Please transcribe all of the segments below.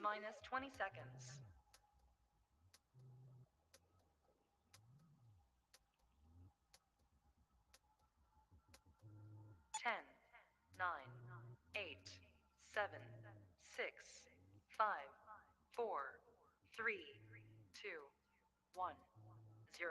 minus 20 seconds. 10, 9, 8, 7, 6, 5, 4, 3, 2, 1, 0.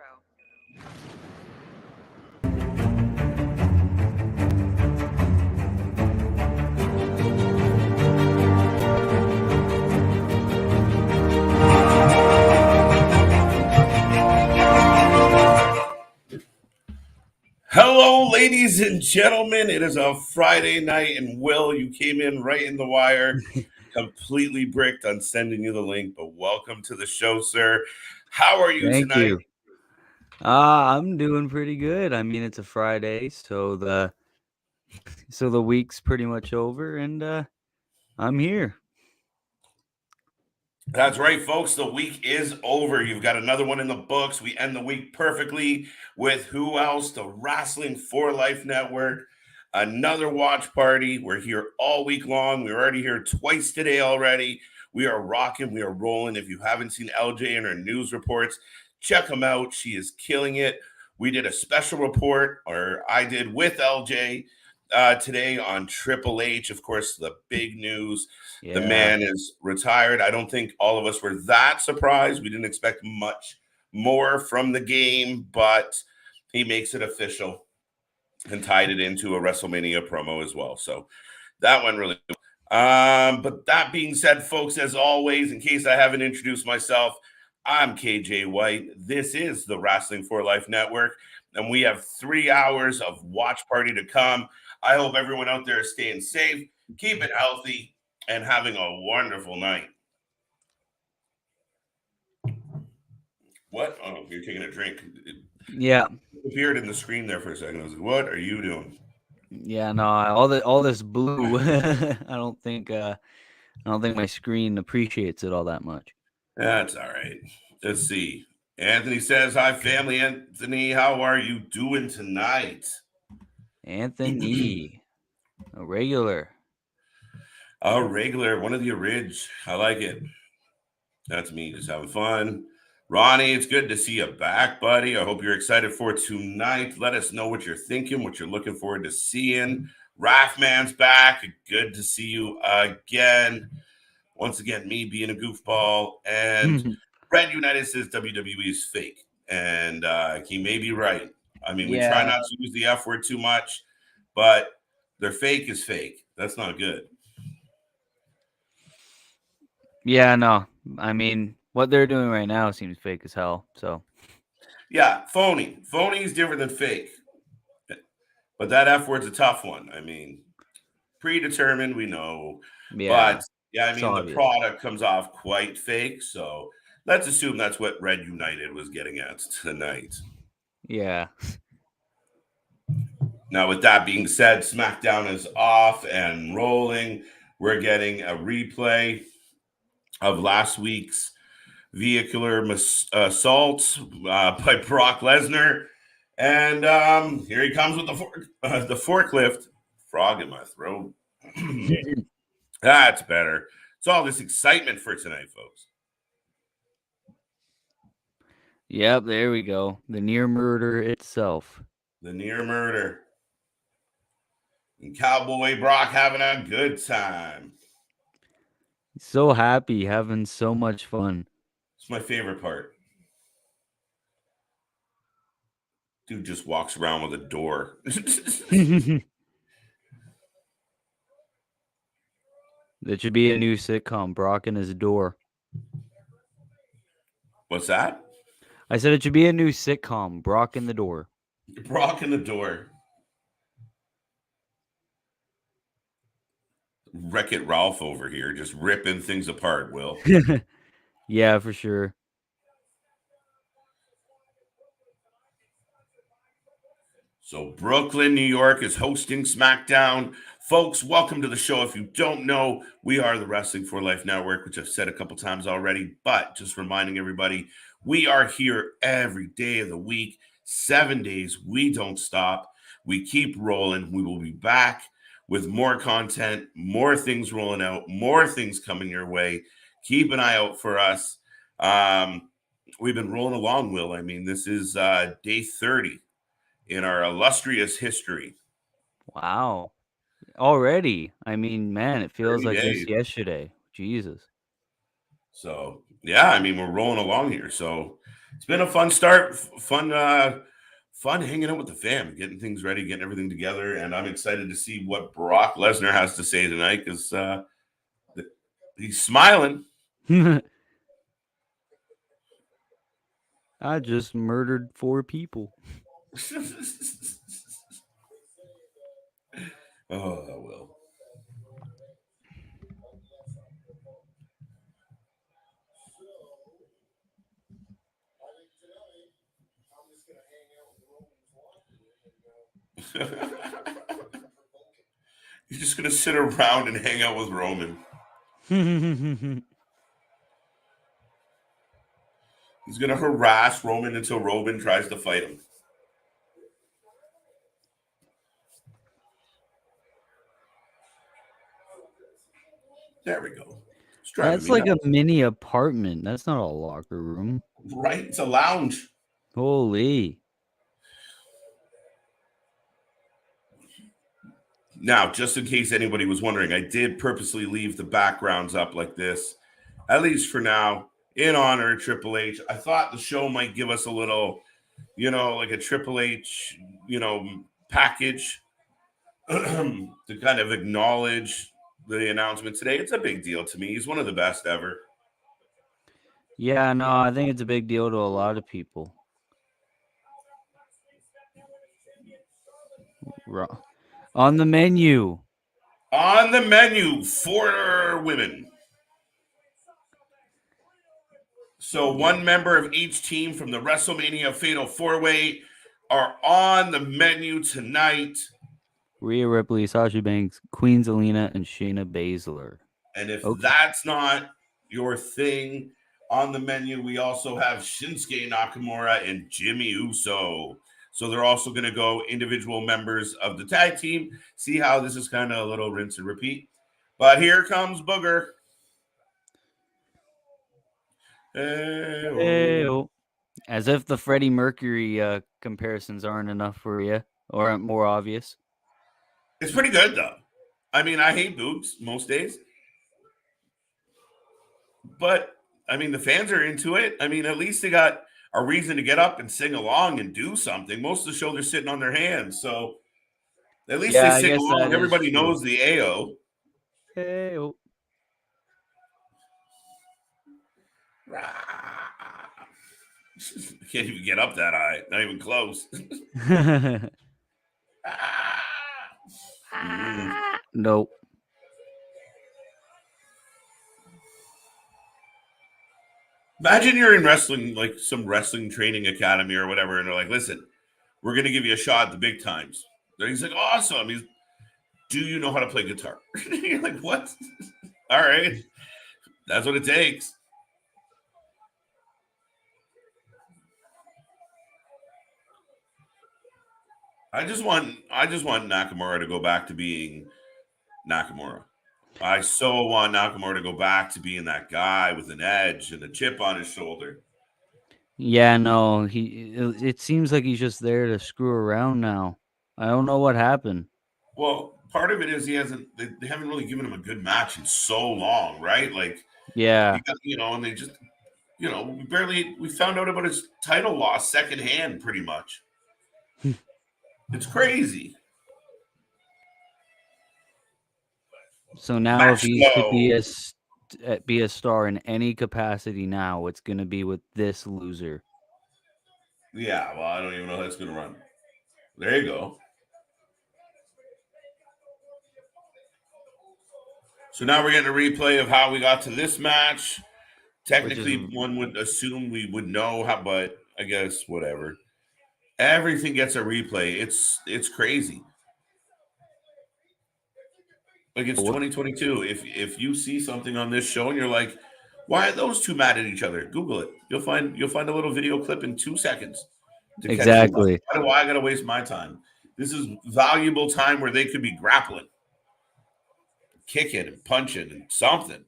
Hello, ladies and gentlemen. It is a Friday night, and Will, you came in right in the wire, completely bricked on sending you the link. But welcome to the show, sir. How are you Thank tonight? you. I'm doing pretty good. I mean, it's a Friday, so the week's pretty much over, and I'm here. That's right, folks. The week is over. You've got another one in the books. We end the week perfectly with who else? The Wrestling for Life Network. Another watch party. We're here all week long. We're already here twice today already. We are rocking. We are rolling. If you haven't seen LJ and her news reports, check them out. She is killing it. We did a special report, or I did with LJ today on Triple H. Of course, the big news. The man is retired. I don't think all of us were that surprised. We didn't expect much more from the game, but he makes it official and tied it into a Wrestlemania promo as well. So that went really well. But that being said, folks, as always, in case I haven't introduced myself, I'm KJ White. This is the Wrestling for Life Network, and we have 3 hours of watch party to come. I hope everyone out there is staying safe, keep it healthy, and having a wonderful night. What? Oh, you're taking a drink. Yeah. It appeared in the screen there for a second. I was like, what are you doing? Yeah, no, all this blue. I don't think my screen appreciates it all that much. That's all right. Let's see. Anthony says, hi, family. Anthony, how are you doing tonight? Anthony, a regular. A regular, one of the origs. I like it. That's me, just having fun. Ronnie, it's good to see you back, buddy. I hope you're excited for tonight. Let us know what you're thinking, what you're looking forward to seeing. Raffman's back. Good to see you again. Once again, me being a goofball. And Red United says WWE is fake. And he may be right. I mean, we try not to use the F word too much, but their fake is fake. That's not good. Yeah, no. I mean, what they're doing right now seems fake as hell. So yeah, phony. Phony is different than fake. But that F word's a tough one. I mean, predetermined, we know. yeah, But yeah, I mean, the product comes off quite fake. So let's assume that's what Red United was getting at tonight. Yeah. Now, with that being said, SmackDown is off and rolling. We're getting a replay of last week's vehicular assault by Brock Lesnar. And here he comes with the forklift. Frog in my throat. That's better. It's all this excitement for tonight, folks. Yep, there we go. The near murder itself. The near murder. And Cowboy Brock having a good time. So happy, having so much fun. It's my favorite part. Dude just walks around with a door. That should be a new sitcom, Brock and his door. What's that? I said it should be a new sitcom, Brock and the door. Brock and the door. Wreck-It Ralph over here, just ripping things apart, Will. Yeah, for sure. So Brooklyn, New York is hosting SmackDown. Folks, welcome to the show. If you don't know, we are the Wrestling for Life Network, which I've said a couple times already, but just reminding everybody, we are here every day of the week, 7 days. We don't stop. We keep rolling. We will be back with more content, more things rolling out, more things coming your way. keep an eye out for us. We've been rolling along, Will. I mean, this is day 30 in our illustrious history. Wow. Already. I mean, man, it feels 30 like days. just yesterday. Jesus. So yeah, I mean, we're rolling along here. So it's been a fun start, fun hanging out with the fam, getting things ready, getting everything together, and I'm excited to see what Brock Lesnar has to say tonight because he's smiling. I just murdered 4 people. Oh, I will. You're just gonna sit around and hang out with Roman. He's gonna harass Roman until Roman tries to fight him. There we go. That's like a mini apartment. That's not a locker room. Right? It's a lounge. Holy. Now, just in case anybody was wondering, I did purposely leave the backgrounds up like this, at least for now, in honor of Triple H. I thought the show might give us a little, like a Triple H, package to kind of acknowledge the announcement today. It's a big deal to me. He's one of the best ever. Yeah, no, I think it's a big deal to a lot of people. On the menu. On the menu for women. So one member of each team from the Wrestlemania Fatal 4-Way are on the menu tonight. Rhea Ripley, Sasha Banks, Queen Zelina, and Shayna Baszler. And if that's not your thing, on the menu, we also have Shinsuke Nakamura and Jimmy Uso. So they're also going to go individual members of the tag team. See how this is kind of a little rinse and repeat. But here comes Booger. Aew. As if the Freddie Mercury comparisons aren't enough for you or aren't more obvious. It's pretty good, though. I mean, I hate boobs most days. But, I mean, the fans are into it. I mean, at least they got a reason to get up and sing along and do something. Most of the show, they're sitting on their hands. So, at least they sing along. Everybody knows the Aew. Aew. Can't even get up that high. Not even close. Nope. Imagine you're in wrestling, like some wrestling training academy or whatever, and they're like, listen, we're going to give you a shot at the big times. And he's like, awesome. Do you know how to play guitar? You're like, what? All right. That's what it takes. I just want Nakamura to go back to being Nakamura. I so want Nakamura to go back to being that guy with an edge and a chip on his shoulder. Yeah, no, it seems like he's just there to screw around now. I don't know what happened. Well, part of it is they haven't really given him a good match in so long, right? Like, yeah, and they just, we found out about his title loss secondhand pretty much. It's crazy. So now if he's to be a star in any capacity now, it's going to be with this loser. Yeah, well, I don't even know how that's going to run. There you go. So now we're getting a replay of how we got to this match. Technically, one would assume we would know how, but I guess whatever. Everything gets a replay. It's crazy. Like it's 2022. If you see something on this show and you're like, why are those two mad at each other? Google it. You'll find a little video clip in 2 seconds. Exactly. Why do I gotta waste my time? This is valuable time where they could be grappling, kicking and punching and something.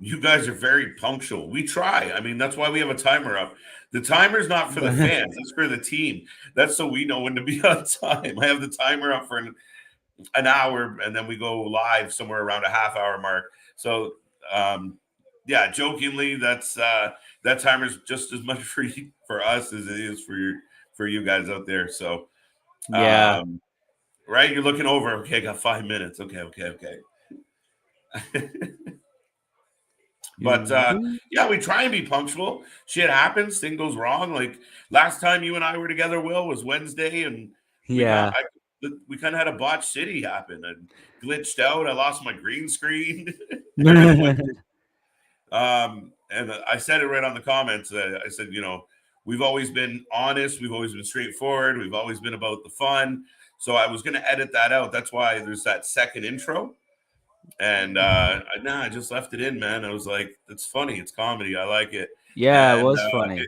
You guys are very punctual. We try. I mean, that's why we have a timer up. The timer's not for the fans, it's for the team. That's so we know when to be on time. I have the timer up for an hour, and then we go live somewhere around a half hour mark. So, yeah, jokingly, that timer's just as much for us as it is for you guys out there. So, Yeah. right, you're looking over. Okay, I got 5 minutes. Okay. But yeah, we try and be punctual. Shit happens. Thing goes wrong. Like last time you and I were together, Will, was Wednesday, and we Yeah. kind of had a botched city happen. I glitched out. I lost my green screen. And I said it right on the comments. I said, we've always been honest. We've always been straightforward. We've always been about the fun. So I was going to edit that out. That's why there's that second intro. And I just left it in, man. I was like, it's funny. It's comedy. I like it. Yeah, And, it was funny.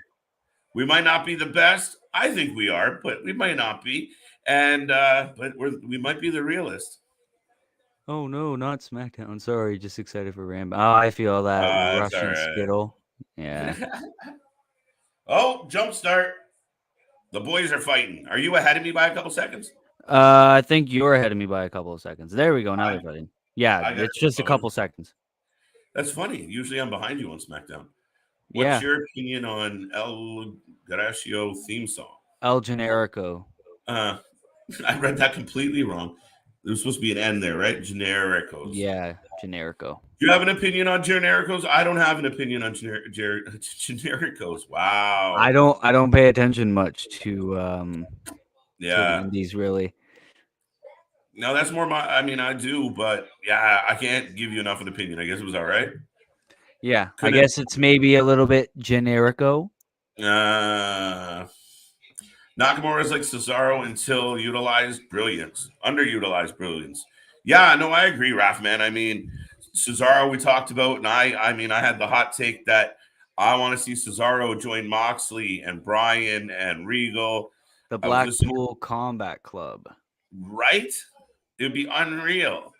We might not be the best. I think we are, but we might not be. And but we might be the realest. Oh no, not SmackDown. Sorry, just excited for Rampage. Oh, I feel that That's all Russian right. skittle. Yeah. Oh, jump start. The boys are fighting. Are you ahead of me by a couple seconds? I think you're ahead of me by a couple of seconds. There we go. Now they're fighting. Yeah, it's just a couple seconds. That's funny. Usually I'm behind you on SmackDown. Yeah. What's your opinion on El Gracio theme song? El Generico. I read that completely wrong. There's supposed to be an N there, right? Genericos. Yeah, Generico. Do you have an opinion on Genericos? I don't have an opinion on Genericos. Wow. I don't pay attention much to the indies really. No, that's more I do, but yeah, I can't give you enough of an opinion. I guess it was all right. Yeah, I guess it's maybe a little bit generico. Nakamura is like Cesaro until underutilized brilliance. Yeah, no, I agree, Raph, man. I mean, Cesaro we talked about, and I had the hot take that I want to see Cesaro join Moxley and Bryan and Regal. The Blackpool Combat Club. Right? It would be unreal.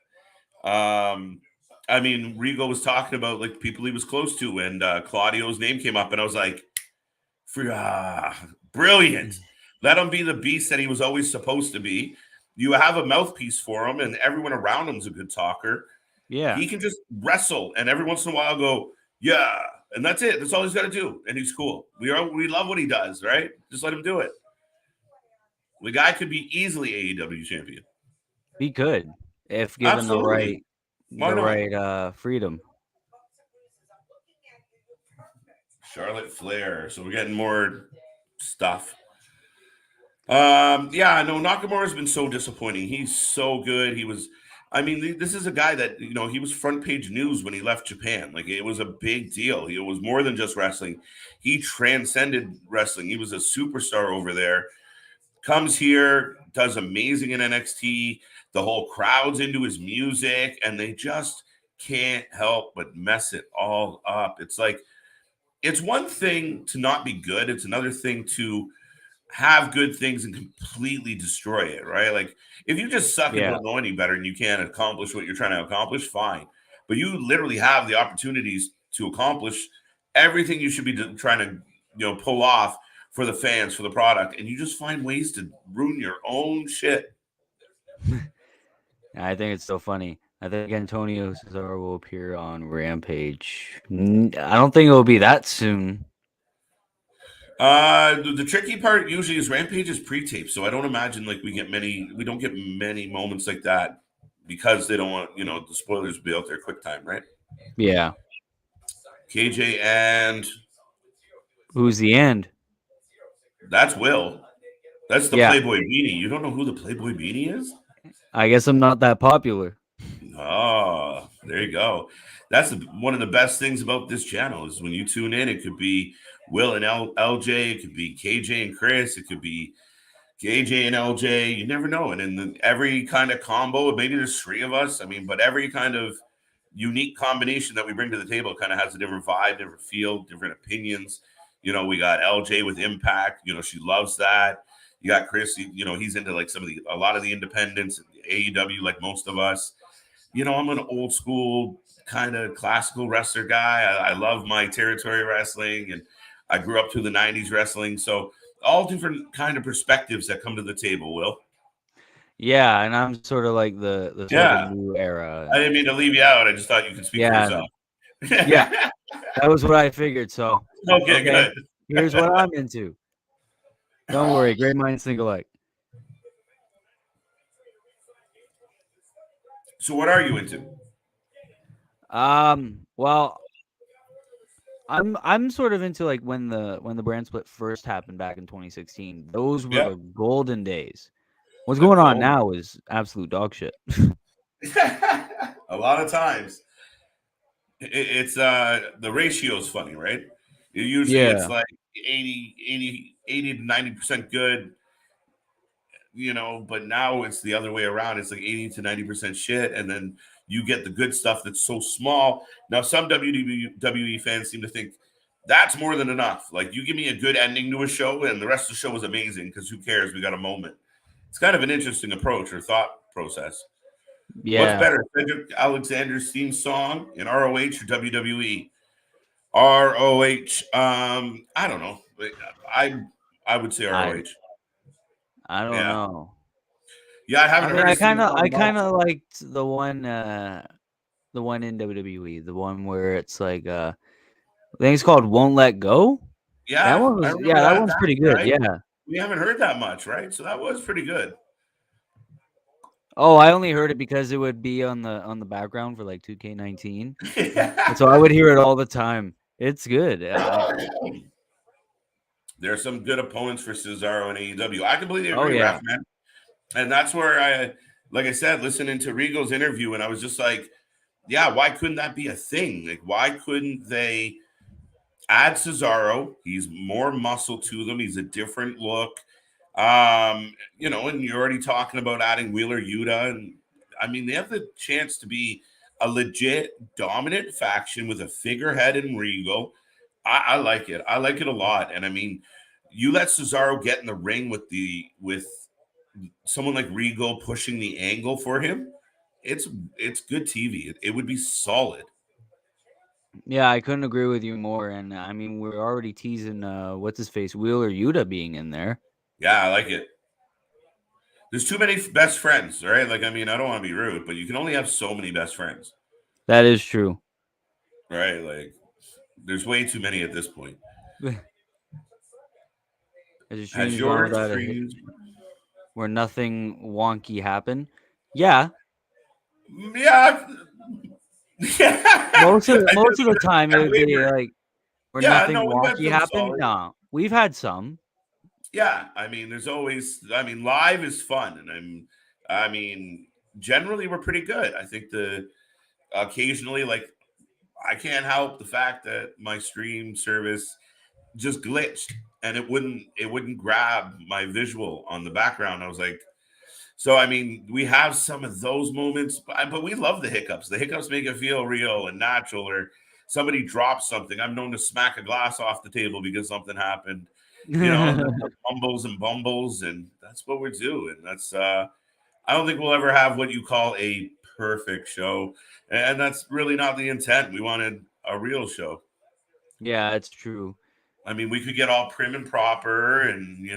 I mean, Regal was talking about like people he was close to, and Claudio's name came up, and I was like, brilliant. Let him be the beast that he was always supposed to be. You have a mouthpiece for him, and everyone around him's a good talker. Yeah. He can just wrestle, and every once in a while go, yeah, and that's it. That's all he's got to do, and he's cool. We love what he does, right? Just let him do it. The guy could be easily AEW champion. He could, if given Absolutely. the right freedom. Charlotte Flair. So we're getting more stuff. Yeah, no, Nakamura's been so disappointing. He's so good. This is a guy that, he was front page news when he left Japan. Like, it was a big deal. It was more than just wrestling. He transcended wrestling. He was a superstar over there. Comes here, does amazing in NXT. The whole crowd's into his music, and they just can't help but mess it all up. It's like, it's one thing to not be good. It's another thing to have good things and completely destroy it, right? Like, if you just suck and don't know any better and you can't accomplish what you're trying to accomplish, fine. But you literally have the opportunities to accomplish everything you should be trying to, pull off for the fans, for the product, and you just find ways to ruin your own shit. I think it's so funny. I think Antonio Cesaro will appear on Rampage. I don't think it will be that soon. The tricky part usually is Rampage is pre-taped, so I don't imagine like we don't get many moments like that because they don't want, the spoilers to be out there quick time, right? Yeah. KJ and who's the end? That's Will. That's the Playboy Beanie. You don't know who the Playboy Beanie is? I guess I'm not that popular. Oh, there you go. That's one of the best things about this channel is when you tune in, it could be Will and LJ, it could be KJ and Chris, it could be KJ and LJ. You never know. And in every kind of combo, maybe there's three of us. But every kind of unique combination that we bring to the table kind of has a different vibe, different feel, different opinions. We got LJ with Impact. She loves that. You got Chris. He's into like a lot of the independents, AEW, like most of us. I'm an old school kind of classical wrestler guy. I love my territory wrestling, and I grew up through the '90s wrestling. So all different kind of perspectives that come to the table. Will. Yeah, and I'm sort of like the sort of Yeah, new era. I didn't mean to leave you out. I just thought you could speak for Yeah, yourself. yeah, that was what I figured. So Okay, okay, good. here's what I'm into. Don't worry, great minds think alike. So what are you into? Well, I'm sort of into like when the brand split first happened back in 2016. Those were Yeah. the golden days. What's The going on gold. now is absolute dog shit. A lot of times it's the ratio is funny, right? Usually it's Yeah. like 80 to 90% good, but now it's the other way around. It's like 80 to 90% shit, and then you get the good stuff that's so small. Now some WWE fans seem to think that's more than enough. Like, you give me a good ending to a show and the rest of the show is amazing, because who cares? We got a moment. It's kind of an interesting approach or thought process. What's Yeah. better, Cedric Alexander's theme song in ROH or WWE? ROH. I don't know. I would say I ROH. I don't Yeah. know. Yeah, I I haven't mean, heard his theme song I in a while. kind of liked the one in WWE, the one where it's like I think it's called "Won't Let Go." That Yeah, one I was remember yeah, that that. one's That's pretty good. right. Yeah. We haven't heard that much, right? So that was pretty good. Oh, I only heard it because it would be on the background for like 2K19, and so I would hear it all the time. It's good. There are some good opponents for Cesaro and AEW. I completely Oh agree, yeah. Raph, man. And that's where like I said, listening to Regal's interview, and I was just like, yeah, why couldn't that be a thing? Like, why couldn't they add Cesaro? He's more muscle to them. He's a different look. And you're already talking about adding Wheeler Yuta. And I mean, they have the chance to be a legit dominant faction with a figurehead in Regal. I like it. I like it a lot. And I mean, you let Cesaro get in the ring with someone like Regal pushing the angle for him. It's good TV. It would be solid. Yeah, I couldn't agree with you more. And I mean, we're already teasing what's his face, Wheeler Yuta being in there. Yeah, I like it. There's too many best friends, right? Like, I mean, I don't want to be rude, but you can only have so many best friends, That is true. right? Like, there's way too many at this point. As a Has stream's gone your without a hit, stream? where nothing wonky happened. Yeah, Yeah, yeah. most of the time it would be Wavered. like where Yeah, nothing no, we've had wonky some happened. solid. No, we've had some. Yeah, I mean, there's always. I mean, live is fun, and I mean, generally we're pretty good. I think the occasionally, like, I can't help the fact that my stream service just glitched and it wouldn't grab my visual on the background. I was like, so I mean, we have some of those moments, but we love the hiccups. The hiccups make it feel real and natural. Or somebody drops something. I'm known to smack a glass off the table because something happened. The fumbles and bumbles, and that's what we do. And that's I don't think we'll ever have what you call a perfect show, and that's really not the intent. We wanted a real show. Yeah, it's true. I mean, we could get all prim and proper, and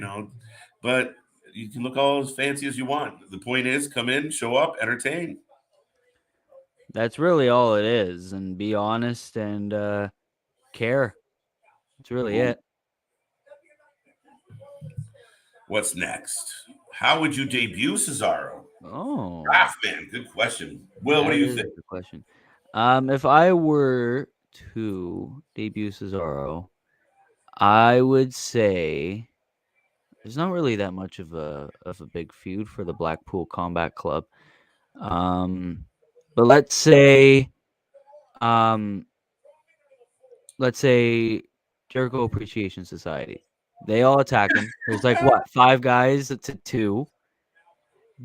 but you can look all as fancy as you want. The point is, come in, show up, entertain. That's really all it is, and be honest and care. That's really Ooh, it. what's next? How would you debut Cesaro? Oh, Draftman, good question. Will, what do that you is think? a good question. If I were to debut Cesaro, I would say there's not really that much of a big feud for the Blackpool Combat Club. Um, but um, let's say Jericho Appreciation Society. They all attack him. There's like what, 5 guys to 2.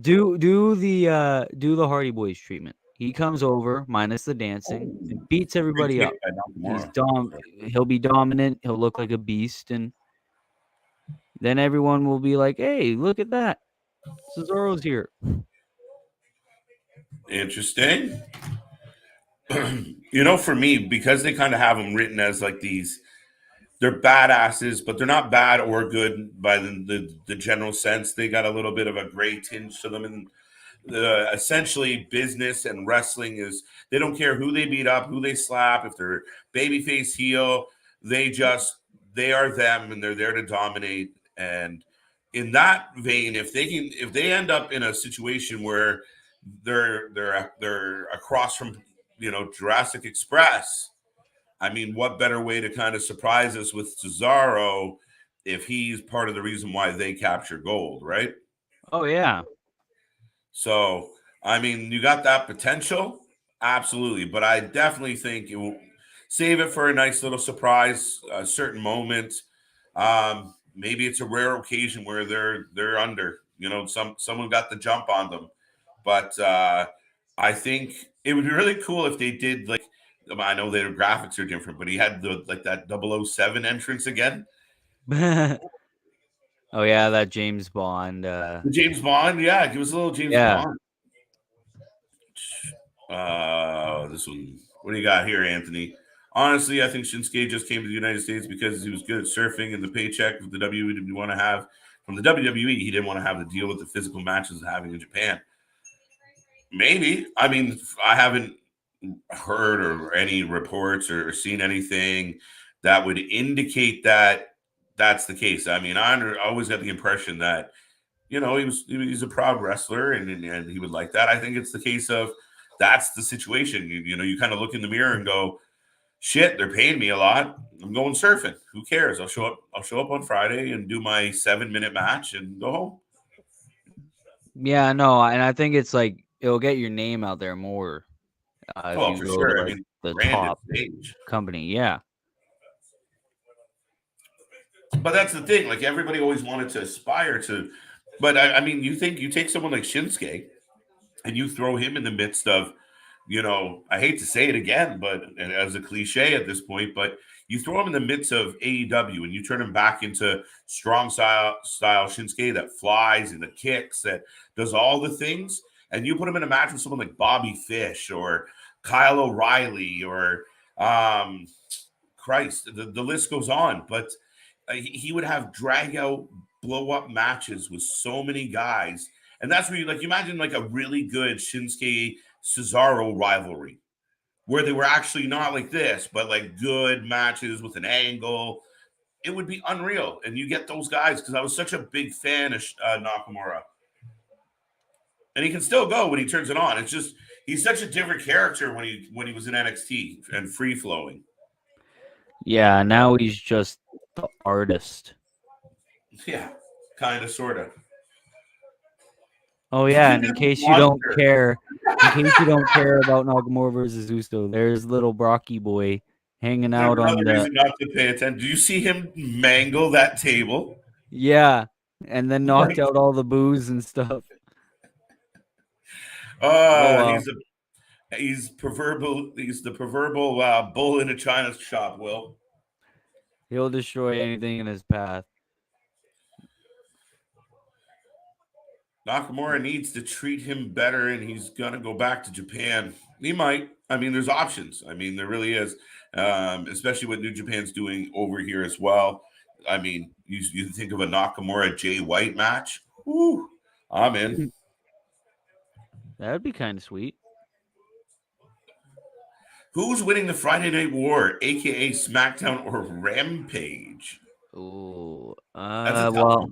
Do the Hardy Boys treatment. He comes over minus the dancing Oh, and beats free everybody kick up. by He's Nakamura. he'll be dominant. He'll look like a beast, and then everyone will be like, "Hey, look at that! Cesaro's here." Interesting. For me, because they kind of have them written as like these, they're badasses, but they're not bad or good by the general sense. They got a little bit of a gray tinge to them, and essentially business and wrestling is they don't care who they beat up, who they slap, if they're babyface, heel, they are them, and they're there to dominate. And in that vein, if they end up in a situation where they're across from Jurassic Express, I mean, what better way to kind of surprise us with Cesaro if he's part of the reason why they capture gold, right? Oh yeah. So, I mean, you got that potential, absolutely, but I definitely think it will save it for a nice little surprise, a certain moment. Maybe it's a rare occasion where they're under, someone got the jump on them, but I think it would be really cool if they did like. I know their graphics are different, but he had that 007 entrance again. Oh yeah, that James Bond. The James Bond, yeah, give us a little James Bond. This one. What do you got here, Anthony? Honestly, I think Shinsuke just came to the United States because he was good at surfing, and the paycheck of the WWE didn't want to have from the WWE. He didn't want to have to deal with the physical matches having in Japan. Maybe. I mean, I haven't heard or any reports or seen anything that would indicate that that's the case. I mean, I always got the impression that he's a proud wrestler and he would like that. I think it's the case of that's the situation. You kind of look in the mirror and go, shit, they're paying me a lot. I'm going surfing. Who cares? I'll show up on Friday and do my 7-minute match and go home. Yeah, no, and I think it's like it'll get your name out there more if you for go sure. to like the top company. Yeah. But that's the thing. Like everybody always wanted to aspire to. But I mean, you take someone like Shinsuke and you throw him in the midst of, I hate to say it again, but as a cliche at this point, but you throw him in the midst of AEW and you turn him back into strong style Shinsuke that flies and that kicks, that does all the things, and you put him in a match with someone like Bobby Fish or Kyle O'Reilly or Christ, the list goes on. But he would have drag out, blow up matches with so many guys. And that's where you imagine like a really good Shinsuke Cesaro rivalry where they were actually not like this, but like good matches with an angle. It would be unreal. And you get those guys because I was such a big fan of Nakamura. And he can still go when he turns it on. It's just he's such a different character when he was in NXT and free flowing. Yeah, now he's just the artist. Yeah, kind of, sort of. Oh yeah, and in case you don't care about Nakamura versus Uso, there's little Brocky boy hanging out on the. Reason not to pay attention. Do you see him mangle that table? Yeah, and then knocked out all the booze and stuff. Well. He's the proverbial bull in a china shop, Will. He'll destroy anything in his path. Nakamura needs to treat him better, and he's going to go back to Japan. He might. I mean, there's options. I mean, there really is, especially what New Japan's doing over here as well. I mean, you think of a Nakamura Jay White match. Woo, I'm in. That would be kind of sweet. Who's winning the Friday Night War, aka Smackdown or Rampage? Oh, well,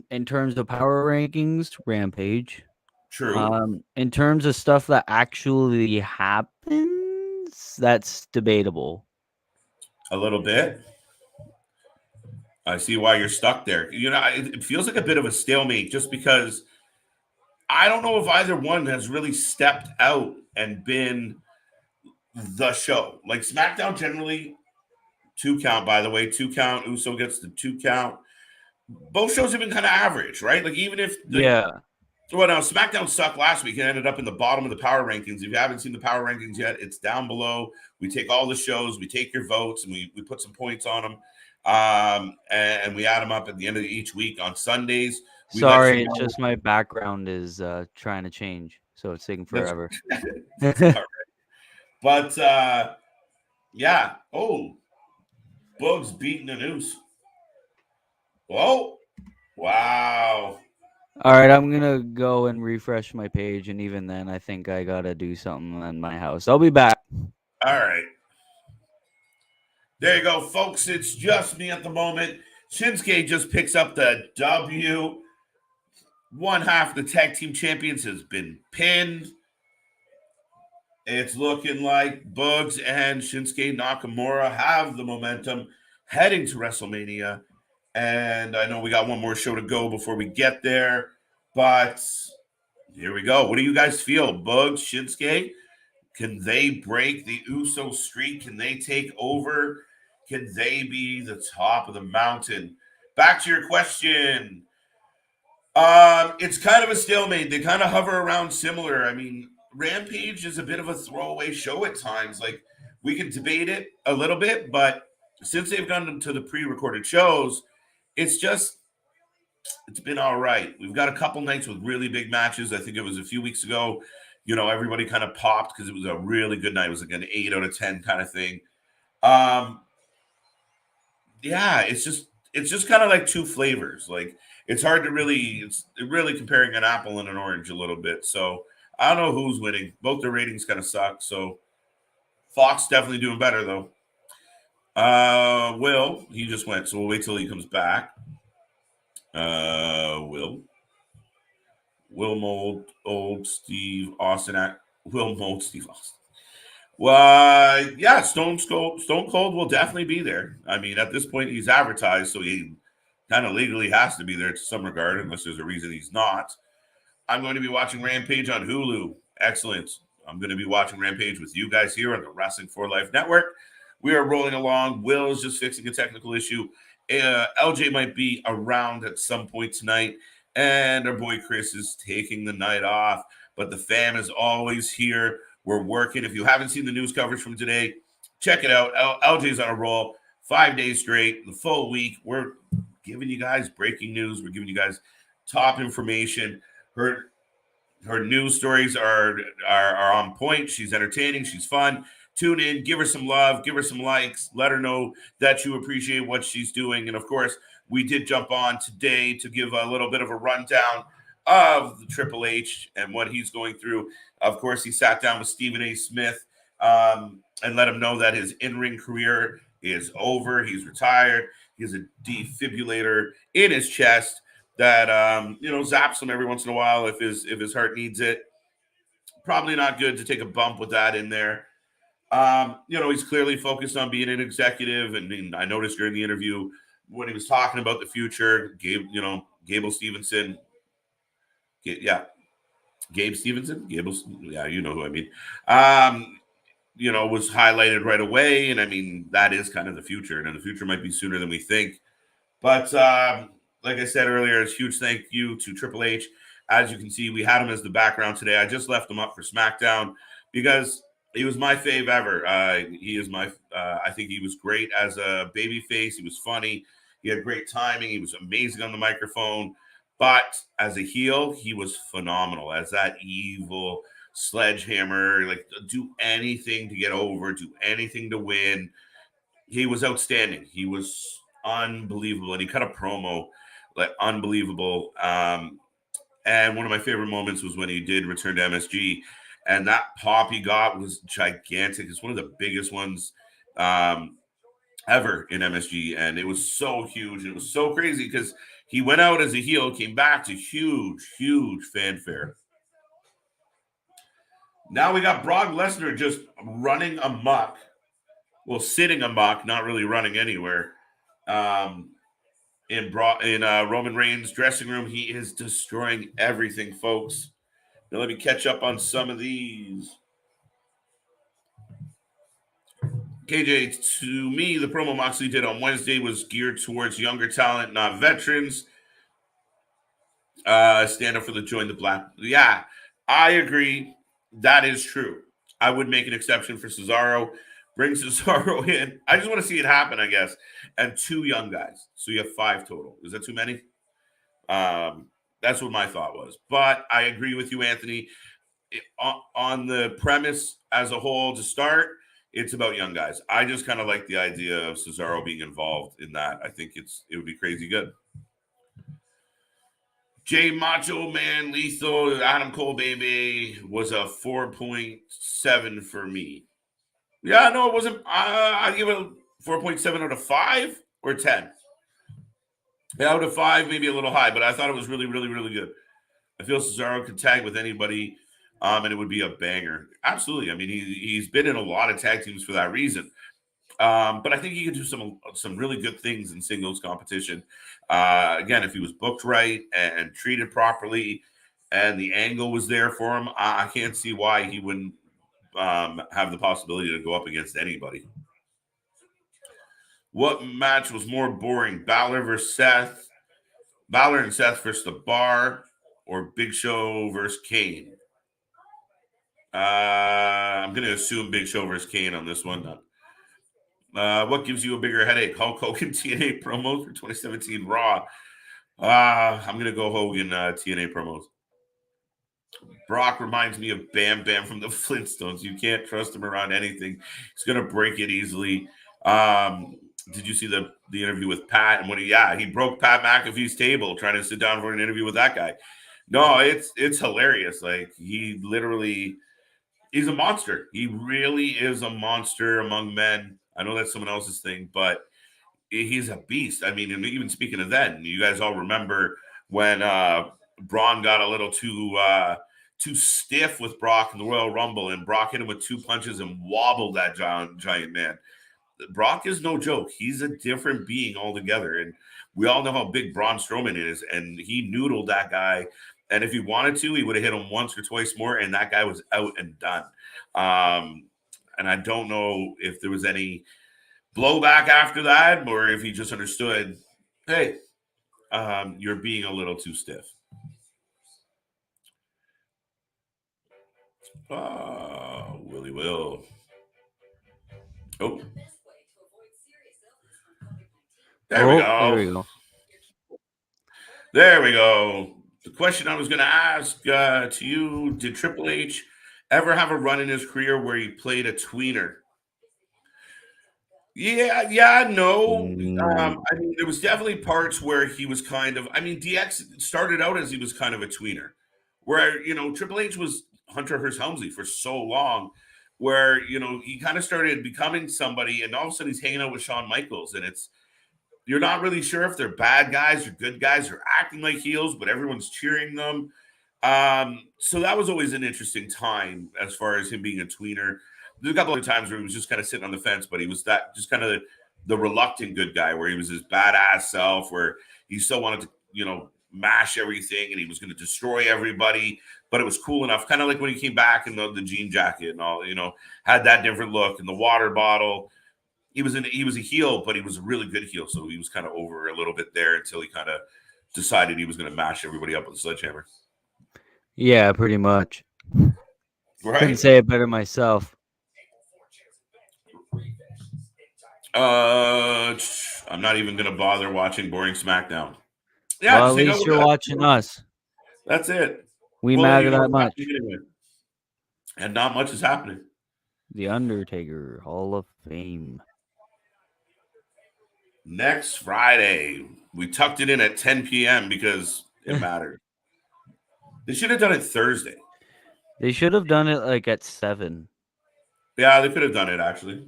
in terms of power rankings, Rampage. True. In terms of stuff that actually happens, that's debatable. A little bit. I see why you're stuck there. It feels like a bit of a stalemate just because I don't know if either one has really stepped out and been the show. Like SmackDown generally 2 count, by the way, 2 count. Uso gets the 2 count. Both shows have been kind of average, right? Like even if well, now SmackDown sucked last week and ended up in the bottom of the power rankings. If you haven't seen the power rankings yet, it's down below. We take all the shows, we take your votes, and we put some points on them. And we add them up at the end of each week on Sundays. we let Sorry, you it's know. just my background is trying to change, so it's taking That's, forever. that's all right. But yeah. Oh, Bugs beating the noose. Oh, wow. All right, I'm gonna go and refresh my page, and even then, I think I gotta do something in my house. I'll be back. All right. There you go, folks. It's just me at the moment. Shinsuke just picks up the W. One half of the tag team champions has been pinned. It's looking like Bugs and Shinsuke Nakamura have the momentum heading to WrestleMania. And I know we got one more show to go before we get there. But here we go. What do you guys feel? Bugs, Shinsuke? Can they break the Uso streak? Can they take over? Can they be the top of the mountain? Back to your question. It's kind of a stalemate. They kind of hover around similar. I mean, Rampage is a bit of a throwaway show at times. Like we can debate it a little bit, but since they've gone into the pre-recorded shows, it's been all right. We've got a couple nights with really big matches. I think it was a few weeks ago. You know, everybody kind of popped because it was a really good night. It was like an 8 out of 10 kind of thing. Um, yeah, it's just kind of like two flavors. Like it's hard to it's really comparing an apple and an orange a little bit. So I don't know who's winning. Both their ratings kind of suck. So Fox definitely doing better though. Will, he just went, so we'll wait till he comes back. Will Mold, old Steve Austin Will Mold Steve Austin. Well, yeah, Stone Cold will definitely be there. I mean, at this point, he's advertised, so he kind of legally has to be there to some regard, unless there's a reason he's not. I'm going to be watching Rampage on Hulu. Excellent. I'm going to be watching Rampage with you guys here on the Wrestling for Life Network. We are rolling along. Will is just fixing a technical issue. LJ might be around at some point tonight, and our boy Chris is taking the night off. But the fam is always here. We're working. If you haven't seen the news coverage from today, check it out. LJ's on a roll. 5 days straight, the full week. We're giving you guys breaking news. We're giving you guys top information. Her news stories are on point. She's entertaining. She's fun. Tune in, give her some love, give her some likes, let her know that you appreciate what she's doing. And of course, we did jump on today to give a little bit of a rundown of the Triple H and what he's going through. Of course, he sat down with Stephen A. Smith and let him know that his in-ring career is over. He's retired. He has a defibrillator in his chest that zaps him every once in a while if his heart needs it. Probably not good to take a bump with that in there. He's clearly focused on being an executive, and I noticed during the interview when he was talking about the future, Gable Stevenson. Gabe Stevenson, you know who I mean. Was highlighted right away, and I mean that is kind of the future, and the future might be sooner than we think. But like I said earlier, it's a huge thank you to Triple H. As you can see, we had him as the background today. I just left him up for SmackDown because he was my fave ever. He is my. I think he was great as a babyface. He was funny. He had great timing. He was amazing on the microphone. But as a heel, he was phenomenal as that evil sledgehammer. Like do anything to get over, do anything to win. He was outstanding. He was unbelievable, and he cut a promo like unbelievable. And one of my favorite moments was when he did return to MSG, and that pop he got was gigantic. It's one of the biggest ones ever in MSG, and it was so huge. It was so crazy because he went out as a heel, came back to huge fanfare. Now we got Brock Lesnar just running amok. Well, sitting amok, not really running anywhere. In Roman Reigns' dressing room, he is destroying everything, folks. Now let me catch up on some of these. KJ, to me, the promo Moxley did on Wednesday was geared towards younger talent, not veterans. Stand up for the join the black. Yeah, I agree. That is true. I would make an exception for Cesaro. Bring Cesaro in. I just want to see it happen, I guess. And 2 young guys. So you have 5 total. Is that too many? That's what my thought was. But I agree with you, Anthony. On the premise as a whole to start, it's about young guys. I just kind of like the idea of Cesaro being involved in that. I think it would be crazy good. J Macho Man Lethal Adam Cole Baby was a 4.7 for me. Yeah, no, it wasn't. I give it a 4.7 out of 5 or 10. Yeah, out of 5, maybe a little high, but I thought it was really, really, really good. I feel Cesaro could tag with anybody, and it would be a banger. Absolutely. I mean, he's been in a lot of tag teams for that reason. But I think he could do some really good things in singles competition. Again, if he was booked right and treated properly, and the angle was there for him, I can't see why he wouldn't have the possibility to go up against anybody. What match was more boring, Balor versus Seth, Balor and Seth versus The Bar, or Big Show versus Kane? I'm going to assume Big Show versus Kane on this one. What gives you a bigger headache? Hulk Hogan TNA promos for 2017 Raw. I'm going to go Hogan TNA promos. Brock reminds me of Bam Bam from the Flintstones. You can't trust him around anything. He's going to break it easily. Did you see the interview with Pat? And he broke Pat McAfee's table trying to sit down for an interview with that guy. No, it's hilarious. Like, he's a monster. He really is a monster among men. I know that's someone else's thing, but he's a beast. I mean, and even speaking of then, you guys all remember when Braun got a little too stiff with Brock in the Royal Rumble, and Brock hit him with 2 punches and wobbled that giant man. Brock is no joke. He's a different being altogether, and we all know how big Braun Strowman is, and he noodled that guy. And if he wanted to, he would have hit him once or twice more, and that guy was out and done. And I don't know if there was any blowback after that, or if he just understood, hey, you're being a little too stiff. Willie Will. Oh. There we go. There we go. The question I was going to ask to you, did Triple H ever have a run in his career where he played a tweener? No. I mean, there was definitely parts where he was kind of, I mean, DX started out as he was kind of a tweener, where, Triple H was Hunter Hearst Helmsley for so long, where, he kind of started becoming somebody, and all of a sudden he's hanging out with Shawn Michaels, and you're not really sure if they're bad guys or good guys or acting like heels, but everyone's cheering them. So that was always an interesting time as far as him being a tweener. There's a couple of times where he was just kind of sitting on the fence, but he was that just kind of the reluctant good guy, where he was his badass self, where he still wanted to, mash everything, and he was going to destroy everybody, but it was cool enough. Kind of like when he came back in the jean jacket and all, had that different look, and the water bottle. He was a heel, but he was a really good heel. So he was kind of over a little bit there until he kind of decided he was going to mash everybody up with a sledgehammer. Yeah, pretty much. Right? Couldn't say it better myself. I'm not even going to bother watching boring SmackDown. Yeah, well, at least you're watching us. That's it. We matter that much. Anyway. And not much is happening. The Undertaker, Hall of Fame. Next Friday. We tucked it in at 10 p.m. because it mattered. They should have done it Thursday. They should have done it like at 7. Yeah, they could have done it, actually.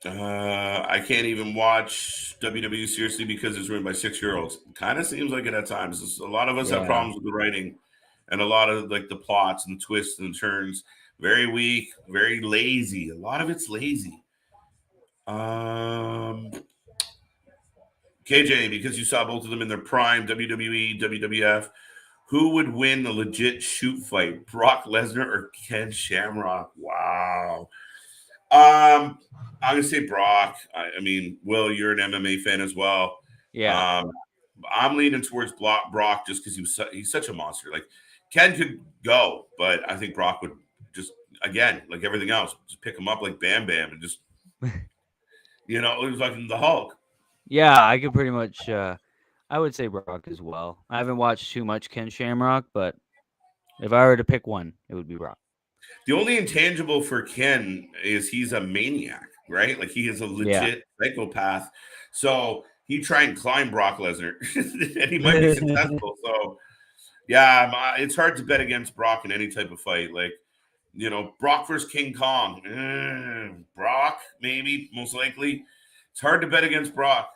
I can't even watch WWE seriously because it's written by 6-year-olds. Kind of seems like it at times. A lot of us have problems with the writing, and a lot of like the plots and the twists and turns. Very weak, very lazy. A lot of it's lazy. KJ, because you saw both of them in their prime, WWE, WWF, who would win a legit shoot fight? Brock Lesnar or Ken Shamrock? Wow. I'm gonna say Brock. I mean, Will, you're an MMA fan as well. Yeah. I'm leaning towards Brock just because he's such a monster. Like, Ken could go, but I think Brock would just, again, like everything else, just pick him up like Bam Bam and just, it was like the Hulk. Yeah, I could pretty much. I would say Brock as well. I haven't watched too much Ken Shamrock, but if I were to pick one, it would be Brock. The only intangible for Ken is he's a maniac, right? Like he is a Yeah. legit psychopath. So he try and climb Brock Lesnar, and he might be successful. So yeah, it's hard to bet against Brock in any type of fight. Like Brock versus King Kong. Brock, maybe, most likely. It's hard to bet against Brock.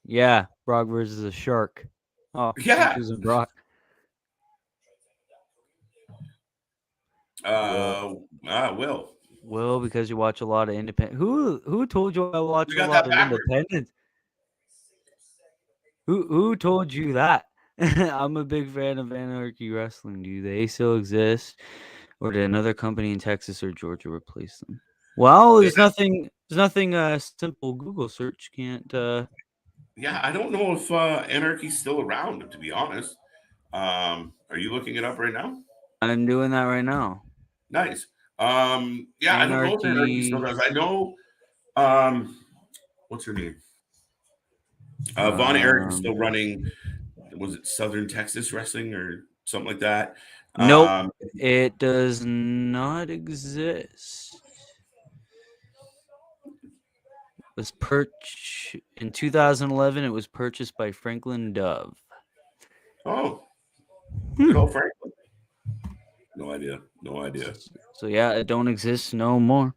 Yeah, Brock versus a shark. Oh, I'm Yeah. choosing Brock. Will. Well, because you watch a lot of independent. Who told you I watch We a got lot that of backwards. independent? Who told you that? I'm a big fan of Anarchy Wrestling. Do they still exist, or did another company in Texas or Georgia replace them? Well, They there's nothing. There's nothing. Simple Google search can't. Yeah, I don't know if Anarchy's still around, to be honest. Are you looking it up right now? I'm doing that right now. Nice. Yeah, I don't know if Anarchy still Anarchy. does. I know um what's her name? Von Erich is Um, still running, was it Southern Texas Wrestling or something like that? nope, Um it does not exist. Was in 2011. It was purchased by Franklin Dove. oh, good Hmm. old Franklin. No idea. No idea. So yeah, it don't exist no more.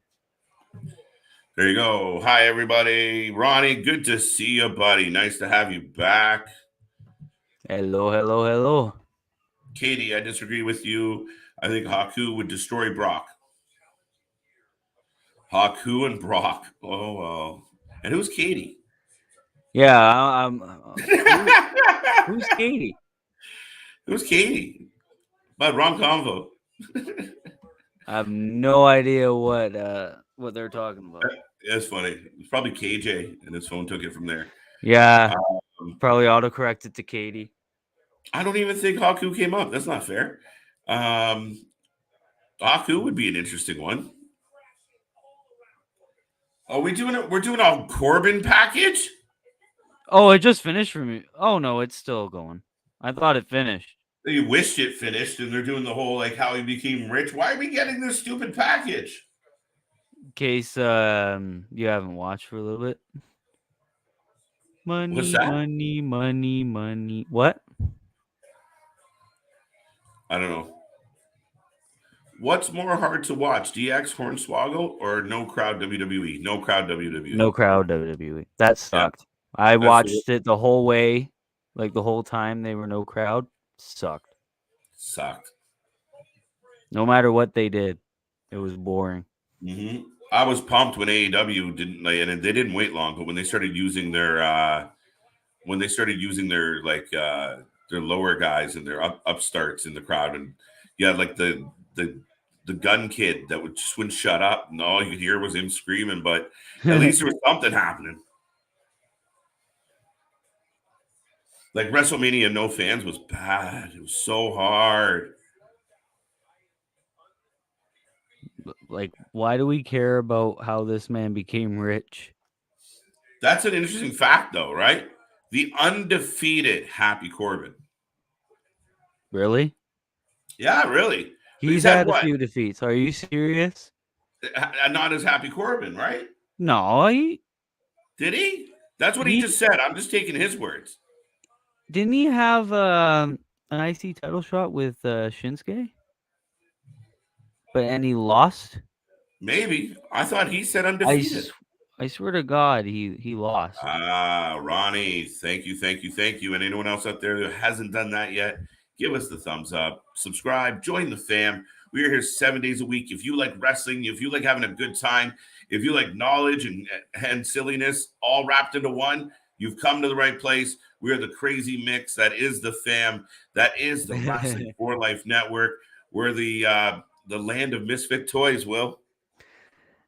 There you go. Hi everybody. Ronnie, good to see you, buddy. Nice to have you back. Hello, hello, hello. Katie, I disagree with you. I think Haku would destroy Brock. Haku and Brock. Oh well. And who's Katie? Yeah, who's Katie? Who's Katie? But wrong convo. I have no idea what they're talking about. That's funny. It's probably KJ, and his phone took it from there. Yeah, Um, probably autocorrected to Katie. I don't even think Haku came up. That's not fair. Um, Haku would be an interesting one. Are we doing it? We're doing a Corbin package. Oh, it just finished for me. Oh no, it's still going. I thought it finished. They wished it finished, and they're doing the whole like how he became rich. Why are we getting this stupid package? In case you haven't watched for a little bit. What's Money, that? money, money, money. What? I don't know. What's more hard to watch, DX Hornswoggle or No Crowd WWE? No Crowd No WWE. crowd WWE. That Yeah, sucked. I that's the watched it the whole way, like the whole time they were no crowd. Sucked. sucked. No matter what they did, it was boring. I was pumped when AEW didn't like, and they didn't wait long, but when they started using their their lower guys and their upstarts in the crowd, and yeah, like the gun kid that just wouldn't shut up, and all you could hear was him screaming, but at least there was something happening. Like WrestleMania, no fans was bad. It was so hard. Like, why do we care about how this man became rich? That's an interesting fact, though, right? The undefeated Happy Corbin. Really? Yeah, really. He's Had had a what? few defeats. Are you serious? Not as Happy Corbin, right? No, Did he? That's what he just said. I'm just taking his words. didn't he have an IC title shot with Shinsuke? And he lost. Maybe. I thought he said undefeated. I swear to God, he lost. Ronnie, thank you, thank you, thank you. And anyone else out there that hasn't done that yet, give us the thumbs up, subscribe, join the fam. We are here 7 days a week. If you like wrestling, if you like having a good time, if you like knowledge and silliness all wrapped into one, you've come to the right place. We are the crazy mix. That is the fam. That is the Wrestling for Life Network. We're the land of misfit toys, Will.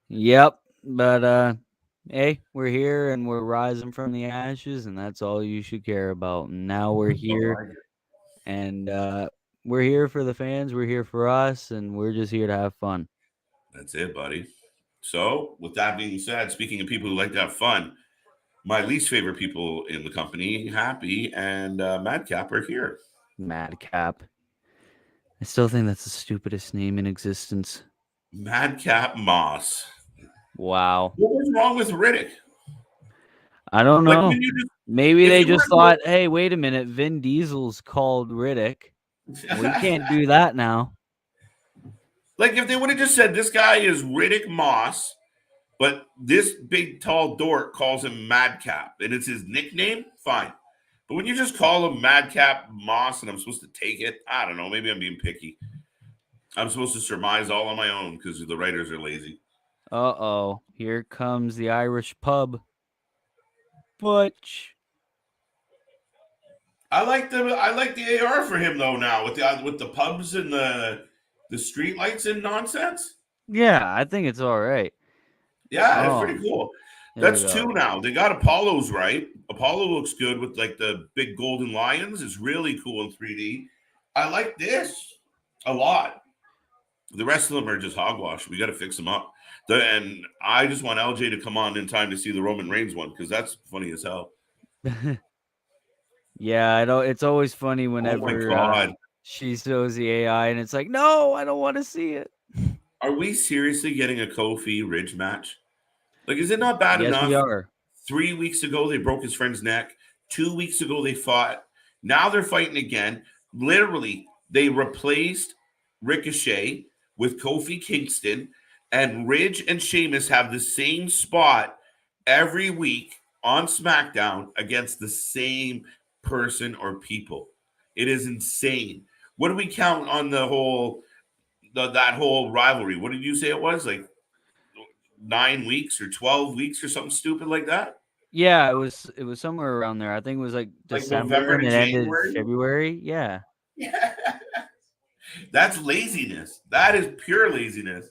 Yep. But hey, we're here and we're rising from the ashes, and that's all you should care about. And now we're here, and we're here for the fans. We're here for us, and we're just here to have fun. That's it, buddy. So, with that being said, speaking of people who like to have fun, My least favorite people in the company, Happy and Madcap, are here. Madcap. I still think that's the stupidest name in existence. Madcap Moss. Wow. What was wrong with Riddick? I don't Like know. when you Maybe if they you just want thought, hey, wait a minute. Vin Diesel's called Riddick. We to, can't do that now. like if they would have just said this guy is Riddick Moss, but this big tall dork calls him Madcap, and it's his nickname, fine. But when you just call him Madcap Moss, and I'm supposed to take it, I don't know. Maybe I'm being picky. I'm supposed to surmise all on my own because the writers are lazy. Uh-oh. Here comes the Irish pub. Butch. I like the AR for him though now with the pubs and the street lights and nonsense. Yeah, I think it's all right. Yeah, it's Oh, pretty cool. here we That's go. two now. They got Apollo's right. Apollo looks good with like the big golden lions. It's really cool in 3D. I like this a lot. The rest of them are just hogwash. We got to fix them up. And I just want LJ to come on in time to see the Roman Reigns one because that's funny as hell. Yeah, I don't. It's always funny Oh my whenever god. she shows the AI, and it's like, no, I don't want to see it. Are we seriously getting a Kofi Ridge match? Like, is it not bad Yes, we enough? are. 3 weeks ago, they broke his friend's neck. 2 weeks ago, they fought. Now they're fighting again. Literally, they replaced Ricochet with Kofi Kingston, and Ridge and Sheamus have the same spot every week on SmackDown against the same person or people. It is insane. What do we count on that whole rivalry? What did you say it was? Like 9 weeks or 12 weeks or something stupid like that? Yeah, it was somewhere around there. I think it was like Like December November and to it ended January? February. Yeah. Yeah. That's laziness. That is pure laziness.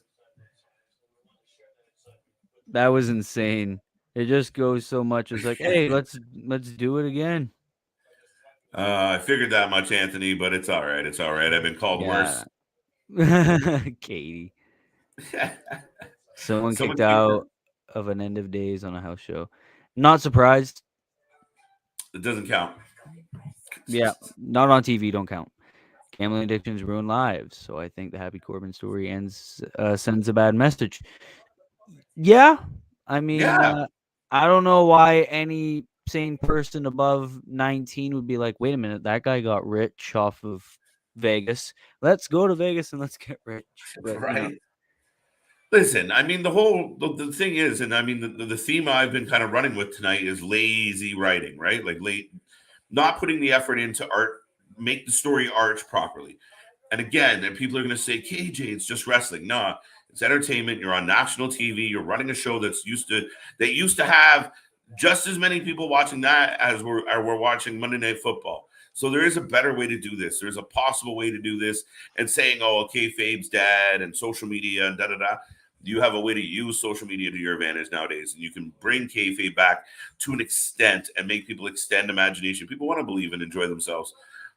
That was insane. It just goes so much. It's like, hey, let's do it again. I figured that much, Anthony, but it's all right. It's all right. I've been called Yeah. worse. Katie. Someone Someone kicked kicked her. out of an end of days on a house show. Not surprised. It doesn't count. Yeah, not on TV. Don't count. Gambling addictions ruin lives. So I think the Happy Corbin story sends a bad message. Yeah, I mean, Yeah, I don't know why any sane person above 19 would be like, wait a minute, that guy got rich off of Vegas. Let's go to Vegas and let's get rich. But right. Listen, I mean, the thing is, and I mean, the theme I've been kind of running with tonight is lazy writing, right? Like not putting the effort into art, make the story arch properly. And again, and people are going to say, KJ, it's just wrestling. No, it's entertainment. You're on national TV. You're running a show that used to have just as many people watching that as we're watching Monday Night Football. So there is a better way to do this. There's a possible way to do this. And saying, oh, kayfabe's dead and social media and da da da. You have a way to use social media to your advantage nowadays, and you can bring kayfabe back to an extent and make people extend imagination. People want to believe and enjoy themselves,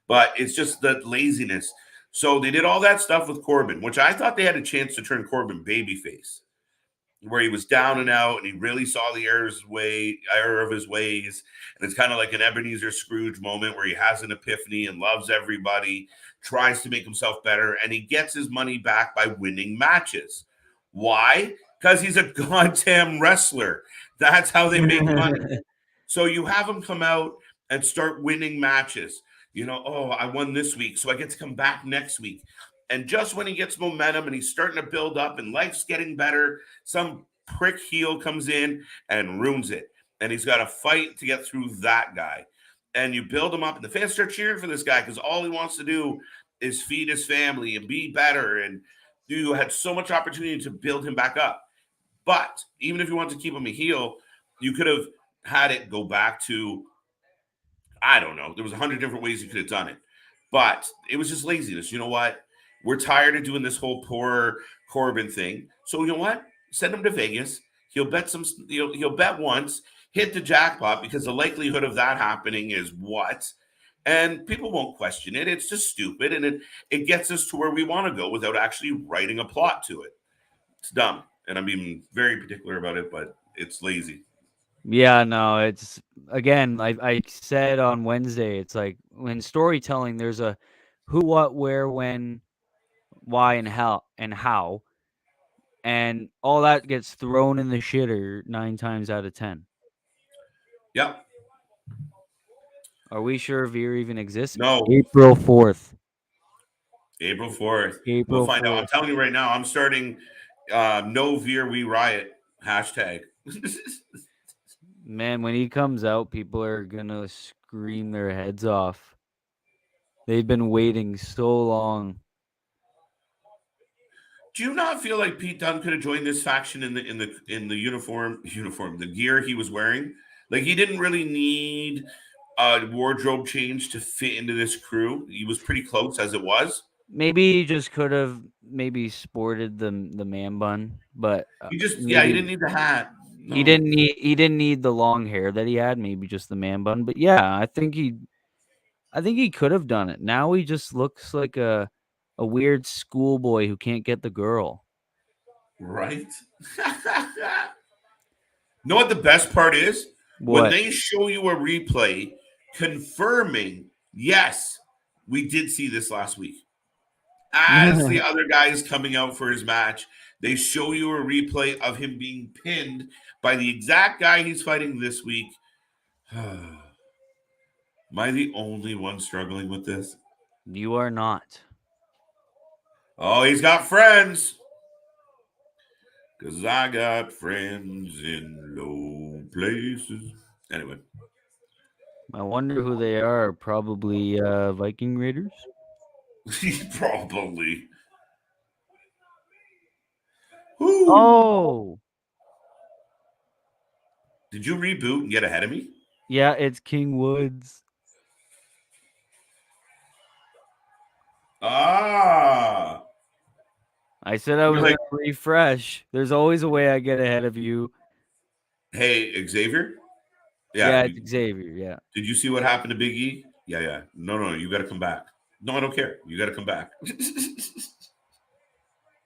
but it's just the laziness. So they did all that stuff with Corbin, which I thought they had a chance to turn Corbin babyface, where he was down and out and he really saw the error of his ways. And it's kind of like an Ebenezer Scrooge moment where he has an epiphany and loves everybody, tries to make himself better, and he gets his money back by winning matches. Why? Because he's a goddamn wrestler. That's how they make money. So you have him come out and start winning matches. Oh, I won this week, so I get to come back next week. And just when he gets momentum and he's starting to build up and life's getting better, some prick heel comes in and ruins it. And he's got to fight to get through that guy. And you build him up, and the fans start cheering for this guy because all he wants to do is feed his family and be better. And you had so much opportunity to build him back up. But even if you want to keep him a heel, you could have had it go back to, I don't know. There was 100 different ways you could have done it. But it was just laziness. You know what? We're tired of doing this whole poor Corbin thing. So you know what? Send him to Vegas. He'll bet he'll bet once, hit the jackpot, because the likelihood of that happening is what? And people won't question it. It's just stupid. And it gets us to where we want to go without actually writing a plot to it. It's dumb. And I'm being very particular about it, but it's lazy. Yeah, no, it's again, I said on Wednesday, it's like when storytelling, there's a who, what, where, when, why, and how, and all that gets thrown in the shitter 9 times out of 10. Yep. Are we sure Veer even exists? No. April 4th. April 4th. We'll April find out. I'm 4th. telling you right now, I'm starting no Veer we riot hashtag. Man, when he comes out, people are gonna scream their heads off. They've been waiting so long. Do you not feel like Pete Dunne could have joined this faction in the uniform, the gear he was wearing? Like he didn't really need a wardrobe change to fit into this crew. He was pretty close as it was. Maybe he just could have maybe sported the man bun, but He just, yeah, he maybe didn't need the hat. he No. didn't need the long hair that he had. Maybe just the man bun. But yeah, I think he could have done it. Now he just looks like a weird schoolboy who can't get the girl. Right? Know what the best part is? When What? they show you a replay confirming, yes, we did see this last week. As the other guy is coming out for his match, they show you a replay of him being pinned by the exact guy he's fighting this week. Am I the only one struggling with this? You are not. Oh, he's got friends. Because I got friends in low places. Anyway. I wonder who they are. Probably Viking Raiders. Probably. Woo. Oh, Did you reboot and get ahead of me? yeah, it's King Woods. Ah. I said I was You're like, gonna refresh. There's always a way I get ahead of you. hey, Xavier? Yeah, Yeah. it's Xavier. Yeah. Did you see what happened to Big E? Yeah, yeah. No, you got to come back. No, I don't care. You got to come back.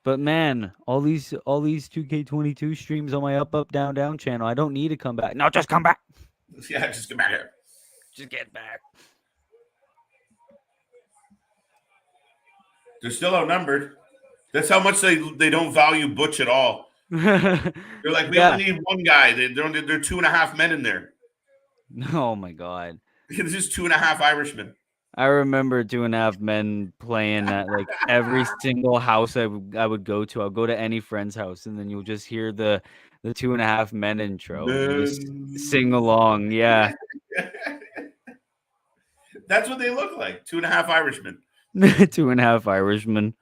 But man, all these 2K22 streams on my up down down channel. I don't need to come back. No, just come back. Yeah, just come back here. Just get back. They're still outnumbered. That's how much they don't value Butch at all. They're like, we Yeah. only need one guy. They're 2.5 men in there. Oh my god. It's just 2.5 Irishmen. I remember 2.5 Men playing at like every single house I would go to. I'll go to any friend's house, and then you'll just hear the 2.5 Men intro. And you just sing along. Yeah. That's what they look like. 2.5 Irishmen. 2.5 Irishmen.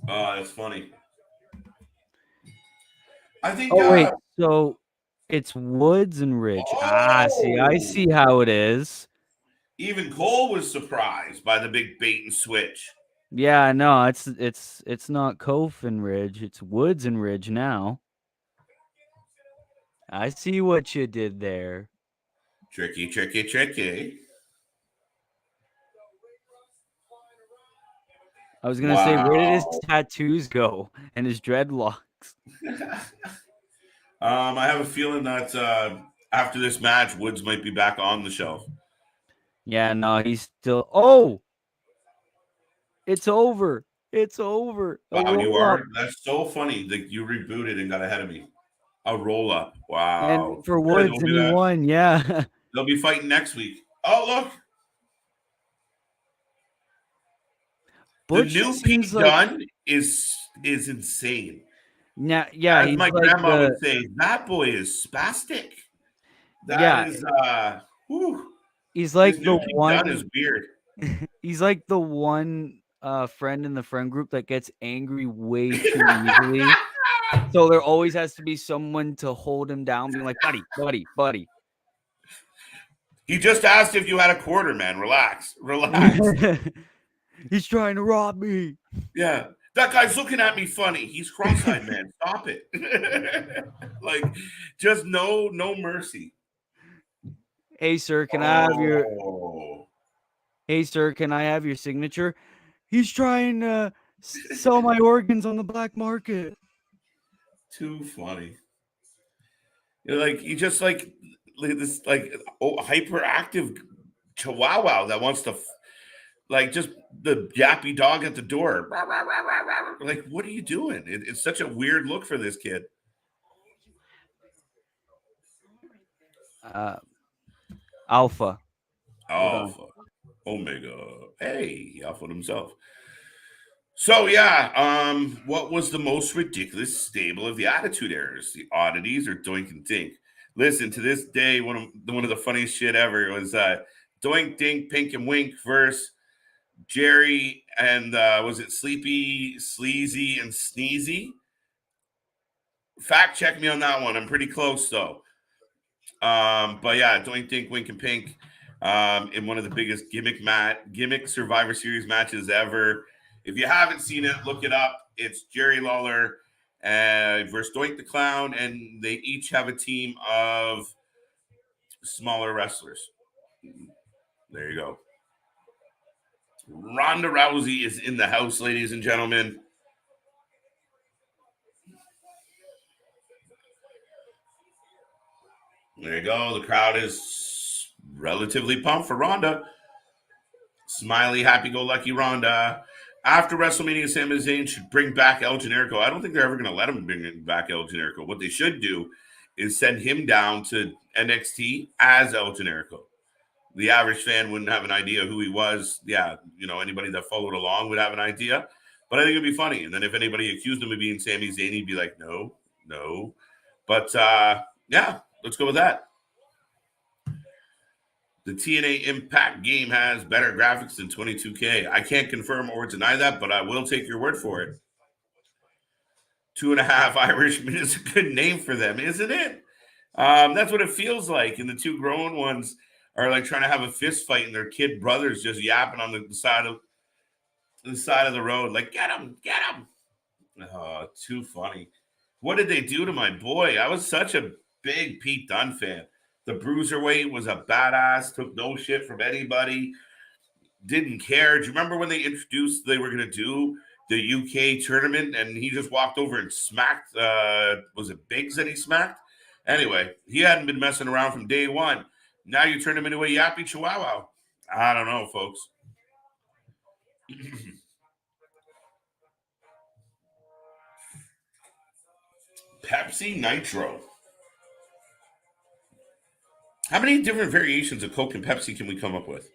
Oh, that's funny. I think. Oh wait, so it's Woods and Ridge. I see how it is. Even Cole was surprised by the big bait and switch. Yeah, no, it's not Kof and Ridge. It's Woods and Ridge now. I see what you did there. Tricky. I was gonna say, where did his tattoos go and his dreadlocks? I have a feeling that after this match, Woods might be back on the shelf. Yeah, no, he's still. Oh, it's over. It's over. Wow, you are. That's so funny that you rebooted and got ahead of me. A roll up. Wow. And for Woods, and he won. Yeah. They'll be fighting next week. Oh, look. Butch the new Pete Dunne is insane. Yeah, yeah. As my grandma would say, that boy is spastic. That is whew. He's like the one. Dunne is weird. He's like the one friend in the friend group that gets angry way too easily. So there always has to be someone to hold him down, being like, buddy. He just asked if you had a quarter, man. Relax. He's trying to rob me. Yeah. That guy's looking at me funny. He's cross-eyed, man. Stop it. Like, just no mercy. Hey, sir, can I have your... Hey, sir, can I have your signature? He's trying to sell my organs on the black market. Too funny. You're like you just like this hyperactive chihuahua that wants to like just the yappy dog at the door. Like, what are you doing? It's such a weird look for this kid. Uh, Alpha. Hold on. Alpha, Omega. Hey, he alpha himself. So yeah, what was the most ridiculous stable of the Attitude Errors? The Oddities or Doink and Dink? Listen, to this day, one of the funniest shit ever was Doink Dink, Pink and Wink versus Jerry and was it Sleepy, Sleazy, and Sneezy? Fact check me on that one. I'm pretty close though. But yeah, Doink Dink, Wink and Pink in one of the biggest gimmick Survivor Series matches ever. If you haven't seen it, look it up. It's Jerry Lawler versus Doink the Clown, and they each have a team of smaller wrestlers. There you go. Ronda Rousey is in the house, ladies and gentlemen. There you go. The crowd is relatively pumped for Rhonda. Smiley, happy-go-lucky Rhonda. After WrestleMania, Sami Zayn should bring back El Generico. I don't think they're ever going to let him bring back El Generico. What they should do is send him down to NXT as El Generico. The average fan wouldn't have an idea who he was. Yeah, anybody that followed along would have an idea. But I think it'd be funny. And then if anybody accused him of being Sami Zayn, he'd be like, no. But yeah, let's go with that. The TNA Impact game has better graphics than 22K. I can't confirm or deny that, but I will take your word for it. 2.5 Irishmen is a good name for them, isn't it? That's what it feels like. And the two grown ones are like trying to have a fist fight, and their kid brothers just yapping on the side of the road, like get him. Oh, too funny. What did they do to my boy? I was such a big Pete Dunne fan. The bruiserweight was a badass, took no shit from anybody, didn't care. Do you remember when they introduced they were going to do the UK tournament and he just walked over and smacked, was it Biggs that he smacked? Anyway, he hadn't been messing around from day one. Now you turn him into a yappy chihuahua. I don't know, folks. Pepsi Nitro. How many different variations of Coke and Pepsi can we come up with?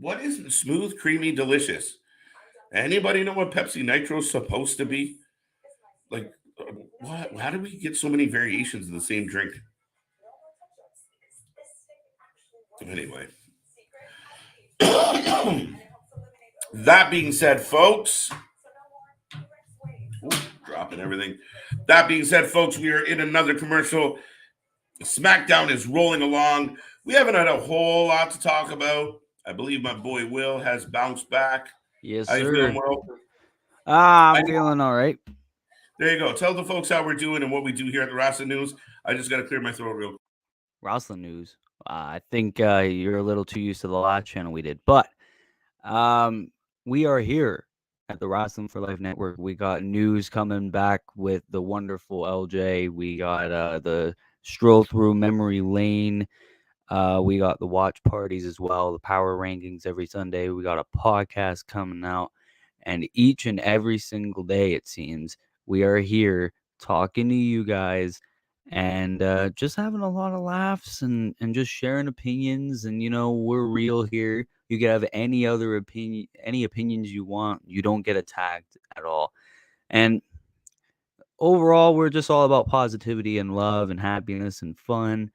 What is smooth, creamy, delicious? Anybody know what Pepsi Nitro is supposed to be? Like, what? How do we get so many variations of the same drink? Anyway. That being said, folks. Ooh, dropping everything. That being said, folks, we are in another commercial. SmackDown is rolling along. We haven't had a whole lot to talk about. I believe my boy Will has bounced back. Yes, How you sir. feeling, Will? I'm feeling all right. There you go. Tell the folks how we're doing and what we do here at the Rhasslin I just got to clear my throat real quick. Rhaslinews. I think you're a little too used to the last channel we did, but we are here at the Wrestling for Life Network. We got news coming back with the wonderful LJ. We got the stroll through memory lane. We got the watch parties as well, the power rankings every Sunday. We got a podcast coming out, and each and every single day, it seems, we are here talking to you guys and just having a lot of laughs and just sharing opinions. And we're real here. You can have any opinions you want. You don't get attacked at all. And overall, we're just all about positivity and love and happiness and fun.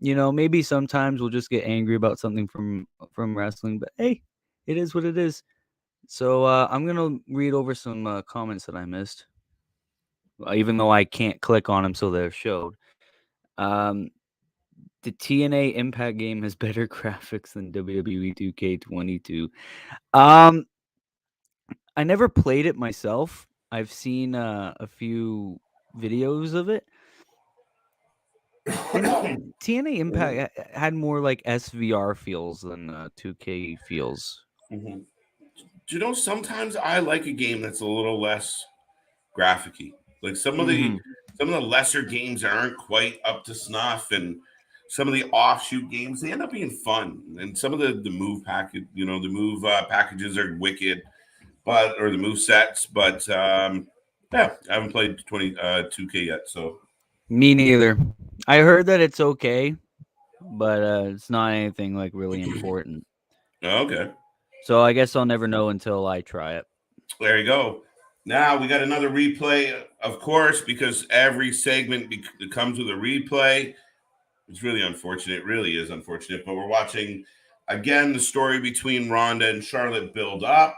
Maybe sometimes we'll just get angry about something from wrestling, but hey, it is what it is. So I'm gonna read over some comments that I missed, even though I can't click on them, so they're showed. The TNA Impact game has better graphics than WWE 2K22. I never played it myself. I've seen a few videos of it. And TNA Impact had more like SVR feels than 2K feels. Mm-hmm. you know, sometimes I like a game that's a little less graphic-y. Like some of Mhm. the lesser games aren't quite up to snuff, and some of the offshoot games they end up being fun. And some of the move package, you know, the move packages are wicked, but or the move sets. But yeah, I haven't played 2K yet, so Me neither. I heard that it's okay, but it's not anything like really important. okay. So I guess I'll never know until I try it. There you go. Now we got another replay, of course, because every segment comes with a replay. It's really unfortunate. It really is unfortunate. But we're watching again the story between Rhonda and Charlotte build up.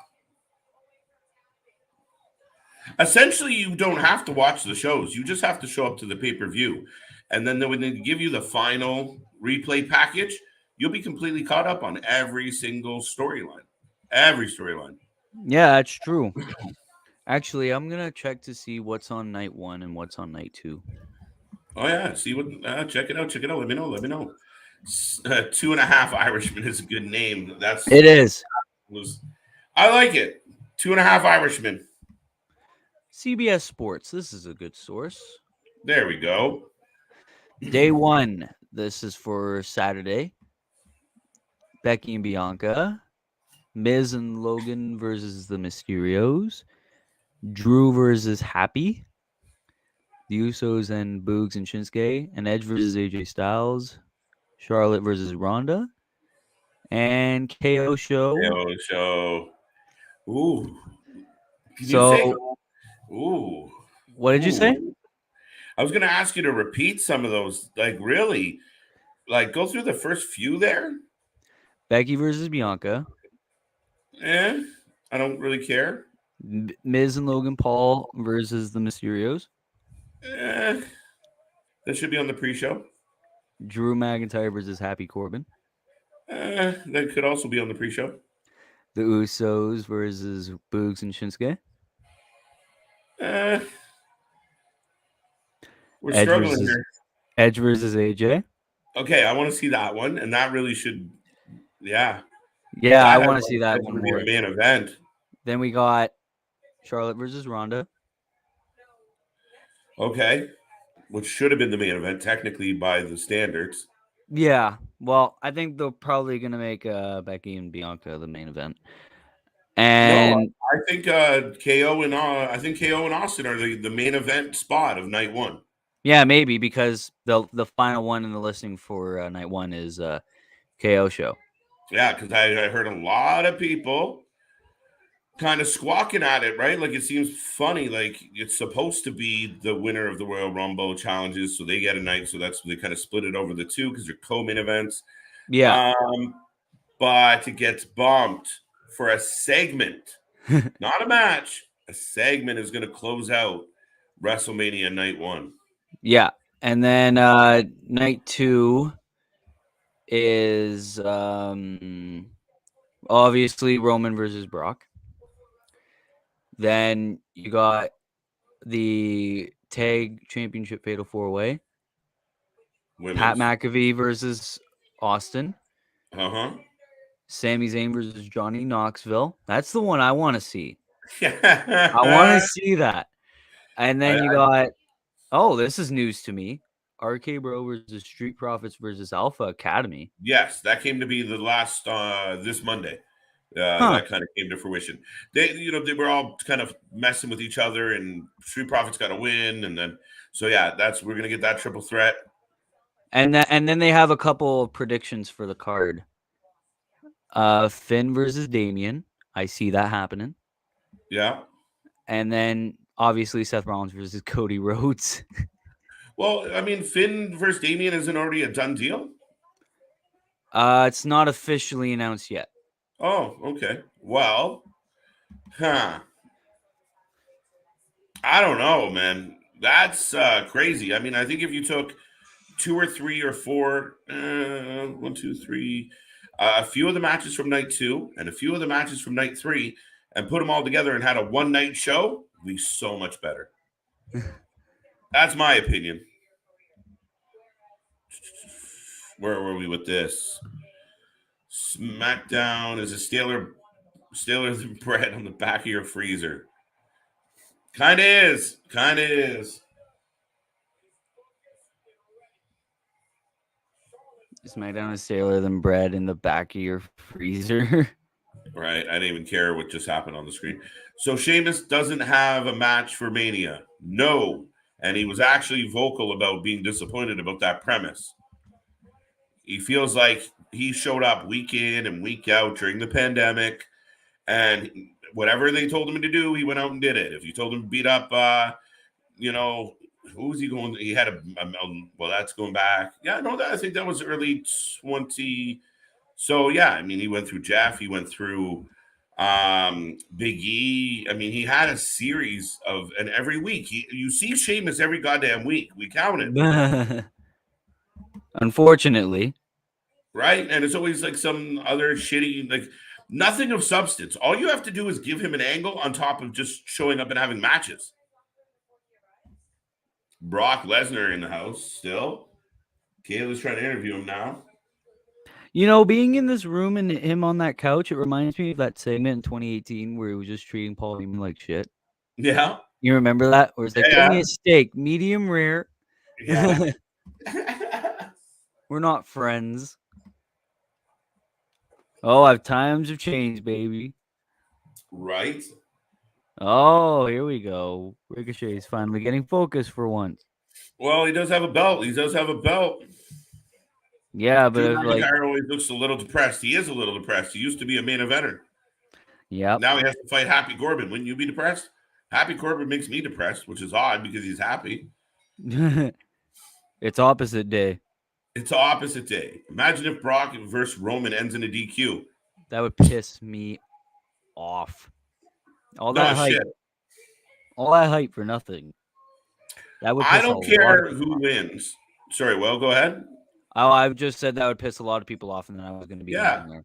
Essentially, you don't have to watch the shows. You just have to show up to the pay-per-view. And then when they give you the final replay package, you'll be completely caught up on every single storyline. Every storyline. Yeah, that's true. Actually, I'm gonna check to see what's on night 1 and what's on night 2. Oh yeah, see what? Check it out. Check it out. Let me know. Let me know. 2.5 Irishmen is a good name. It is. I like it. 2.5 Irishmen. CBS Sports. This is a good source. There we go. Day 1. This is for Saturday. Becky and Bianca. Miz and Logan versus the Mysterios. Drew versus Happy. The Usos and Boogs and Shinsuke. And Edge versus AJ Styles. Charlotte versus Rhonda. And KO show. Show. Ooh. Can you say? So, Ooh. what did you say? I was going to ask you to repeat some of those. Like, really? Like, go through the first few there? Becky versus Bianca. I don't really care. Miz and Logan Paul versus the Mysterios. That should be on the pre-show. Drew McIntyre versus Happy Corbin. That could also be on the pre-show. The Usos versus Boogs and Shinsuke. We're struggling here. Edge versus AJ. Okay, I want to see that one, and that really should, yeah. Yeah, I want to see that one be more. a main event. Then we got Charlotte versus Rhonda. Okay, which should have been the main event technically by the standards. Yeah, well, I think they're probably gonna make Becky and Bianca the main event. And no, I think KO and Austin are the main event spot of night 1. Yeah, maybe because the final one in the listing for night 1 is KO show. Yeah, because I heard a lot of people kind of squawking at it, right? Like it seems funny. Like it's supposed to be the winner of the Royal Rumble challenges, so they get a night. So that's they kind of split it over the two because they're co-main events. Yeah, but it gets bumped for a segment, not a match. A segment is going to close out WrestleMania night 1. Yeah, and then night 2 is obviously Roman versus Brock. Then you got the tag championship fatal 4-way. Pat McAfee versus Austin. Sami Zayn versus Johnny Knoxville. That's the one I want to see. I want to see that. And then you got, this is news to me. RK Bro versus Street Profits versus Alpha Academy. Yes, that came to be the last this Monday. That kind of came to fruition. They were all kind of messing with each other, and Street Profits got a win, and then we're gonna get that triple threat. And then they have a couple of predictions for the card. Finn versus Damian. I see that happening. Yeah. And then obviously Seth Rollins versus Cody Rhodes. Well, I mean, Finn versus Damian isn't already a done deal? It's not officially announced yet. Oh, okay. Well, I don't know, man. That's crazy. I mean, I think if you took 2 or 3 or 4, 1, 2, 3, a few of the matches from night 2 and a few of the matches from night 3 and put them all together and had a one-night show, it'd be so much better. That's my opinion. Where were we with this? SmackDown is a Stiller than bread on the back of your freezer. Kind of is. Kind of is. Smackdown is staler than bread in the back of your freezer. Right. I didn't even care what just happened on the screen. So Sheamus doesn't have a match for Mania. No. And he was actually vocal about being disappointed about that premise. He feels like he showed up week in and week out during the pandemic, and whatever they told him to do, he went out and did it. If you told him to beat up, who was he going? He had well, that's going back. Yeah, no, I think that was early 20. So yeah, I mean, he went through Jeff, he went through Big E. I mean, he had a series of, and every week you see Sheamus every goddamn week. We counted. Unfortunately. Right? And it's always like some other shitty, like nothing of substance. All you have to do is give him an angle on top of just showing up and having matches. Brock Lesnar in the house still. Kayla's trying to interview him now. You know, being in this room and him on that couch, it reminds me of that segment in 2018 where he was just treating Paul Heyman like shit. Yeah. You remember that? Where it's like, give me a steak, medium rare. Yeah. We're not friends. Oh, times have changed, baby. Right. Oh, here we go. Ricochet is finally getting focused for once. Well, he does have a belt. He does have a belt. Yeah, but Drew McIntyre always looks a little depressed. He is a little depressed. He used to be a main eventer. Yeah. Now he has to fight Happy Corbin. Wouldn't you be depressed? Happy Corbin makes me depressed, which is odd because he's happy. It's opposite day. It's opposite day. Imagine if Brock versus Roman ends in a DQ. That would piss me off. All that hype for nothing. That would. I don't care who wins. Sorry, well, go ahead. Oh, I just said that would piss a lot of people off, and then I was going to be there.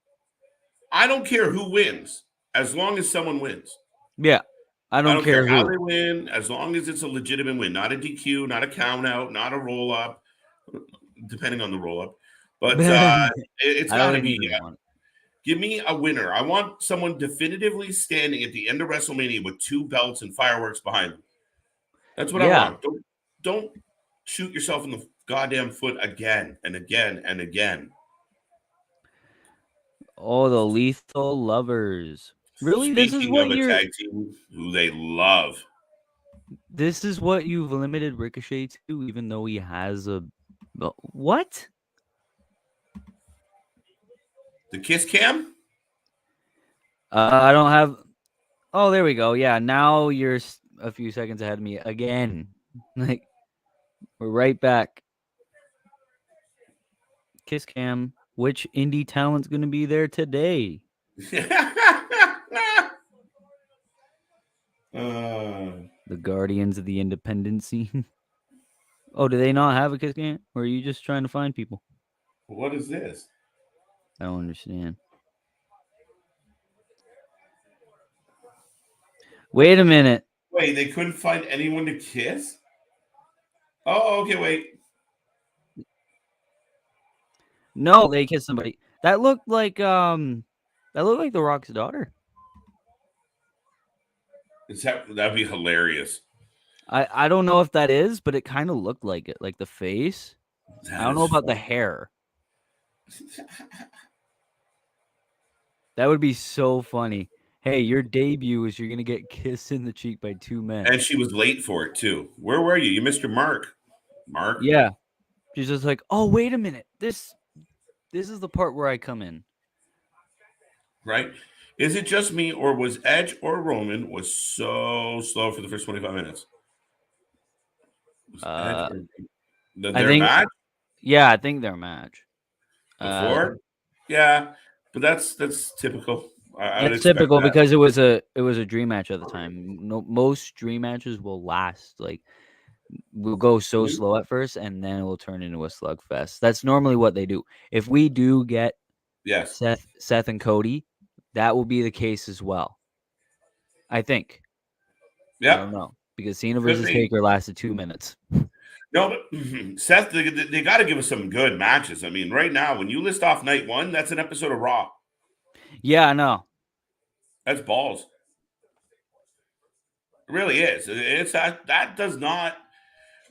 I don't care who wins, as long as someone wins. Yeah, I don't care how they win, as long as it's a legitimate win, not a DQ, not a count out, not a roll up, depending on the roll up. But it's got to be. Give me a winner. I want someone definitively standing at the end of WrestleMania with 2 belts and fireworks behind them. That's what I want. Don't shoot yourself in the goddamn foot again and again and again. Oh, the Lethal Lovers. Really? Speaking this is what of a tag team who they love. This is what you've limited Ricochet to, even though he has a... What? The kiss cam? I don't have... Oh, there we go. Yeah, now you're a few seconds ahead of me again. Like, we're right back. Kiss cam. Which indie talent's going to be there today? The Guardians of the Independent scene. Oh, do they not have a kiss cam? Or are you just trying to find people? What is this? I don't understand. Wait a minute. Wait, they couldn't find anyone to kiss? Oh, okay, wait. No, they kissed somebody. That looked like The Rock's daughter. That'd be hilarious. I don't know if that is, but it kind of looked like it, like the face. I don't know about the hair. That would be so funny. Hey, your debut is you're gonna get kissed in the cheek by 2 men. And she was late for it too. Where were you? You missed your mark. Mark? Yeah. She's just like, oh, wait a minute. This is the part where I come in. Right? Is it just me, or was Edge or Roman was so slow for the first 25 minutes? Their match? Yeah, I think their match. Before? Yeah, but that's typical. That's typical because it was a dream match at the time. No, most dream matches will last we'll go so slow at first, and then it will turn into a slugfest. That's normally what they do. If we do get Seth and Cody, that will be the case as well. I think. Yeah. I don't know because Cena versus Taker lasted 2 minutes. No, but Seth, they got to give us some good matches. I mean, right now, when you list off night 1, that's an episode of Raw. Yeah, I know. That's balls. It really is. It's that does not.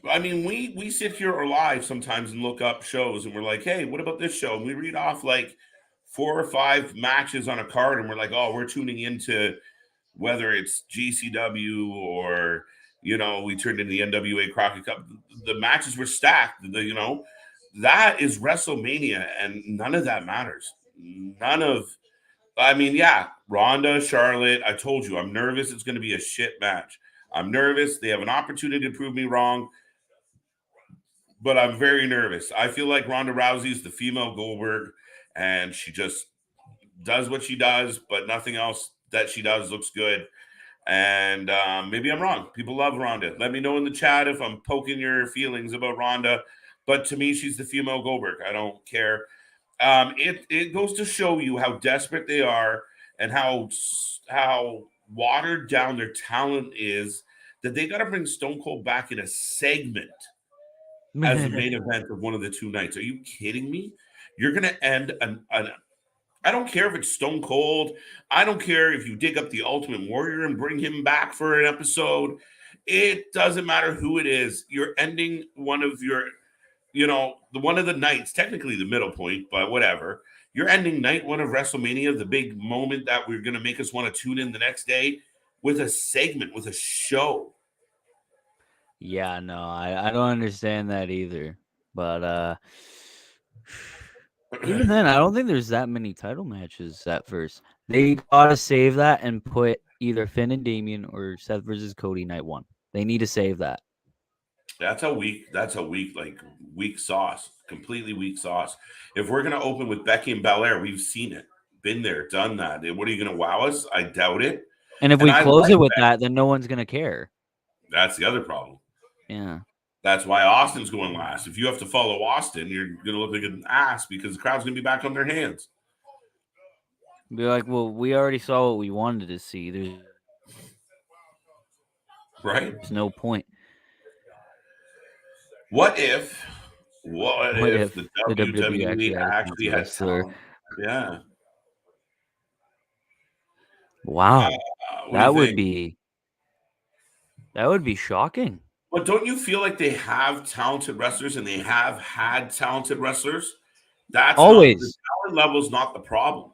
I mean, we sit here or live sometimes and look up shows, and we're like, hey, what about this show? And we read off like 4 or 5 matches on a card, and we're like, oh, we're tuning into whether it's GCW or we turned in the NWA Crockett Cup. The matches were stacked. That is WrestleMania, and none of that matters. None of. I mean, yeah, Rhonda, Charlotte. I told you, I'm nervous. It's going to be a shit match. I'm nervous. They have an opportunity to prove me wrong, but I'm very nervous. I feel like Ronda Rousey is the female Goldberg, and she just does what she does, but nothing else that she does looks good. And maybe I'm wrong. People love Ronda. Let me know in the chat if I'm poking your feelings about Ronda. But to me, she's the female Goldberg. I don't care. It goes to show you how desperate they are and how watered down their talent is that they got to bring Stone Cold back in a segment as the main event of one of the 2 nights. Are you kidding me? You're going to end I don't care if it's Stone Cold. I don't care if you dig up the Ultimate Warrior and bring him back for an episode. It doesn't matter who it is. You're ending one of your, one of the nights, technically the middle point, but whatever. You're ending night 1 of WrestleMania, the big moment that we're going to make us want to tune in the next day with a segment, with a show. Yeah, no, I don't understand that either. But even then, I don't think there's that many title matches at first. They gotta save that and put either Finn and Damian or Seth versus Cody night 1. They need to save that. That's a weak, weak sauce, completely weak sauce. If we're gonna open with Becky and Belair, we've seen it, been there, done that. What are you gonna wow us? I doubt it. And if we close it with that, then no one's gonna care. That's the other problem. Yeah. That's why Austin's going last. If you have to follow Austin, you're gonna look like an ass because the crowd's gonna be back on their hands. Be like, well, we already saw what we wanted to see. There's no point. What if the WWE actually had talent? Yeah. Wow. That would be shocking. But don't you feel like they have talented wrestlers and they have had talented wrestlers? That's always the talent level is not the problem.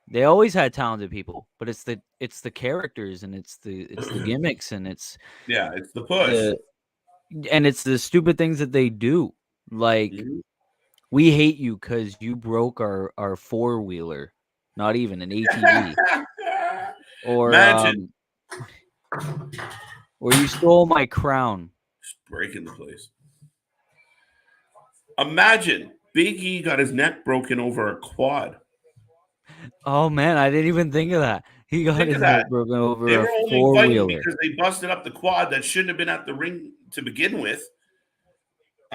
They always had talented people, but it's the characters and it's the gimmicks and it's the push. And it's the stupid things that they do. Like we hate you because you broke our 4-wheeler, not even an ATV. Or or you stole my crown. Just breaking the place. Imagine Big E got his neck broken over a quad. Oh man, I didn't even think of that. He got his neck broken over a 4-wheeler because they busted up the quad that shouldn't have been at the ring to begin with.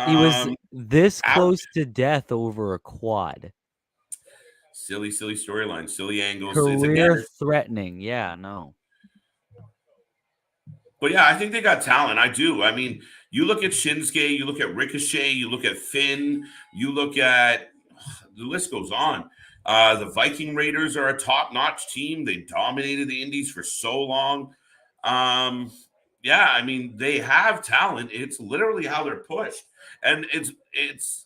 He was this close to death over a quad. Silly storyline, silly angles. Career threatening. Yeah, no. But yeah, I think they got talent. I do. I mean, you look at Shinsuke, you look at Ricochet, you look at Finn, you look at the list goes on. The Viking Raiders are a top-notch team. They dominated the Indies for so long. Yeah, I mean, they have talent. It's literally how they're pushed. And it's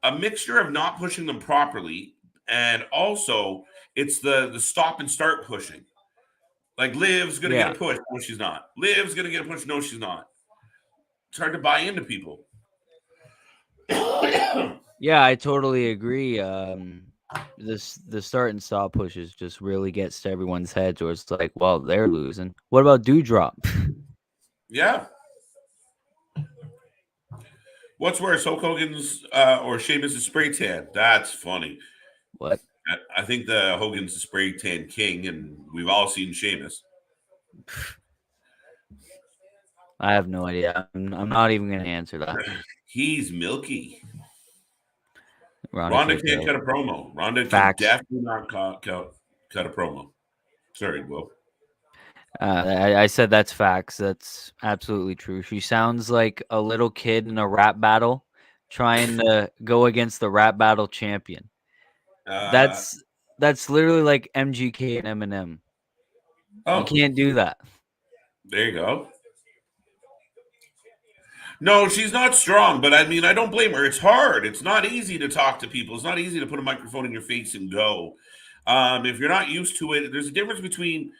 a mixture of not pushing them properly, and also it's the stop and start pushing. Like Liv's gonna get a push, no, she's not. Liv's gonna get a push, no, she's not. It's hard to buy into people. Yeah, I totally agree. The start and stop pushes just really gets to everyone's heads, or it's like, well, they're losing. What about Dewdrop? Yeah. What's worse, Hulk Hogan's or Sheamus' spray tan? That's funny. What? I think the Hogan's the spray tan king, and we've all seen Sheamus. I have no idea. I'm not even going to answer that. He's milky. Rhonda can't cut a promo. Rhonda can definitely not cut a promo. Sorry, Will. I said that's facts. That's absolutely true. She sounds like a little kid in a rap battle trying to go against the rap battle champion. That's That's literally like MGK and Eminem. You Oh, can't do that. there you go. No, she's not strong, but I mean, I don't blame her. It's hard. It's not easy to talk to people. It's not easy to put a microphone in your face and go. If you're not used to it, there's a difference between.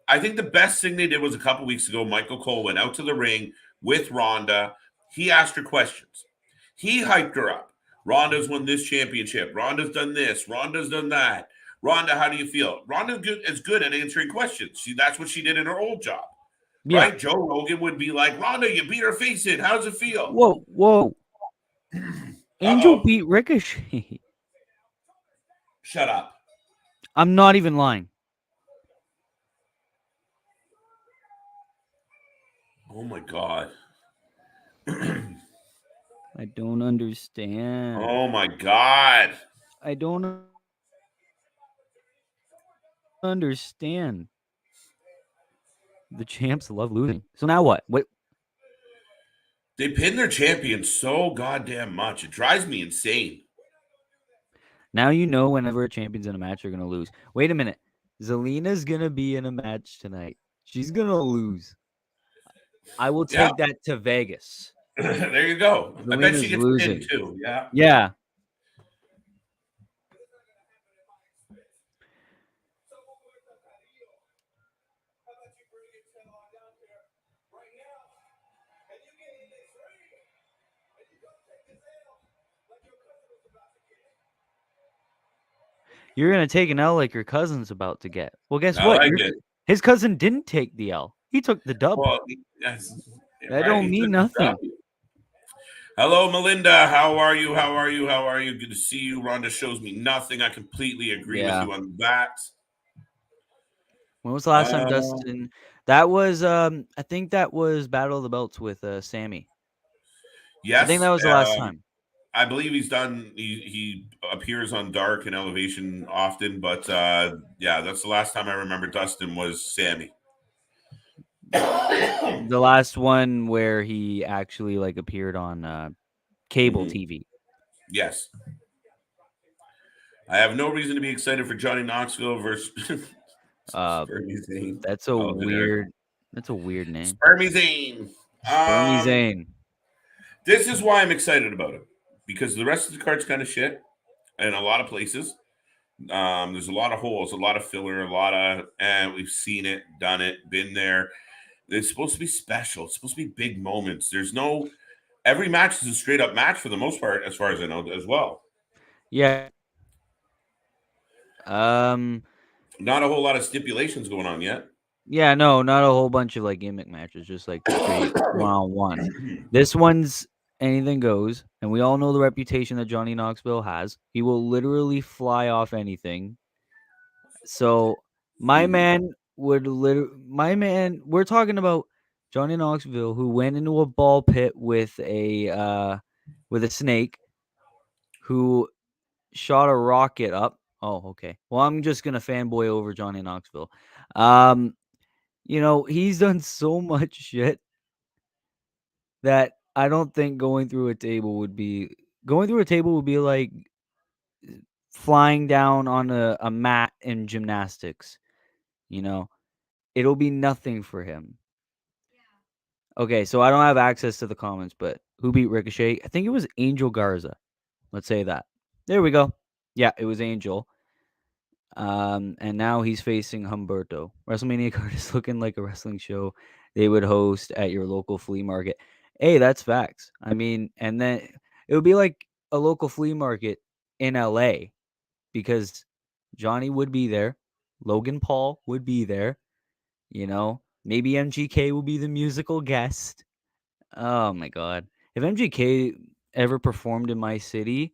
I think the best thing they did was a couple weeks ago. Michael Cole went out to the ring with Rhonda. He asked her questions. He hyped her up. Rhonda's won this championship. Rhonda's done this. Rhonda's done that. Rhonda, how do you feel? Rhonda is good at answering questions. That's what she did in her old job, Yeah. right? Joe Rogan would be like, Rhonda, you beat her face in. How does it feel? Whoa. Angel Uh-oh. beat Ricochet. Shut up. I'm not even lying. Oh my God. I don't understand. Oh my God. I don't understand. The champs love losing. So now what? What? They pin their champion so goddamn much. It drives me insane. Now you know whenever a champion's in a match, they're gonna lose. Wait a minute. Zelina's gonna be in a match tonight. She's gonna lose. I will Yeah. take that to Vegas. There you go. I bet she Zelina's gets losing. pinned too. Yeah. Yeah. You're gonna take an L like your cousin's about to get. Well, guess I what? like it. His cousin didn't take the L. He took the dub. Well, yes, That right. don't mean nothing. Hello, Melinda. How are you? How are you? How are you? Good to see you. Rhonda shows me nothing. I completely agree with Yeah. you on that. When was the last time Dustin? That was I think that was Battle of the Belts with Sammy. I think Yes. that was the last time. I believe he's done. He appears on Dark and Elevation often, but yeah, that's the last time I remember Dustin was Sammy. The last one where he actually like appeared on cable TV. Yes. I have no reason to be excited for Johnny Knoxville versus Spermy Zane. That's a weird. That's a weird name. Spermy Zane. Spermy Zane. This is why I'm excited about it, because the rest of the card's kind of shit in a lot of places. There's a lot of holes, a lot of filler, a lot of, and we've seen it, done it, been there. It's supposed to be special. It's supposed to be big moments. There's no, every match is a straight up match for the most part, as far as I know, as well. Yeah. Not a whole lot of stipulations going on yet. Yeah, no, not a whole bunch of like gimmick matches, just like straight one-on-one. This one's anything goes, and we all know the reputation that Johnny Knoxville has. He will literally fly off anything. So my man we're talking about Johnny Knoxville, who went into a ball pit with a snake, who shot a rocket up. Oh, okay. Well, I'm just gonna fanboy over Johnny Knoxville. He's done so much shit that I don't think going through a table would be like flying down on a mat in gymnastics. It'll be nothing for him. Okay, so I don't have access to the comments, but who beat Ricochet? I think it was Angel Garza. Let's say that. There we go. Yeah, it was Angel. And now he's facing Humberto. Wrestlemania card is looking like a wrestling show they would host at your local flea market. Hey, that's facts. I mean, and then it would be like a local flea market in LA because Johnny would be there. Logan Paul would be there. Maybe MGK will be the musical guest. Oh my God. If MGK ever performed in my city,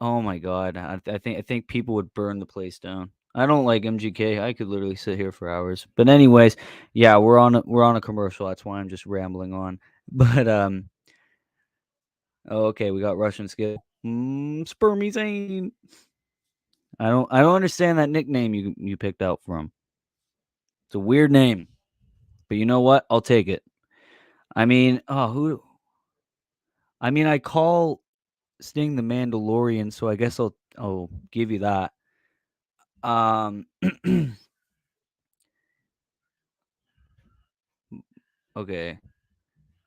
oh my God, I think people would burn the place down. I don't like MGK. I could literally sit here for hours. But anyways, yeah, we're on a commercial. That's why I'm just rambling on. But okay, we got Russian skill. Spermy Zane. I don't understand that nickname you picked out for him. It's a weird name, but you know what? I'll take it. I mean, I call Sting the Mandalorian, so I guess I'll give you that. Um. Okay.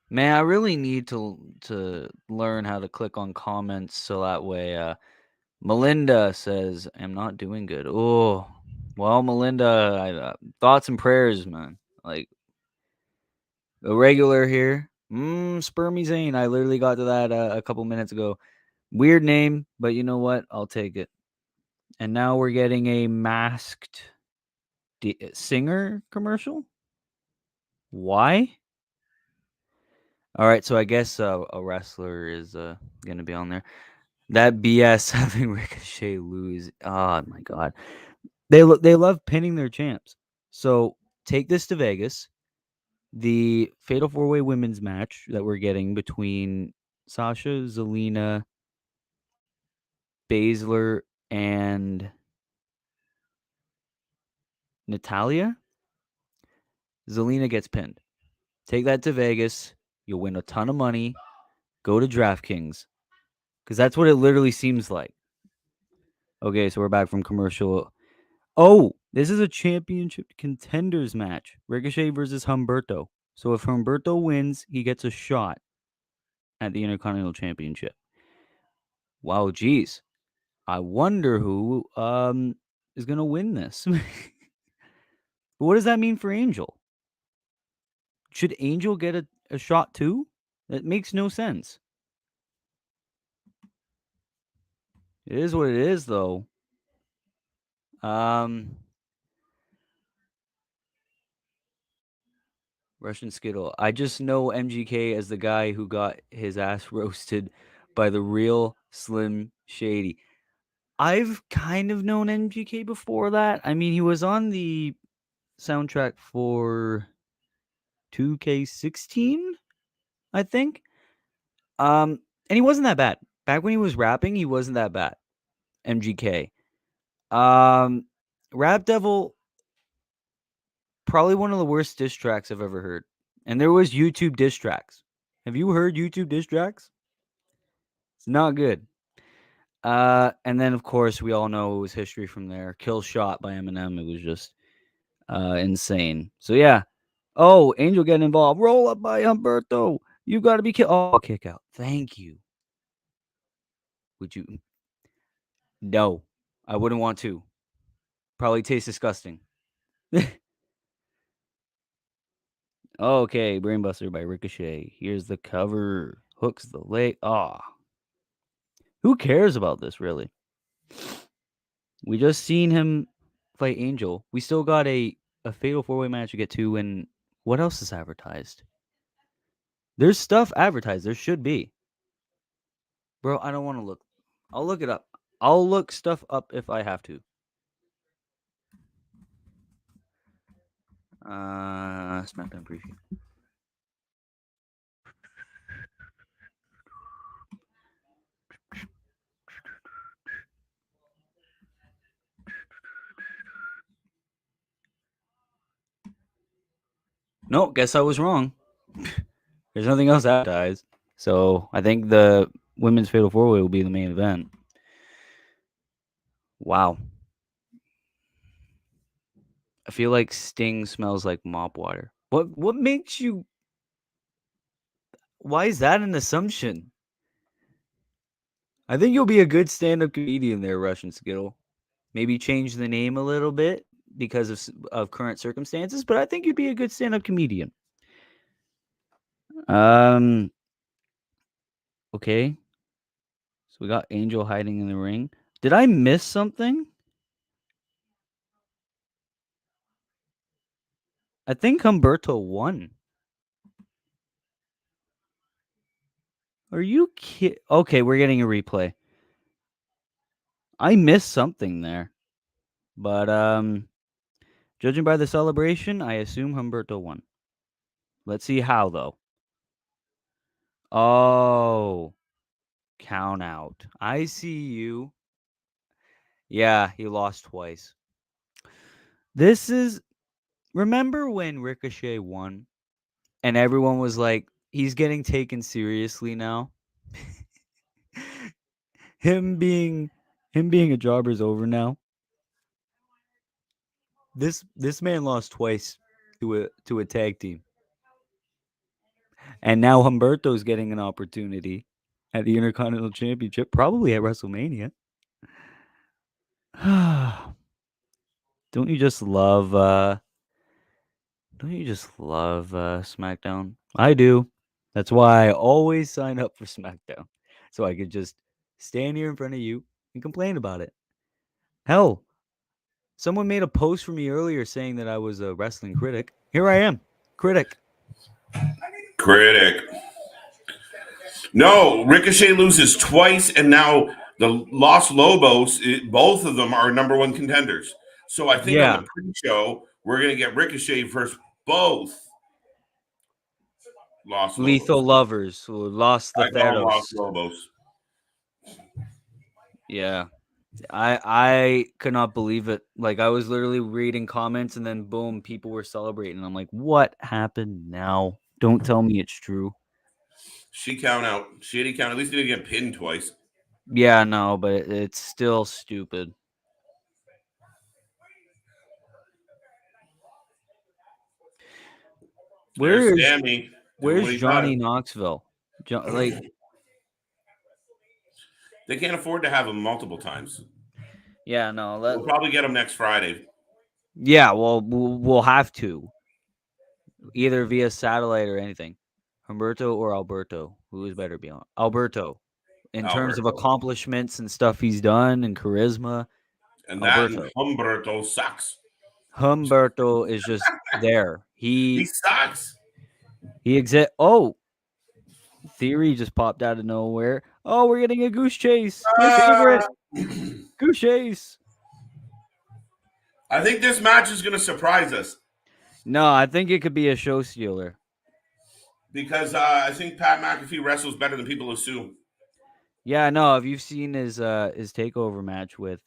Man, I really need to learn how to click on comments so that way. Melinda says I'm not doing good. Oh, well, Melinda, thoughts and prayers, man. Like a regular here. Spermy Zane. I literally got to that a couple minutes ago. Weird name, but you know what? I'll take it. And now we're getting a masked singer commercial. Why? All right, so I guess a wrestler is gonna be on there. That BS having Ricochet lose. Oh my god, they love pinning their champs. So take this to Vegas. The Fatal 4-Way Women's match that we're getting between Sasha, Zelina, Baszler, and Natalia. Zelina gets pinned. Take that to Vegas. You'll win a ton of money. Go to DraftKings. Because that's what it literally seems like. Okay, so we're back from commercial. Oh, this is a championship contenders match. Ricochet versus Humberto. So if Humberto wins, he gets a shot at the Intercontinental Championship. Wow, geez. I wonder who is gonna win this. But what does that mean for Angel? Should Angel get a shot too? That makes no sense. It is what it is, though. Russian Skittle. I just know MGK as the guy who got his ass roasted by the real Slim Shady. I've kind of known MGK before that. I mean, he was on the soundtrack for 2K16, I think. And he wasn't that bad. Back when he was rapping, he wasn't that bad. MGK. Rap Devil, probably one of the worst diss tracks I've ever heard. And there was YouTube diss tracks. Have you heard YouTube diss tracks? It's not good. And then of course we all know it was history from there. Kill Shot by Eminem. It was just insane. So yeah. Oh, Angel getting involved. Roll up by Humberto. You gotta be killed. Oh, kick out. Thank you. Would you? No, I wouldn't want to. Probably tastes disgusting. Okay, Brainbuster by Ricochet. Here's the cover. Hooks the leg. Ah. Who cares about this, really? We just seen him fight Angel. We still got a fatal 4-way match to get to, and what else is advertised? There's stuff advertised. There should be. Bro, I don't want to look. I'll look it up. I'll look stuff up if I have to. Smackdown preview. No, guess I was wrong. There's nothing else advertised. So I think the women's fatal 4-way will be the main event. Wow. I feel like Sting smells like mop water. What makes you? Why is that an assumption? I think you'll be a good stand-up comedian there, Russian Skittle. Maybe change the name a little bit because of current circumstances, but I think you'd be a good stand-up comedian. Okay. So we got Angel hiding in the ring. Did I miss something? I think Humberto won. Are you kidding? Okay, we're getting a replay. I missed something there. But judging by the celebration, I assume Humberto won. Let's see how though. Oh, count out. I see you. Yeah, he lost twice. This is, remember when Ricochet won and everyone was like, he's getting taken seriously now? him being a jobber's over now. This man lost twice to a tag team. And now Humberto's getting an opportunity at the Intercontinental Championship, probably at WrestleMania. Don't you just love SmackDown? I do. That's why I always sign up for SmackDown. So I could just stand here in front of you and complain about it. Hell, someone made a post for me earlier saying that I was a wrestling critic. Here I am, critic. No, Ricochet loses twice, and now the Los Lobos, both of them are number one contenders. So I think on the pre-show, we're going to get Ricochet versus both Los Lethal Lobos. Lovers who lost the I call them Los Theros. Lobos. Yeah. I could not believe it. Like, I was literally reading comments and then boom, people were celebrating. I'm like, what happened now? Don't tell me it's true. Shitty count. At least he didn't get pinned twice. Yeah, no, but it's still stupid. Where's Johnny Knoxville? Like, they can't afford to have him multiple times. Yeah, no. We'll probably get him next Friday. Yeah, well, we'll have to. Either via satellite or anything. Humberto or Alberto. Who is better beyond? Alberto. In terms of accomplishments and stuff he's done and charisma. And Alberto. Humberto sucks. Humberto is just there. He sucks. He exists. Oh, Theory just popped out of nowhere. Oh, we're getting a goose chase. My favorite. Goose chase. I think this match is going to surprise us. No, I think it could be a show stealer. Because I think Pat McAfee wrestles better than people assume. Yeah, no. Have you seen his takeover match with?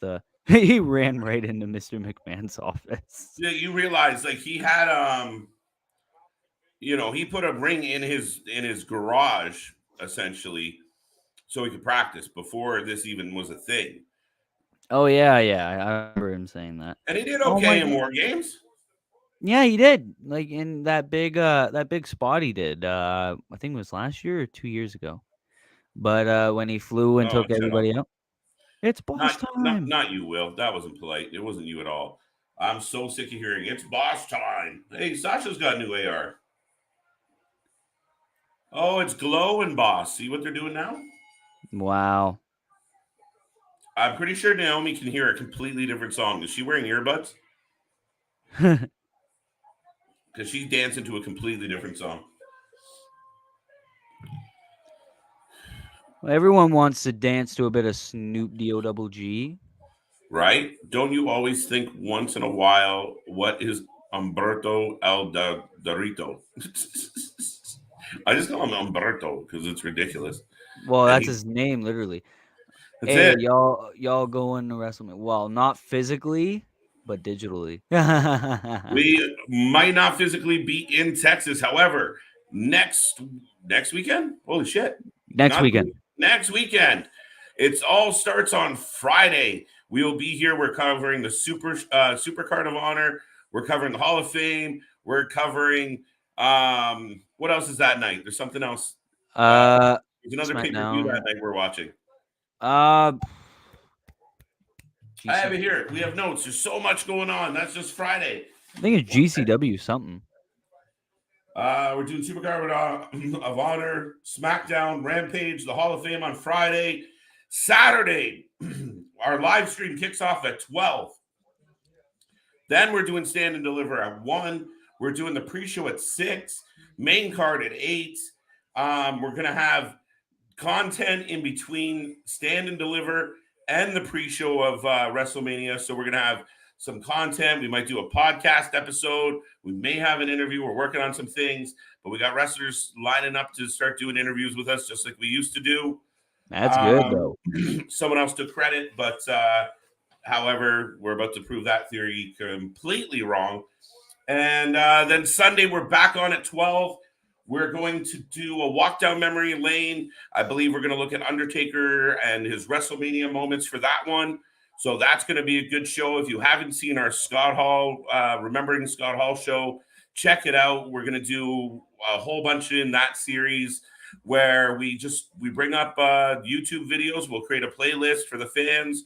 He ran right into Mr. McMahon's office. Yeah, you realize like he had he put a ring in his garage essentially, so he could practice before this even was a thing. Oh yeah, I remember him saying that. And he did okay in War Games. Yeah, he did. Like in that big spot he did. I think it was last year or 2 years ago. But when he flew and took everybody out. It's boss time. Not you, Will. That wasn't polite. It wasn't you at all. I'm so sick of hearing it's boss time. Hey, Sasha's got new AR. Oh, it's Glow and Boss. See what they're doing now? Wow. I'm pretty sure Naomi can hear a completely different song. Is she wearing earbuds? Because she's dancing to a completely different song. Well, everyone wants to dance to a bit of Snoop D-O-double-G. Right? Don't you always think once in a while, what is Humberto El Dorito? I just call him Humberto because it's ridiculous. Well, that's his name, literally. That's it. Y'all going to WrestleMania. Well, not physically, but digitally. We might not physically be in Texas. However, next weekend? Holy shit. Next weekend. It all starts on Friday. We will be here. We're covering the Super Card of Honor. We're covering the Hall of Fame. We're covering what else is that night? There's something else. There's another pay-per-view that night we're watching. I have it here. We have notes. There's so much going on. That's just Friday. I think it's GCW something. We're doing Supercard of Honor, Smackdown, Rampage, the Hall of Fame on Friday. Saturday, our live stream kicks off at 12. Then we're doing Stand and Deliver at 1. We're doing the pre-show at 6. Main card at 8. We're going to have content in between Stand and Deliver and the pre-show of WrestleMania. So we're going to have some content. We might do a podcast episode. We may have an interview. We're working on some things, but we got wrestlers lining up to start doing interviews with us just like we used to do. That's good, though. Someone else took credit, but however, we're about to prove that theory completely wrong. And then Sunday, we're back on at 12. We're going to do a walk down memory lane. I believe we're going to look at Undertaker and his WrestleMania moments for that one. So that's going to be a good show. If you haven't seen our Scott Hall, Remembering Scott Hall show, check it out. We're going to do a whole bunch in that series where we bring up YouTube videos. We'll create a playlist for the fans.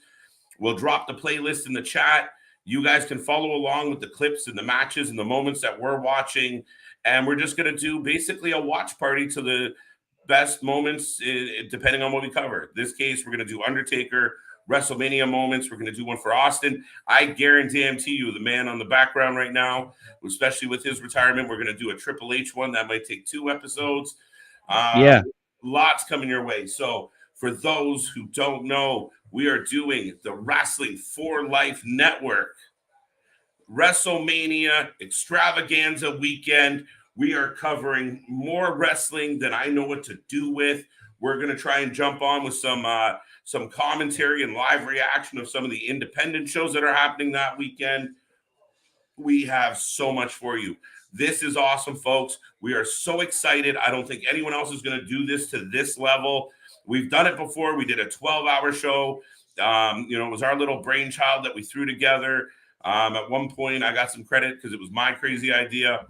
We'll drop the playlist in the chat. You guys can follow along with the clips and the matches and the moments that we're watching. And we're just going to do basically a watch party to the best moments, depending on what we cover. In this case, we're going to do Undertaker, Wrestlemania moments. We're going to do one for Austin. I guarantee you, the man on the background right now, especially with his retirement, we're going to do a Triple H one. That might take 2 episodes. Lots coming your way. So for those who don't know, we are doing the Wrestling for Life Network Wrestlemania Extravaganza weekend. We are covering more wrestling than I know what to do with. We're going to try and jump on with some commentary and live reaction of some of the independent shows that are happening that weekend. We have so much for you. This is awesome, folks. We are so excited. I don't think anyone else is going to do this to this level. We've done it before. We did a 12-hour show. It was our little brainchild that we threw together. At one point, I got some credit because it was my crazy idea.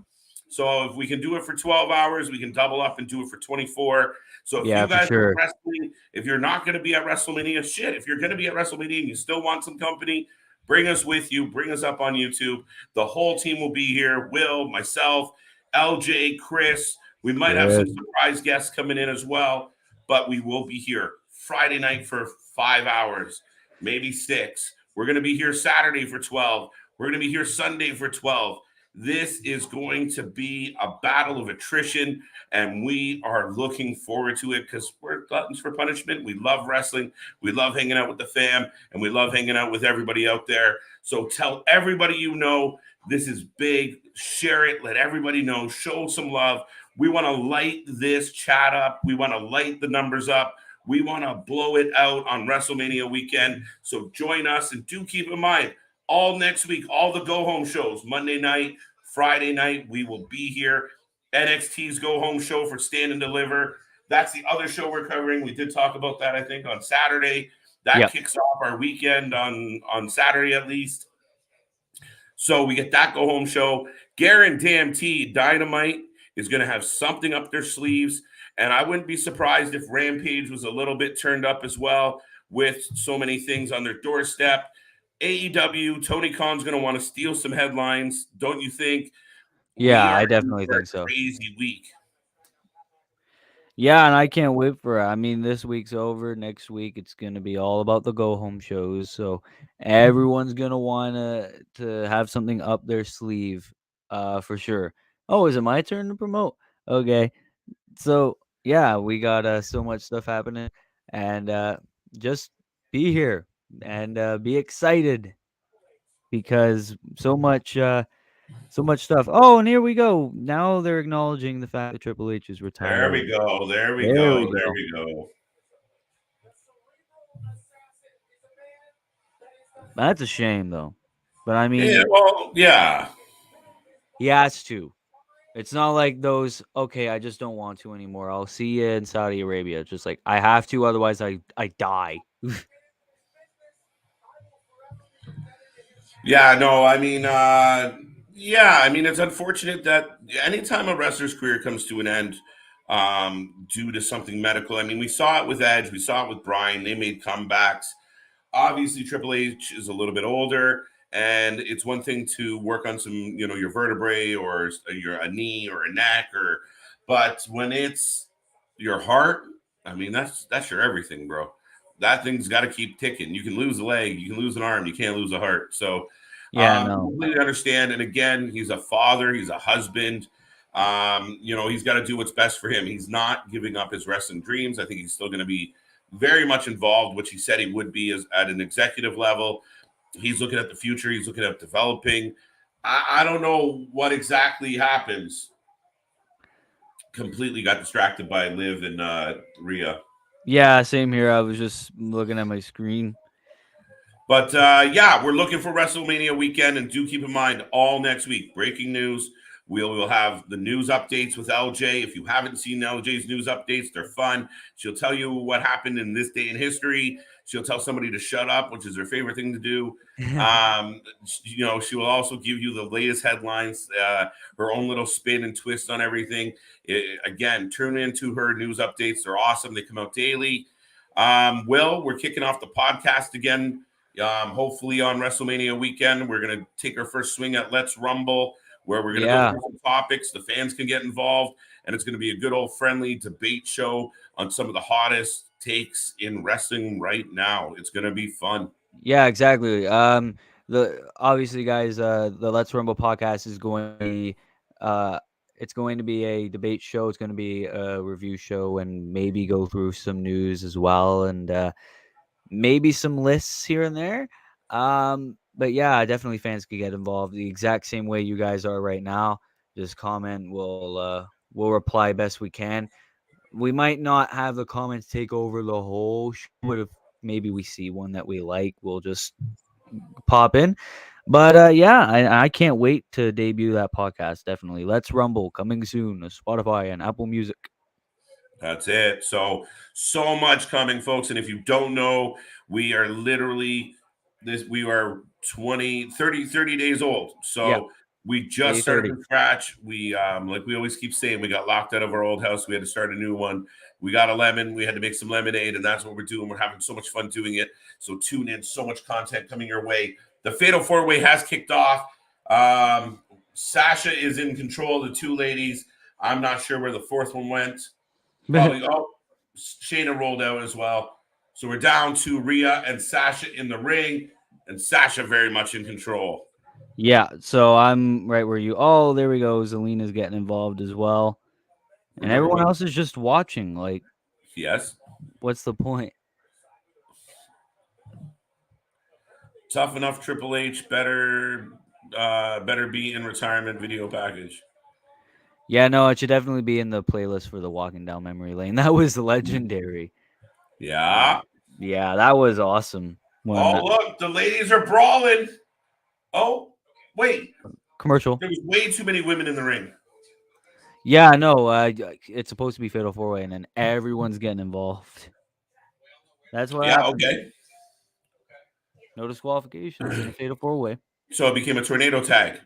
So if we can do it for 12 hours, we can double up and do it for 24. So if you guys are wrestling, if you're not going to be at WrestleMania, if you're going to be at WrestleMania and you still want some company, bring us with you. Bring us up on YouTube. The whole team will be here. Will, myself, LJ, Chris. We might have some surprise guests coming in as well, but we will be here Friday night for 5 hours, maybe 6. We're going to be here Saturday for 12. We're going to be here Sunday for 12. This is going to be a battle of attrition, and we are looking forward to it because we're gluttons for punishment. We love wrestling. We love hanging out with the fam, and we love hanging out with everybody out there. So tell everybody you know this is big. Share it. Let everybody know. Show some love. We want to light this chat up. We want to light the numbers up. We want to blow it out on WrestleMania weekend. So join us, and do keep in mind, all next week, all the go-home shows, Monday night, Friday night, we will be here. NXT's go-home show for Stand and Deliver. That's the other show we're covering. We did talk about that, I think, on Saturday. That kicks off our weekend on Saturday at least. So we get that go-home show. Guarantee Dynamite is going to have something up their sleeves. And I wouldn't be surprised if Rampage was a little bit turned up as well with so many things on their doorstep. AEW, Tony Khan's going to want to steal some headlines, don't you think? Yeah, I definitely think so. Crazy week. Yeah, and I can't wait for it. I mean, this week's over. Next week, it's going to be all about the go-home shows. So everyone's going to want to have something up their sleeve for sure. Oh, is it my turn to promote? Okay. So, yeah, we got so much stuff happening. And just be here and be excited because so much stuff. Oh, and here we go. Now they're acknowledging the fact that Triple H is retired. There we go. There we go. That's a shame, though. But I mean, he has to. It's not like those, okay, I just don't want to anymore. I'll see you in Saudi Arabia. It's just like, I have to, otherwise I die. Yeah, no, I mean, it's unfortunate that anytime a wrestler's career comes to an end due to something medical, I mean, we saw it with Edge, we saw it with Bryan, they made comebacks. Obviously, Triple H is a little bit older, and it's one thing to work on some, your vertebrae or a knee or a neck, but when it's your heart, I mean, that's your everything, bro. That thing's got to keep ticking. You can lose a leg, you can lose an arm, you can't lose a heart. So, completely understand. And again, he's a father, he's a husband. He's got to do what's best for him. He's not giving up his wrestling dreams. I think he's still going to be very much involved, which he said he would be at an executive level. He's looking at the future. He's looking at developing. I don't know what exactly happens. Completely got distracted by Liv and Rhea. Yeah, same here. I was just looking at my screen. But we're looking for WrestleMania weekend, and do keep in mind all next week. Breaking news. We'll have the news updates with LJ. If you haven't seen LJ's news updates, they're fun. She'll tell you what happened in this day in history. She'll tell somebody to shut up, which is her favorite thing to do. She will also give you the latest headlines, her own little spin and twist on everything. Again, tune into her news updates. They're awesome. They come out daily. We're kicking off the podcast again. Hopefully on WrestleMania weekend, we're going to take our first swing at Let's Rumble, where we're going to go through some topics. The fans can get involved, and it's going to be a good old friendly debate show on some of the hottest takes in wrestling right now. It's going to be fun. Yeah, exactly. Obviously, guys, the Let's Rumble podcast is going to be, it's going to be a debate show. It's going to be a review show, and maybe go through some news as well, and maybe some lists here and there. But yeah, definitely fans can get involved the exact same way you guys are right now. Just comment. We'll reply best we can. We might not have the comments take over the whole show, but if maybe we see one that we like, we'll just pop in. But yeah, I can't wait to debut that podcast. Definitely. Let's Rumble coming soon to Spotify and Apple Music. That's it. So much coming, folks. And if you don't know, we are literally we are 30 days old. So we just started from scratch. We like we always keep saying, we got locked out of our old house. We had to start a new one. We got a lemon. We had to make some lemonade, and that's what we're doing. We're having so much fun doing it. So tune in. So much content coming your way. The Fatal 4-Way has kicked off. Sasha is in control of the two ladies. I'm not sure where the fourth one went. Probably, Shayna rolled out as well. So we're down to Rhea and Sasha in the ring, and Sasha very much in control. Yeah, so I'm right where you. Oh, there we go. Zelina's getting involved as well, and everyone else is just watching. Like, yes, what's the point? Tough enough. Triple H better be in retirement video package. Yeah, no, it should definitely be in the playlist for the Walking Down Memory Lane. That was legendary. Yeah. Yeah, that was awesome. Look, the ladies are brawling. Oh, wait. Commercial. There was way too many women in the ring. Yeah, no, it's supposed to be Fatal 4-Way, and then everyone's getting involved. That's what happened. Okay. No disqualifications in a Fatal 4-Way. So it became a tornado tag.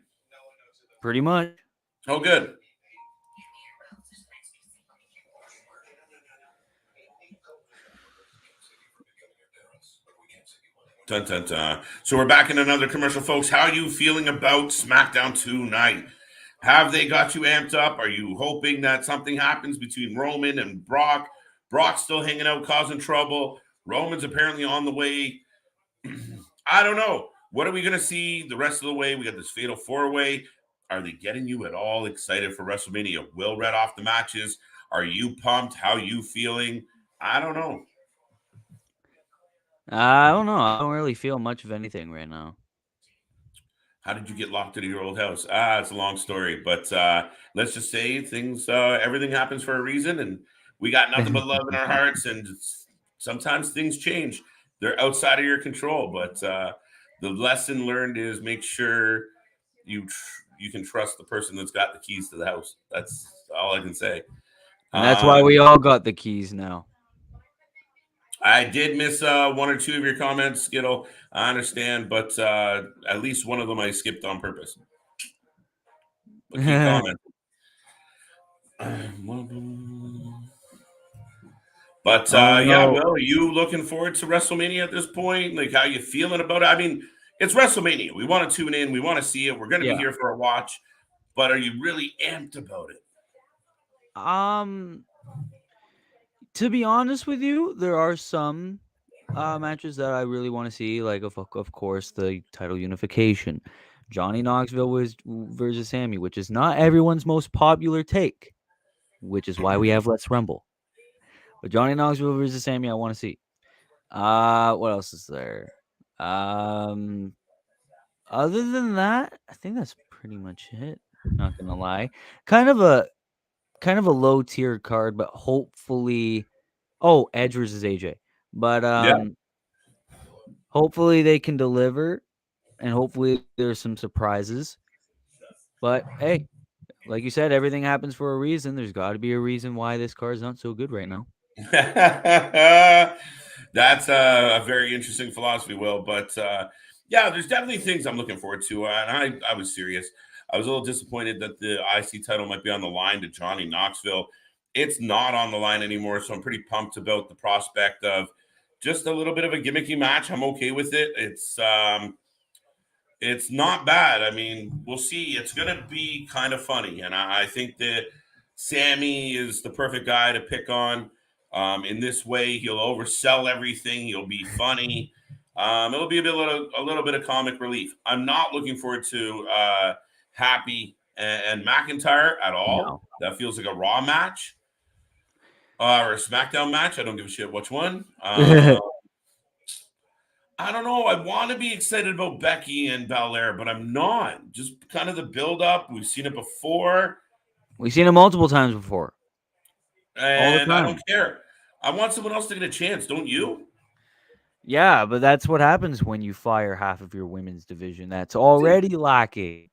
Pretty much. Oh, good. Dun, dun, dun. So we're back in another commercial, folks. How are you feeling about SmackDown tonight? Have they got you amped up? Are you hoping that something happens between Roman and Brock? Brock's still hanging out, causing trouble. Roman's apparently on the way. I don't know. What are we going to see the rest of the way? We got this Fatal 4-Way. Are they getting you at all excited for WrestleMania? Will read off the matches. Are you pumped? How are you feeling? I don't know. I don't know. I don't really feel much of anything right now. How did you get locked into your old house? It's a long story, but let's just say things, everything happens for a reason, and we got nothing but love in our hearts, and sometimes things change. They're outside of your control, but the lesson learned is make sure you can trust the person that's got the keys to the house. That's all I can say. And that's why we all got the keys now. I did miss one or two of your comments, Skittle. I understand, but at least one of them I skipped on purpose. But keep commenting. But yeah, Will, are you looking forward to WrestleMania at this point? Like, how you feeling about it? I mean, it's WrestleMania. We want to tune in. We want to see it. We're going to be here for a watch. But are you really amped about it? To be honest with you, there are some matches that I really want to see. Like, of course, the title unification. Johnny Knoxville versus Sammy, which is not everyone's most popular take, which is why we have Let's Rumble. But Johnny Knoxville versus Sammy, I want to see. What else is there? Other than that, I think that's pretty much it. Not gonna lie, kind of a low tier card, but hopefully, Edge versus AJ. But hopefully they can deliver, and hopefully there's some surprises. But hey, like you said, everything happens for a reason. There's got to be a reason why this card's not so good right now. That's a very interesting philosophy, Will. But yeah, there's definitely things I'm looking forward to. And I was serious. I was a little disappointed that the IC title might be on the line to Johnny Knoxville. It's not on the line anymore, so I'm pretty pumped about the prospect of just a little bit of a gimmicky match. I'm okay with it. It's not bad. I mean, we'll see. It's going to be kind of funny. And I think that Sammy is the perfect guy to pick on. In this way, he'll oversell everything. He'll be funny. It'll be a little bit of comic relief. I'm not looking forward to Happy and McIntyre at all. No. That feels like a Raw match or a SmackDown match. I don't give a shit which one. I don't know. I want to be excited about Becky and Belair, but I'm not. Just kind of the build up. We've seen it before. We've seen it multiple times before. And I time. don't care. I want someone else to get a chance, don't you? Yeah, but that's what happens when you fire half of your women's division. That's already lacking.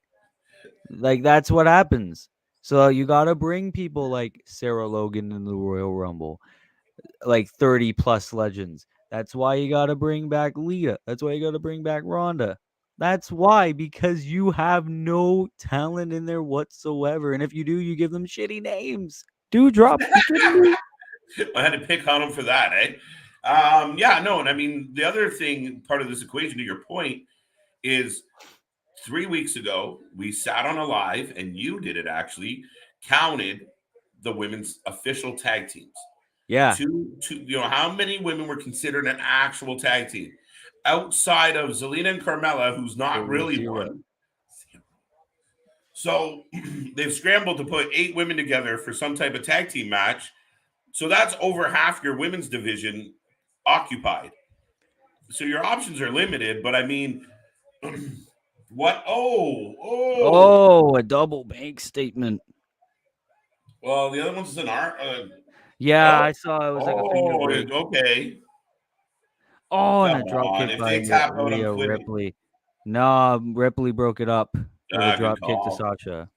Like, that's what happens. So you got to bring people like Sarah Logan in the Royal Rumble, like 30 plus legends. That's why you got to bring back Lita. That's why you got to bring back Rhonda. That's why, because you have no talent in there whatsoever. And if you do, you give them shitty names. Drop the shitty names. I had to pick on him for that, eh? Yeah, no, and I mean the other thing, part of this equation, to your point, is 3 weeks ago we sat on a live, and you did it actually, counted the women's official tag teams. Yeah. How many women were considered an actual tag team outside of Zelina and Carmella, who's not really one. So they've scrambled to put 8 women together for some type of tag team match. So that's over half your women's division occupied. So your options are limited, but I mean, what? Oh, a double bank statement. Well, the other one's an art. Yeah, I saw it was like a finger break. Okay. Oh, Come and a drop on, kick if by they tap out, I'm Rhea quitting. Ripley. No, Ripley broke it up with a drop kick to call. Sasha.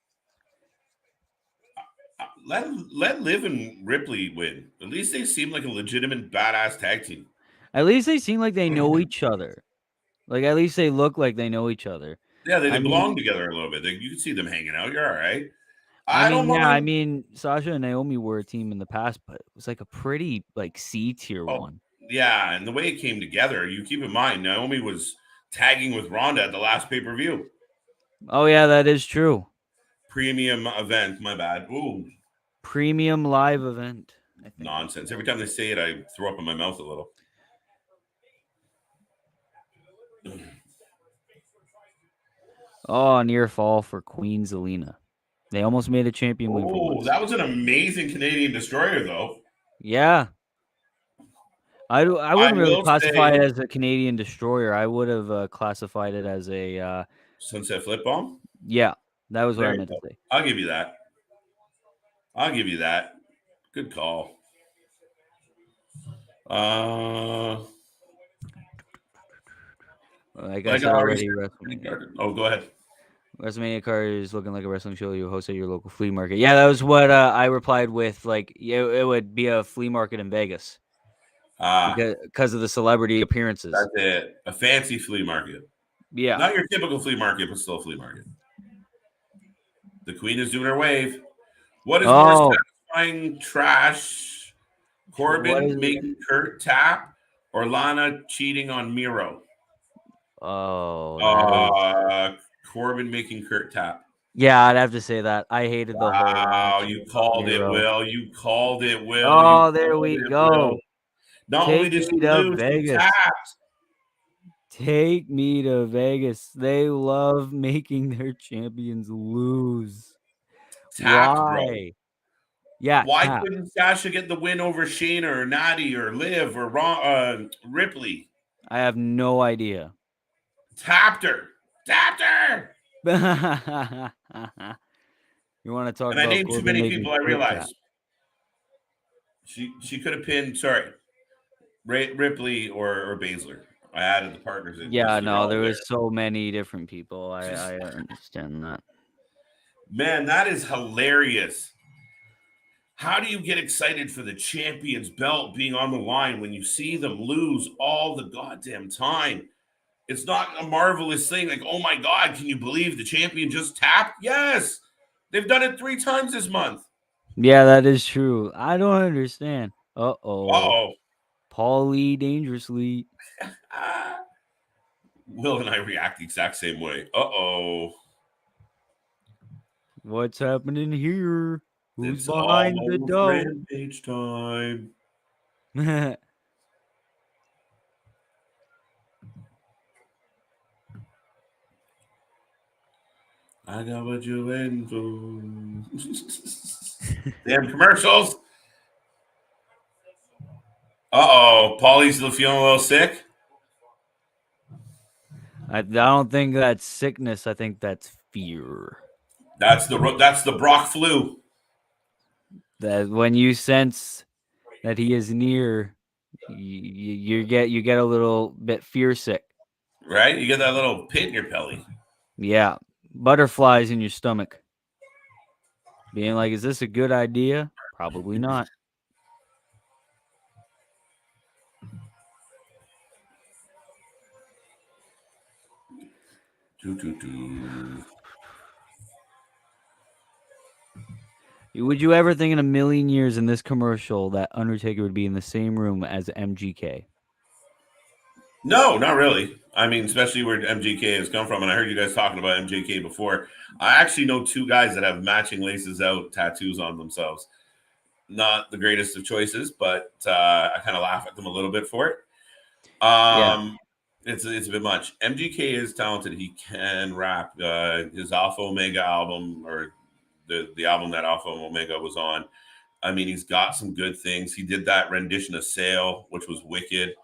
Let Liv and Ripley win. At least they seem like a legitimate badass tag team. At least they seem like they know each other. Like, at least they look like they know each other. Yeah, they belong together a little bit. You can see them hanging out. You're all right. I mean, Sasha and Naomi were a team in the past, but it was like a pretty like C tier one. Yeah, and the way it came together, you keep in mind, Naomi was tagging with Rhonda at the last pay-per-view. Oh yeah, that is true. Premium event, my bad. Ooh. Premium live event. I think. Nonsense. Every time they say it, I throw up in my mouth a little. Oh, near fall for Queen Zelina. They almost made a champion win for once. That was an amazing Canadian destroyer, though. Yeah. I wouldn't really classify it as a Canadian destroyer. I would have classified it as a sunset flip bomb. Yeah, that was what I meant to say. I'll give you that. Good call. Like I said already, WrestleMania. Oh, go ahead. WrestleMania card is looking like a wrestling show you host at your local flea market. Yeah, that was what I replied with. Like, it would be a flea market in Vegas. Because of the celebrity appearances. That's it. A fancy flea market. Yeah. Not your typical flea market, but still a flea market. The Queen is doing her wave. What is more satisfying trash? Corbin making Kurt tap or Lana cheating on Miro? Corbin making Kurt tap. Yeah, I'd have to say that. I hated the whole. Wow, you called it, Will. You called it, Will. Oh, there we go. Will. Not only did she lose, she tapped. Take me to Vegas. They love making their champions lose. Tapped, why? Bro. Yeah. Why couldn't Sasha get the win over Shayna or Natty or Liv or Ripley? I have no idea. Tapped her. You want to talk and about? I named too many people. I realized she could have pinned. Sorry, Ripley or Baszler. I added the partners in. Yeah, no, there was so many different people. I understand that. Man, that is hilarious. How do you get excited for the champion's belt being on the line when you see them lose all the goddamn time? It's not a marvelous thing. Like, oh my God, can you believe the champion just tapped? Yes. They've done it 3 times this month. Yeah, that is true. I don't understand. Uh-oh. Uh-oh. Paulie dangerously. Ah. Will and I react the exact same way. Uh-oh. What's happening here? Who's It's behind the almost dough? Rampage time. I got what you waiting for. Damn commercials. Uh-oh. Paulie's feeling a little sick. I don't think that's sickness. I think that's fear. That's the Brock flu. That when you sense that he is near, you get a little bit fear sick. Right? You get that little pit in your belly. Yeah, butterflies in your stomach. Being like, is this a good idea? Probably not. Would you ever think in a million years in this commercial that Undertaker would be in the same room as MGK? No, not really. I mean, especially where MGK has come from. And I heard you guys talking about MGK before. I actually know 2 guys that have matching laces out tattoos on themselves. Not the greatest of choices, but I kind of laugh at them a little bit for it. Yeah. It's a bit much. MGK is talented. He can rap. His Alpha Omega album, or the album that Alpha Omega was on. I mean, he's got some good things. He did that rendition of Sail, which was wicked.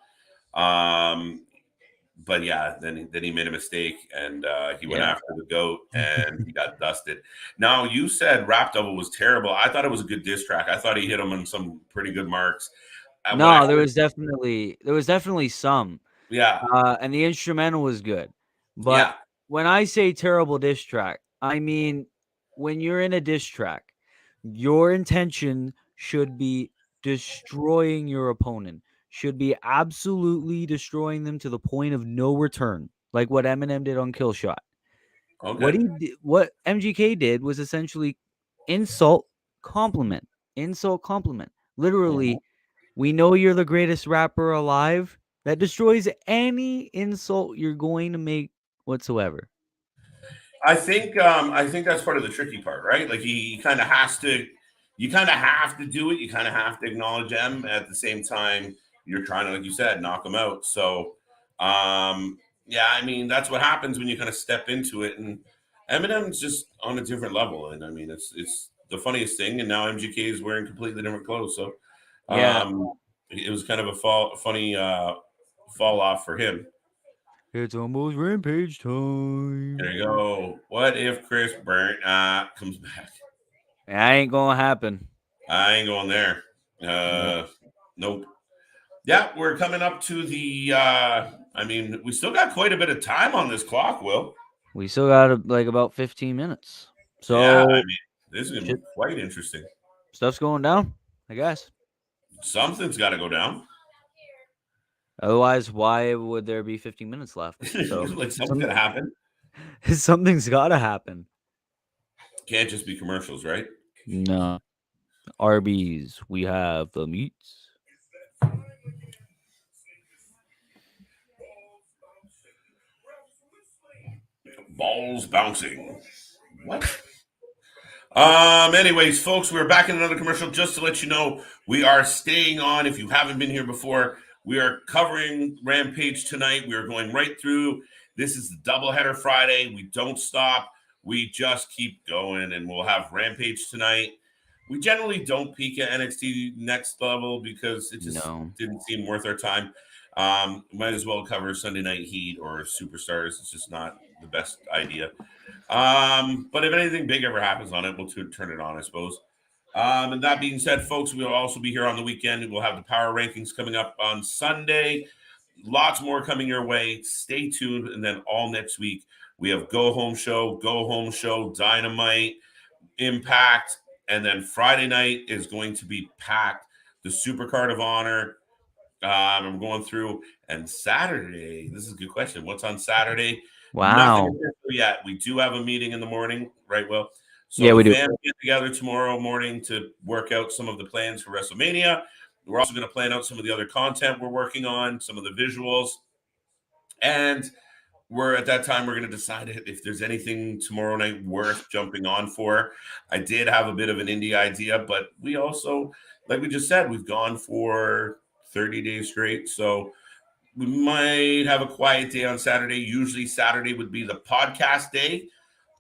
But yeah, then he made a mistake and he went after the goat and he got dusted. Now, you said Rap Double was terrible. I thought it was a good diss track. I thought he hit him on some pretty good marks. No, there was definitely some. Yeah. And the instrumental was good. But Yeah. when I say terrible diss track, I mean when you're in a diss track, your intention should be destroying your opponent. Should be absolutely destroying them to the point of no return, like what Eminem did on Killshot. Okay. What MGK did was essentially insult, compliment, insult, compliment. Literally, we know you're the greatest rapper alive. That destroys any insult you're going to make whatsoever. I think that's part of the tricky part, right? Like he kind of has to, you kind of have to do it. You kind of have to acknowledge them at the same time. You're trying to, like you said, knock them out. So, yeah, I mean that's what happens when you kind of step into it. And Eminem's just on a different level. And I mean it's the funniest thing. And now MGK is wearing completely different clothes. So, Yeah. it was kind of a funny fall off for him. It's almost Rampage time. There you go. What if Chris Burnt comes back? That ain't gonna happen. I ain't going there. Nope. Yeah, we're coming up to the. I mean, we still got quite a bit of time on this clock, Will. We still got like about 15 minutes. So Yeah, I mean, this is going to be quite interesting. Stuff's going down, I guess. Something's got to go down. Otherwise, why would there be 15 minutes left? So like something's got to happen. Something's got to happen. Can't just be commercials, right? No. Arby's, we have the meats. Balls bouncing. What? Anyways, folks, we're back in another commercial. Just to let you know, we are staying on. If you haven't been here before, we are covering Rampage tonight. We are going right through. This is the doubleheader Friday. We don't stop. We just keep going, and we'll have Rampage tonight. We generally don't peak at NXT Next Level because it just didn't seem worth our time. Might as well cover Sunday Night Heat or Superstars. It's just not the best idea. But if anything big ever happens on it, we'll turn it on, I suppose. And that being said, folks, we'll also be here on the weekend. We'll have the power rankings coming up on Sunday. Lots more coming your way. Stay tuned. And then all next week, we have Go Home Show, Dynamite. Impact, and then Friday night is going to be packed. The Super Card of Honor. I'm going through, and Saturday. This is a good question. What's on Saturday? Nothing Wow. official yet. We do have a meeting in the morning, right? Will. So Yeah, the we do. fans get together tomorrow morning to work out some of the plans for WrestleMania. We're also going to plan out some of the other content we're working on, some of the visuals, and we're at that time we're going to decide if there's anything tomorrow night worth jumping on for. I did have a bit of an indie idea, but we also, like we just said, we've gone for 30 days straight, so we might have a quiet day on Saturday. Usually Saturday would be the podcast day,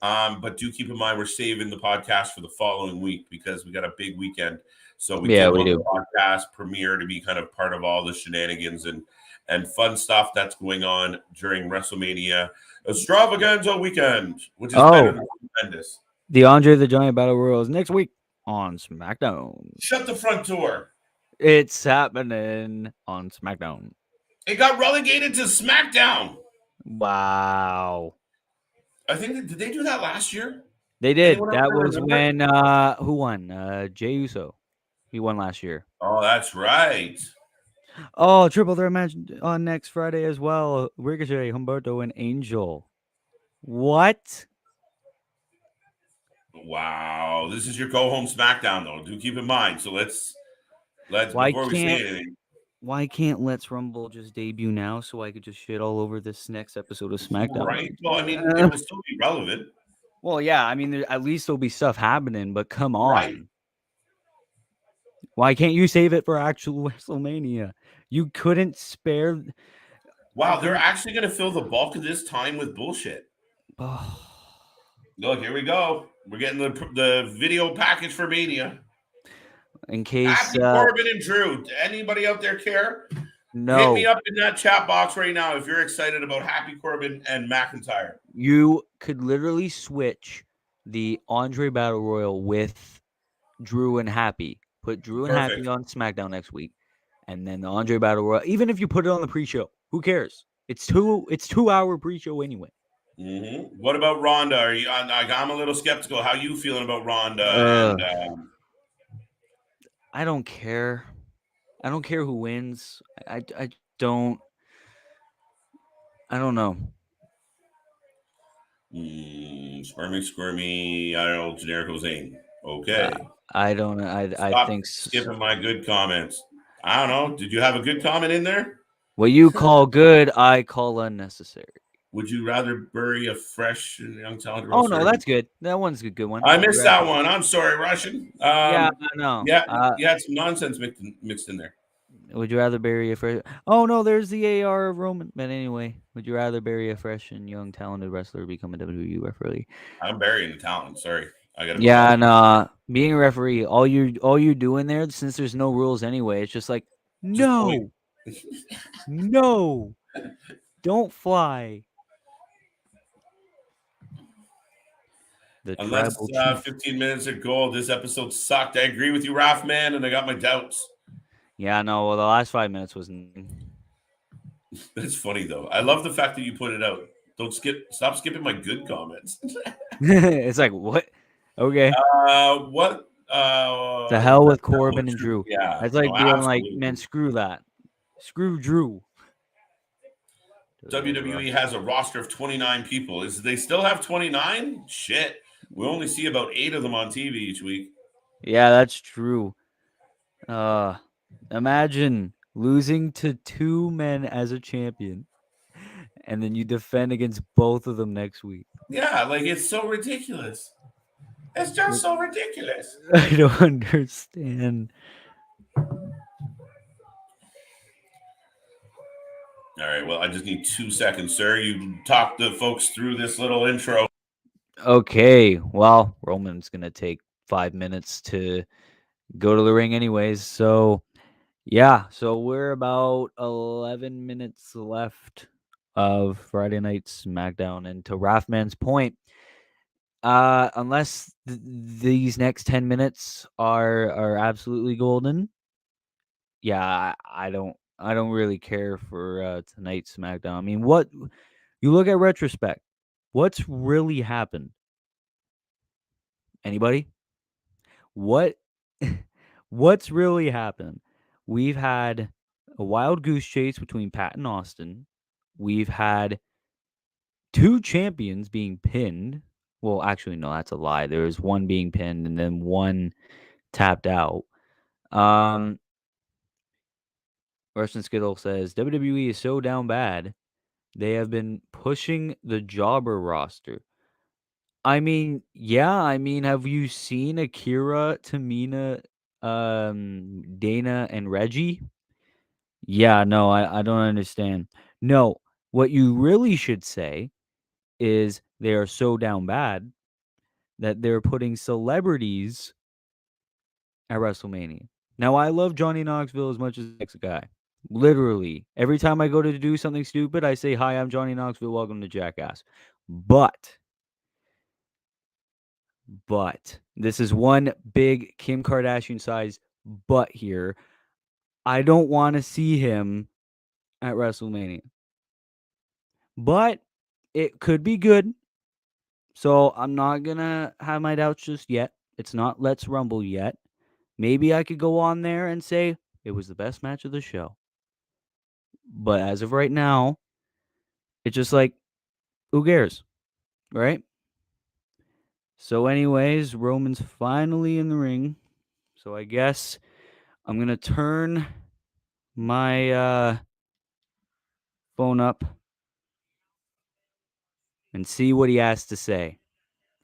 but do keep in mind we're saving the podcast for the following week because we got a big weekend. So we Yeah, did we want the do. podcast premiere to be kind of part of all the shenanigans and fun stuff that's going on during WrestleMania Extravaganza weekend, which is better Oh, than tremendous. the Andre the Giant Battle Royal is next week on SmackDown. Shut the front door. It's happening on SmackDown. It got relegated to SmackDown. Wow. I think did they do that last year? They did. Anyone out That there was remember? when who won? Jey Uso. He won last year. Oh, that's right. Oh, triple threat match on next Friday as well. Ricochet, Humberto, and Angel. What? Wow, this is your go home SmackDown though. Do keep in mind. So let's Why before we say can't anything. why can't Let's Rumble just debut now so I could just shit all over this next episode of SmackDown? Right. Well, I mean, it will still be relevant. Well, yeah, I mean, at least there'll be stuff happening, but come Right. on. Why can't you save it for actual WrestleMania? You couldn't spare. Wow, they're actually going to fill the bulk of this time with bullshit. Oh, Look, here we go. We're getting the video package for Mania. in case. Happy Corbin and Drew. Anybody out there care? No. Hit me up in that chat box right now if you're excited about Happy Corbin and McIntyre. You could literally switch the Andre Battle Royal with Drew and Happy. Put Drew and Perfect. Happy on SmackDown next week, and then the Andre Battle Royal. Even if you put it on the pre-show, who cares? It's 2-hour pre-show anyway. Mm-hmm. What about Rhonda? Are you? I'm a little skeptical. How you feeling about Rhonda? I don't care. I don't care who wins. I don't. I don't know. Squirmy. I don't know. Generic Jose. Okay. I don't. I think skipping my good comments. I don't know. Did you have a good comment in there? What you call good, I call unnecessary. Would you rather bury a fresh and young talent? Oh no, that's good. That one's a good one. I missed that one. I'm sorry, Russian. Yeah, I know. Yeah, you had some nonsense mixed in there. Would you rather bury a fresh? Oh no, there's the AR of Roman. But anyway, would you rather bury a fresh and young talented wrestler or become a WWE referee? I'm burying the talent. Sorry, I gotta. Yeah, and being a referee, all you're doing there, since there's no rules anyway, it's just like no, no, don't fly. The Unless tribal 15 minutes of gold, this episode sucked. I agree with you, Raph, man, and I got my doubts. Yeah, no. Well, the last 5 minutes was. That's funny though. I love the fact that you put it out. Stop skipping my good comments. It's like what? Okay. What? The hell with Corbin and Drew. Yeah, that's like being like, man, screw that. Screw Drew. WWE has a roster of 29 people. They still have 29? Shit. We only see about 8 of them on TV each week. Yeah, that's true. Imagine losing to 2 men as a champion, and then you defend against both of them next week. Yeah, like it's so ridiculous. It's just so ridiculous. I don't understand. All right, well, I just need 2 seconds, sir. You talk the folks through this little intro. Okay, well, Roman's going to take 5 minutes to go to the ring anyways, so yeah, so we're about 11 minutes left of Friday Night SmackDown, and to Raffman's point, unless these next 10 minutes are absolutely golden, yeah, I don't really care for tonight's SmackDown. I mean, what you look at retrospect, what's really happened? Anybody? What what's really happened? We've had a wild goose chase between Pat and Austin. We've had 2 champions being pinned. Well, actually, no, that's a lie. There was one being pinned and then one tapped out. Russian Skittle says WWE is so down bad. They have been pushing the jobber roster. I mean, yeah. I mean, have you seen Akira, Tamina, Dana, and Reggie? Yeah, no, I don't understand. No, what you really should say is they are so down bad that they're putting celebrities at WrestleMania. Now, I love Johnny Knoxville as much as the next guy. Literally, every time I go to do something stupid, I say, "Hi, I'm Johnny Knoxville. Welcome to Jackass." But this is one big Kim Kardashian size but here. I don't want to see him at WrestleMania. But it could be good. So I'm not going to have my doubts just yet. It's not Let's Rumble yet. Maybe I could go on there and say it was the best match of the show. But as of right now, it's just like, who cares? Right? So anyways, Roman's finally in the ring. So I guess I'm going to turn my phone up and see what he has to say.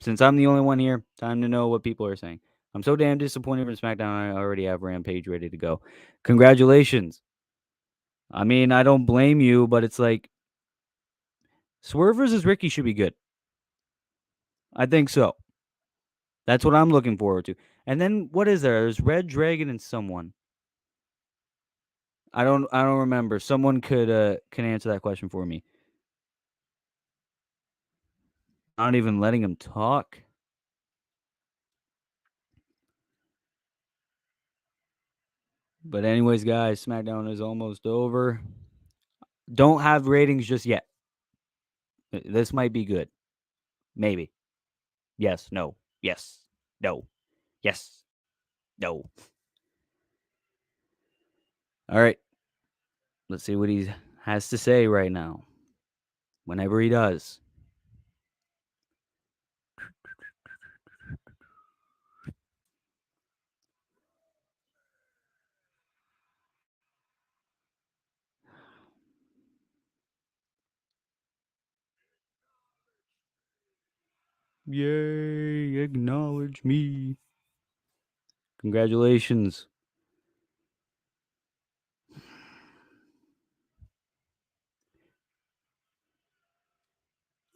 Since I'm the only one here, time to know what people are saying. I'm so damn disappointed from SmackDown. I already have Rampage ready to go. Congratulations. I mean, I don't blame you, but it's like Swerve versus Ricky should be good. I think so. That's what I'm looking forward to. And then what is there? There's Red Dragon and someone. I don't remember. Someone can answer that question for me. Not even letting him talk. But anyways, guys, SmackDown is almost over. Don't have ratings just yet. This might be good. Maybe. Yes, no. Yes. No. Yes. No. All right. Let's see what he has to say right now. Whenever he does. Yay, acknowledge me. Congratulations.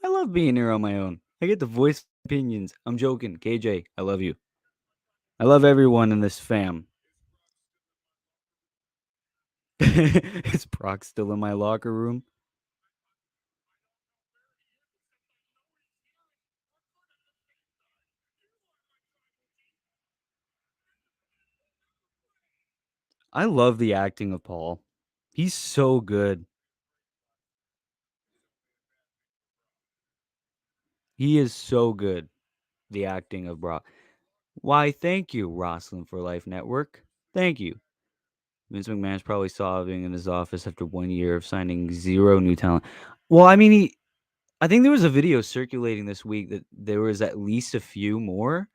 I love being here on my own. I get to voice opinions. I'm joking. KJ, I love you. I love everyone in this fam. Is Brock still in my locker room? I love the acting of Paul. He's so good. He is so good. The acting of Brock. Why, thank you, Wrasslin for Life Network. Thank you. Vince McMahon's probably sobbing in his office after 1 year of signing 0 new talent. Well, I mean, I think there was a video circulating this week that there was at least a few more.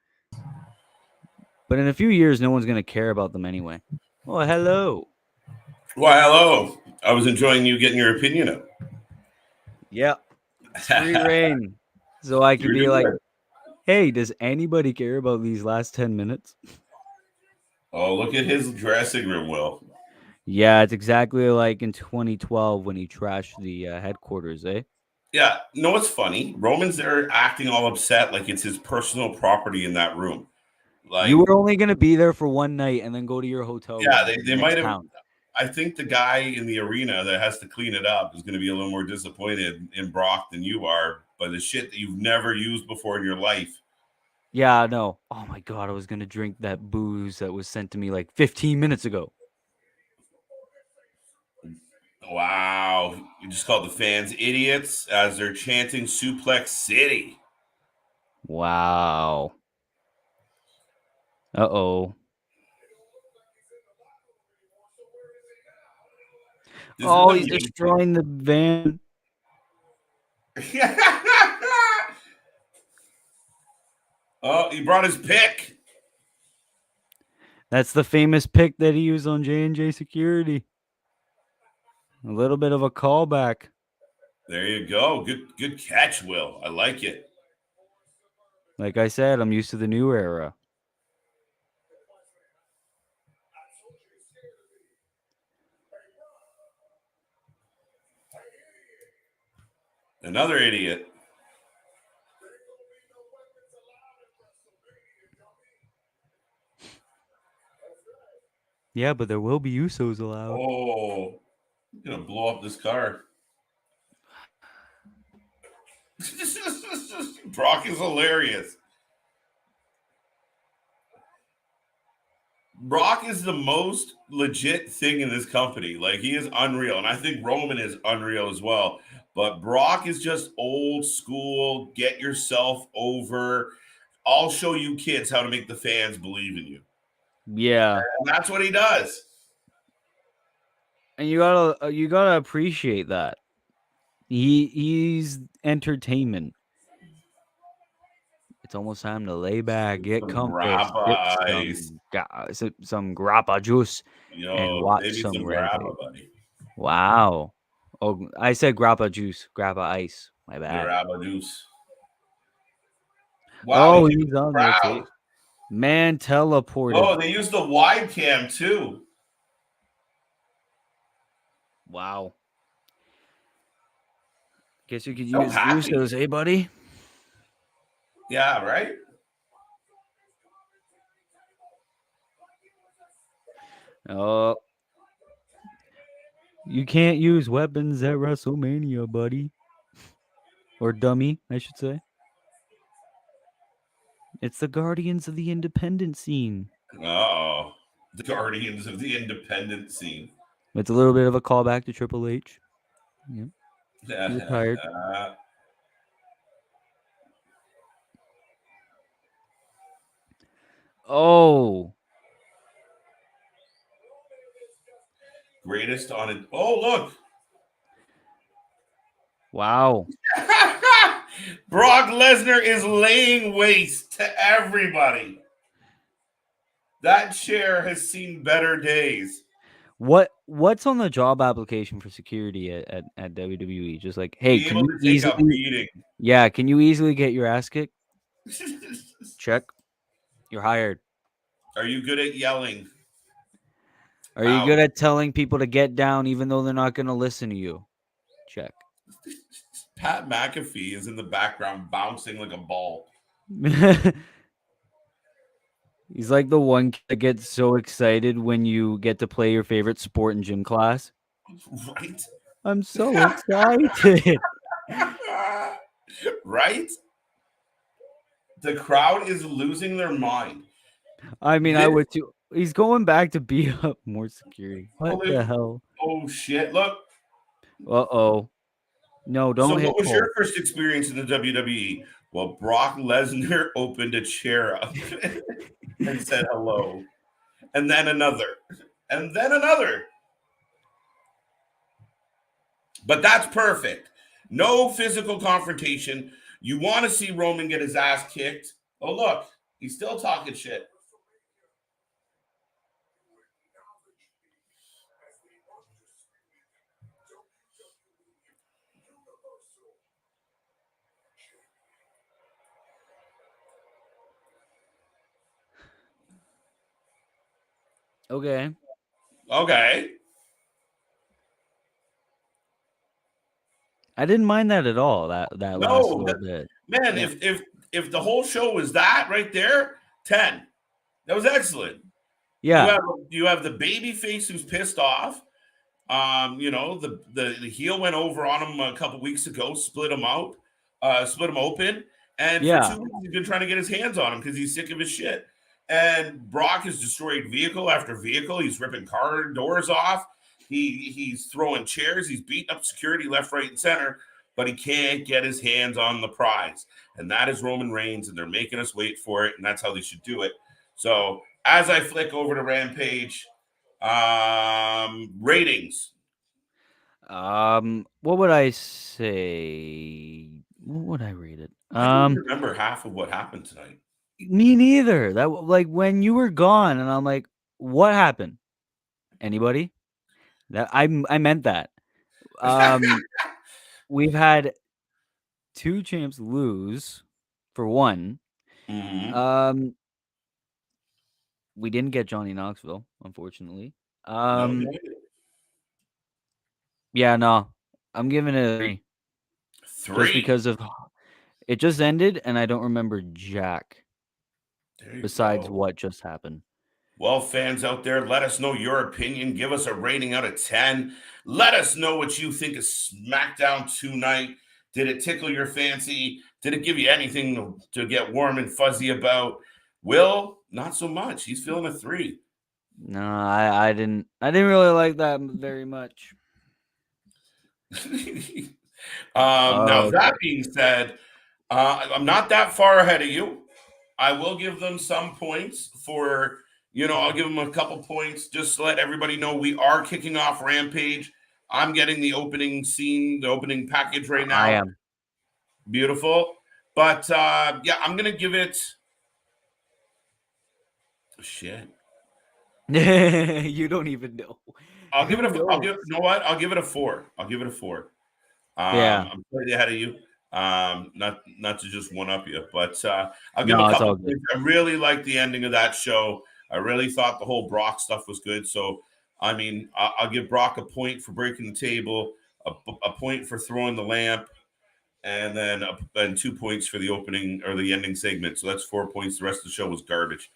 But in a few years, no one's going to care about them anyway. Oh, hello. Why, hello. I was enjoying you getting your opinion up. Yeah. It's free reign. So I could be like, hey, does anybody care about these last 10 minutes? Oh, look at his dressing room, Will. Yeah, it's exactly like in 2012 when he trashed the headquarters, eh? Yeah, no, it's funny. Roman's there acting all upset like it's his personal property in that room. Like, you were only going to be there for one night and then go to your hotel room. Yeah, they might have. Town. I think the guy in the arena that has to clean it up is going to be a little more disappointed in Brock than you are by the shit that you've never used before in your life. Yeah, no. Oh my God, I was going to drink that booze that was sent to me like 15 minutes ago. Wow. You just called the fans idiots as they're chanting Suplex City. Wow. Uh-oh. This is Oh, the he's main- destroying the van. Oh, he brought his pick. That's the famous pick that he used on J&J Security. A little bit of a callback. There you go. Good catch, Will. I like it. Like I said, I'm used to the new era. Another idiot. Yeah, but there will be Usos allowed. Oh, I'm gonna blow up this car. Brock is hilarious. Brock is the most legit thing in this company. Like, he is unreal. And I think Roman is unreal as well. But Brock is just old school. Get yourself over. I'll show you kids how to make the fans believe in you. Yeah. And that's what he does. And you gotta appreciate that. He's entertainment. It's almost time to lay back, get Some comfy, grappa some grappa juice, and watch maybe some some Rampage. grappa, buddy. Wow. Oh, I said grappa juice, grappa ice. My bad. Grappa juice. Wow, he's on there too. Man teleported. Oh, they used the wide cam too. Wow. Guess you could use Usos, eh, buddy? Yeah, right? Oh. You can't use weapons at Wrestlemania, buddy. Or dummy, I should say. It's the Guardians of the Independent scene. Oh, the Guardians of the Independent scene. It's a little bit of a callback to Triple H. Yeah. You're tired. Oh. Greatest on it. Oh, look. Wow. Brock Lesnar is laying waste to everybody. That chair has seen better days. What's on the job application for security at WWE? Just like, hey, can you easily can you easily get your ass kicked? Check. You're hired. Are you good at yelling? Are you good at telling people to get down even though they're not going to listen to you? Check. Pat McAfee is in the background bouncing like a ball. He's like the one kid that gets so excited when you get to play your favorite sport in gym class. Right? I'm so excited. Right? The crowd is losing their mind. I mean, I would too. He's going back to beat up more security. What the hell? Oh, shit. Look. Uh-oh. No, don't hit So what was Cole. your first experience in the WWE? Well, Brock Lesnar opened a chair up and said hello. And then another. And then another. But that's perfect. No physical confrontation. You want to see Roman get his ass kicked. Oh, look. He's still talking shit. Okay. I didn't mind that at all. That last little bit. Man, yeah. if the whole show was that right there, 10. That was excellent. Yeah. You have the baby face who's pissed off. The heel went over on him a couple weeks ago, split him open, and for 2 weeks he's been trying to get his hands on him because he's sick of his shit. And Brock has destroyed vehicle after vehicle. He's ripping car doors off. He's throwing chairs. He's beating up security left, right, and center, but he can't get his hands on the prize. And that is Roman Reigns, and they're making us wait for it, and that's how they should do it. So as I flick over to Rampage, ratings. What would I say? What would I rate it? I don't remember half of what happened tonight. Me neither. That like when you were gone, and I'm like, what happened? Anybody? That I meant that. We've had 2 champs lose for one. Mm-hmm. We didn't get Johnny Knoxville, unfortunately. No. Yeah, no. I'm giving it a 3. 3. Just because of it just ended and I don't remember jack besides what just happened. Well, fans out there, let us know your opinion. Give us a rating out of 10. Let us know what you think of SmackDown tonight. Did it tickle your fancy? Did it give you anything to get warm and fuzzy about? Will, not so much. He's feeling a 3. No, I didn't really like that very much. Now, that being said, I'm not that far ahead of you. I will give them some points for, I'll give them a couple points just to let everybody know we are kicking off Rampage. I'm getting the opening scene, the opening package right now. I am. Beautiful. But, yeah, I'm going to give it. Shit. You don't even know. I'll give it a 4. You know what? I'll give it a 4. I'll give it a 4. Yeah. I'm slightly ahead of you. Not to just one up you, but I'll give a couple points. I really liked the ending of that show. I really thought the whole Brock stuff was good. So, I mean, I'll give Brock a point for breaking the table, a point for throwing the lamp, and then 2 points for the opening or the ending segment. So that's 4 points. The rest of the show was garbage.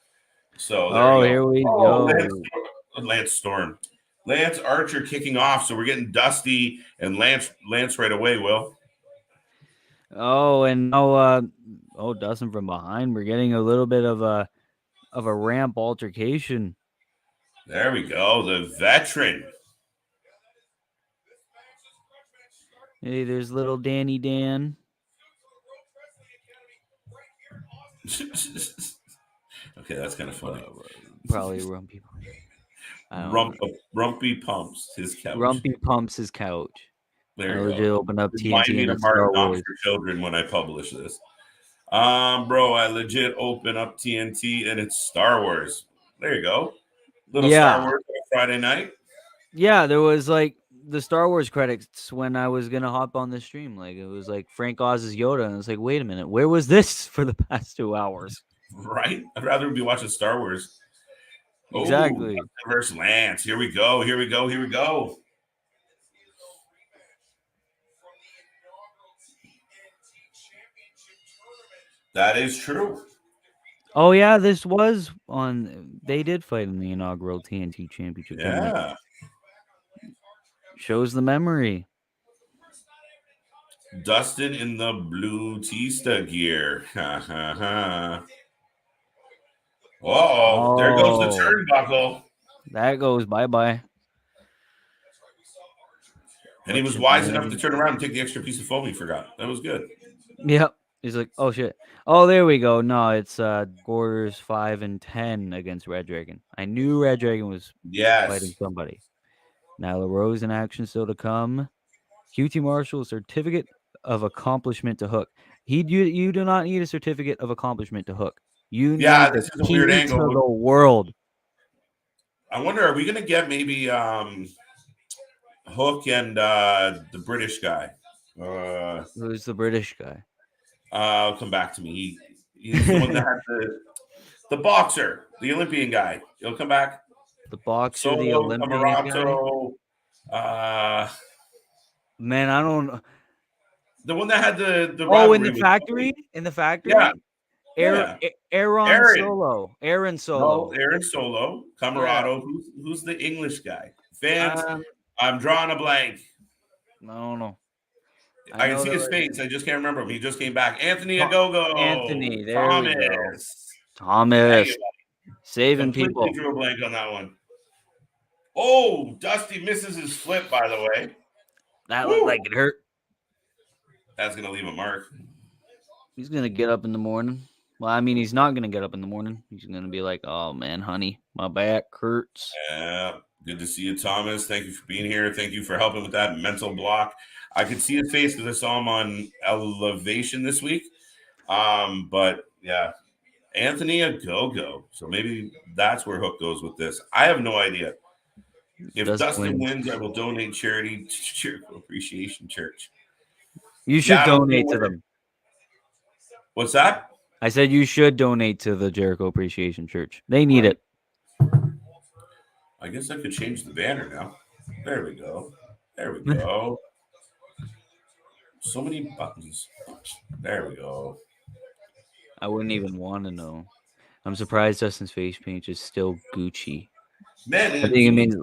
So there you go. Here we go. Lance Archer kicking off. So we're getting Dusty and Lance right away, Will. Oh, and now Dustin from behind. We're getting a little bit of a ramp altercation. There we go. The veteran. Hey, there's little Danny Dan. Okay, that's kind of funny. Probably Rumpy. Rumpy pumps his couch. Rumpy pumps his couch. There I you legit go. Open up Remind TNT me and to mark not for children when I publish this. Bro, I legit open up TNT and it's Star Wars. There you go. Little Star Wars on a Friday night. Yeah, there was like the Star Wars credits when I was gonna hop on the stream. Like it was like Frank Oz's Yoda, and it's like, wait a minute, where was this for the past 2 hours? Right? I'd rather be watching Star Wars. Exactly. Versus Lance. Here we go. That is true. Oh yeah, this was on. They did fight in the inaugural TNT Championship tournament. Yeah. Shows the memory. Dustin in the blue Tista gear. Uh-oh. There goes the turnbuckle. That goes bye-bye. And he was wise enough to turn around and take the extra piece of foam he forgot. That was good. Yep. He's like, oh shit. Oh, there we go. No, it's quarters 5 and 10 against Red Dragon. I knew Red Dragon was fighting somebody. Now LaRose in action still to come. QT Marshall certificate of accomplishment to hook. You do not need a certificate of accomplishment to hook. You need this is a key weird to angle. the world. I wonder, are we gonna get maybe Hook and the British guy? Who's the British guy? Come back to me. He's the one that had the boxer, the Olympian guy. He'll come back. The boxer, the Olympian guy. Man, I don't. The one that had the in the factory. In the factory. Yeah. Aaron Solo. Aaron Solo. No, Aaron Solo. Camarado. Who's the English guy? Fans. I'm drawing a blank. I don't know. I can see his face. I just can't remember him. He just came back. Anthony Agogo. Anthony. There Thomas. we go. Thomas. Saving people. Drew a blank on that one. Oh, Dusty misses his flip, by the way. That looked like it hurt. That's going to leave a mark. He's going to get up in the morning. Well, I mean, he's not going to get up in the morning. He's going to be like, oh, man, honey, my back hurts. Yeah, good to see you, Thomas. Thank you for being here. Thank you for helping with that mental block. I could see his face because I saw him on Elevation this week. But yeah, Anthony a go-go. So maybe that's where Hook goes with this. I have no idea. If Dustin wins, I will donate charity to Jericho Appreciation Church. You should donate to them. What's that? I said you should donate to the Jericho Appreciation Church. They need it. I guess I could change the banner now. There we go. There we go. So many buttons. There we go. I wouldn't even want to know. I'm surprised Dustin's face paint is still Gucci. Man, I think it means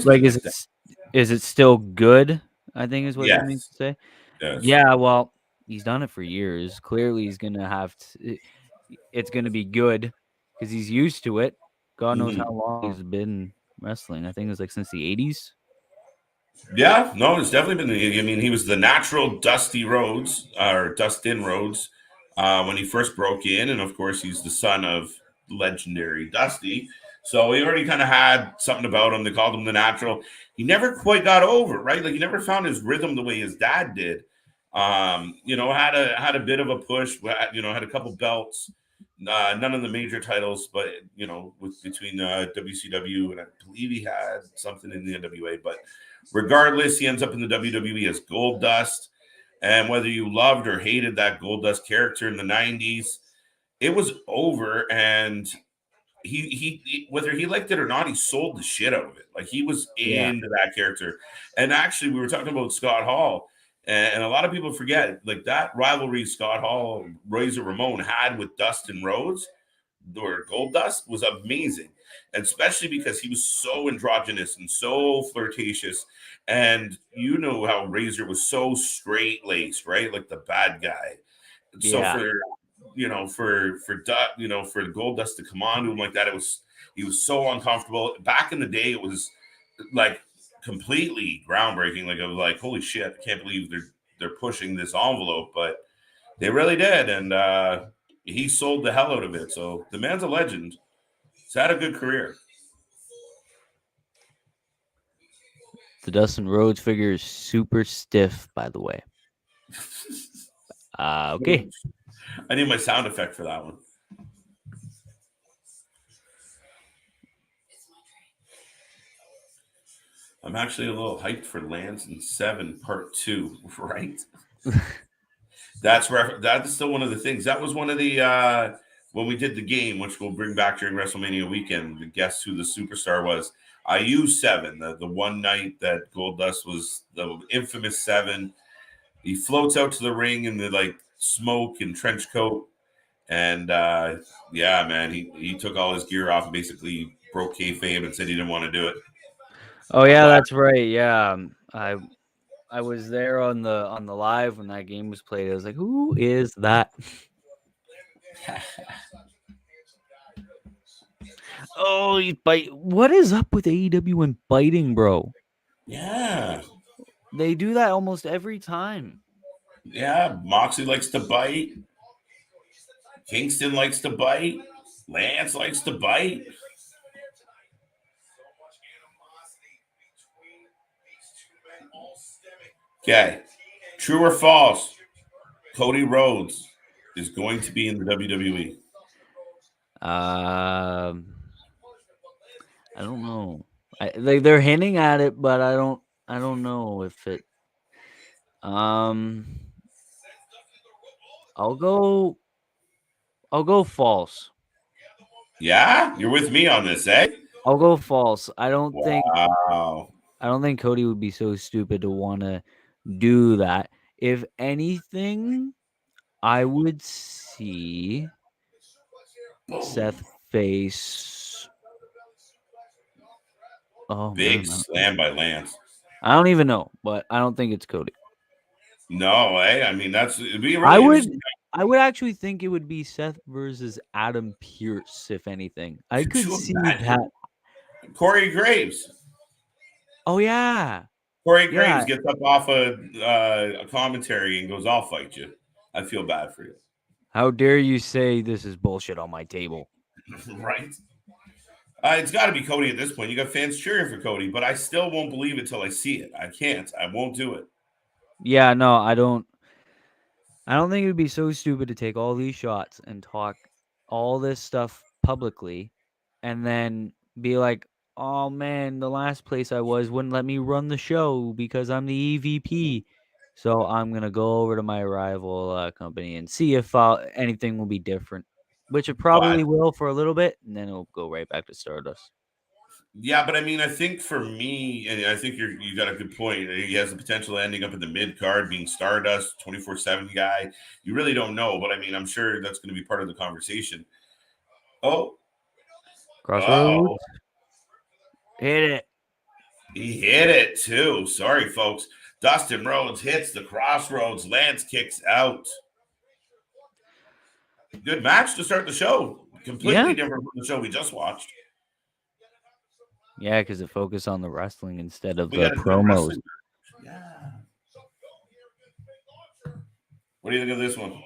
like is it still good? I think is what it means to say. Yes. Yeah, well, he's done it for years. Clearly, he's gonna have to. It's gonna be good because he's used to it. God knows how long he's been wrestling. I think it was like since the 80s. Yeah, no, it's definitely been. I mean, he was the natural Dusty Rhodes or Dustin Rhodes when he first broke in, and of course, he's the son of legendary Dusty. So he already kind of had something about him. They called him the natural. He never quite got over, right? Like he never found his rhythm the way his dad did. Had a bit of a push. Had a couple belts. None of the major titles, but between WCW and I believe he had something in the NWA. But regardless, he ends up in the WWE as Goldust. And whether you loved or hated that Goldust character in the 90s, it was over. And he whether he liked it or not, he sold the shit out of it. Like he was into that character. And actually, we were talking about Scott Hall. And a lot of people forget, like that rivalry Scott Hall, Razor Ramon had with Dustin Rhodes or Goldust was amazing. And especially because he was so androgynous and so flirtatious. And you know how Razor was so straight-laced, right? Like the bad guy. So for Goldust to come on to him like that, he was so uncomfortable. Back in the day, it was like completely groundbreaking. Like I was like, holy shit, I can't believe they're pushing this envelope, but they really did, and he sold the hell out of it. So the man's a legend. He's had a good career. The Dustin Rhodes figure is super stiff, by the way. Okay. I need my sound effect for that one. I'm actually a little hyped for Lansing 7 Part 2, right? That's still one of the things. That was one of the when we did the game, which we'll bring back during WrestleMania weekend, to guess who the superstar was. Aew 7, the one night that Goldust was the infamous 7. He floats out to the ring in the like smoke and trench coat. And man, he took all his gear off and basically broke kayfabe and said he didn't want to do it. Oh yeah, that's right. Yeah, I was there on the live when that game was played. I was like, who is that? Oh, you bite. What is up with AEW and biting, bro? Yeah. They do that almost every time. Yeah, Moxley likes to bite. Kingston likes to bite. Lance likes to bite. Okay. True or false? Cody Rhodes is going to be in the WWE. I don't know. They're hinting at it, but I don't know if it. I'll go false. Yeah, you're with me on this, eh? I'll go false. I don't Wow. think Cody would be so stupid to want to do that. If anything, I would see Seth face. Oh, big man, slam by Lance. I don't even know, but I don't think it's Cody. No, I mean it'd be really I would actually think it would be Seth versus Adam Pearce, if anything. I could see that. Corey Graves. Oh yeah. Corey Graves gets up off a commentary and goes, "I'll fight you." I feel bad for you. How dare you say this is bullshit on my table? Right? It's got to be Cody at this point. You got fans cheering for Cody, but I still won't believe it till I see it. I can't. I won't do it. Yeah, no, I don't think it would be so stupid to take all these shots and talk all this stuff publicly and then be like, "Oh man, the last place I was wouldn't let me run the show because I'm the EVP. So I'm going to go over to my rival company and see if anything will be different." Which it probably But will for a little bit, and then it'll go right back to Stardust. yeah, but I mean, I think for me, and I think you got a good point. He has the potential of ending up in the mid card, being Stardust, 24/7 guy. You really don't know, but I mean, I'm sure that's going to be part of the conversation. Oh, Crossroads. oh, Hit it. he hit it too. Sorry, folks. Dustin Rhodes hits the Crossroads. Lance kicks out. Good match to start the show. Completely Yeah. different from the show we just watched. Yeah, because it focused on the wrestling instead of We the got a good promos. wrestling. Yeah. What do you think of this one?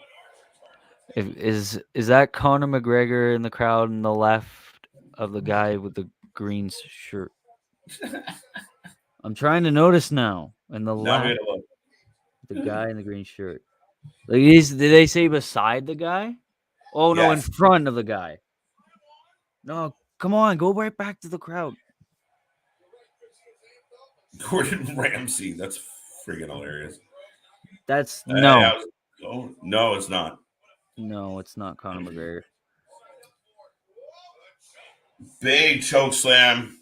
Is that Conor McGregor in the crowd on the left of the guy with the green shirt? I'm trying to notice now. In the Now we left, gotta look. the guy in the green shirt. Like, did they say beside the guy? Oh no, in Yes. front of the guy. No, come on, go right back to the crowd. Gordon Ramsay. That's friggin' hilarious. That's no, No, it's not. no, it's not Conor McGregor. Big choke slam.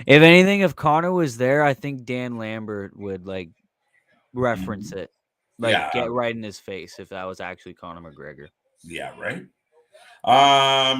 If anything, if Conor was there, I think Dan Lambert would like reference it, like Yeah. get right in his face if that was actually Conor McGregor. Yeah, right.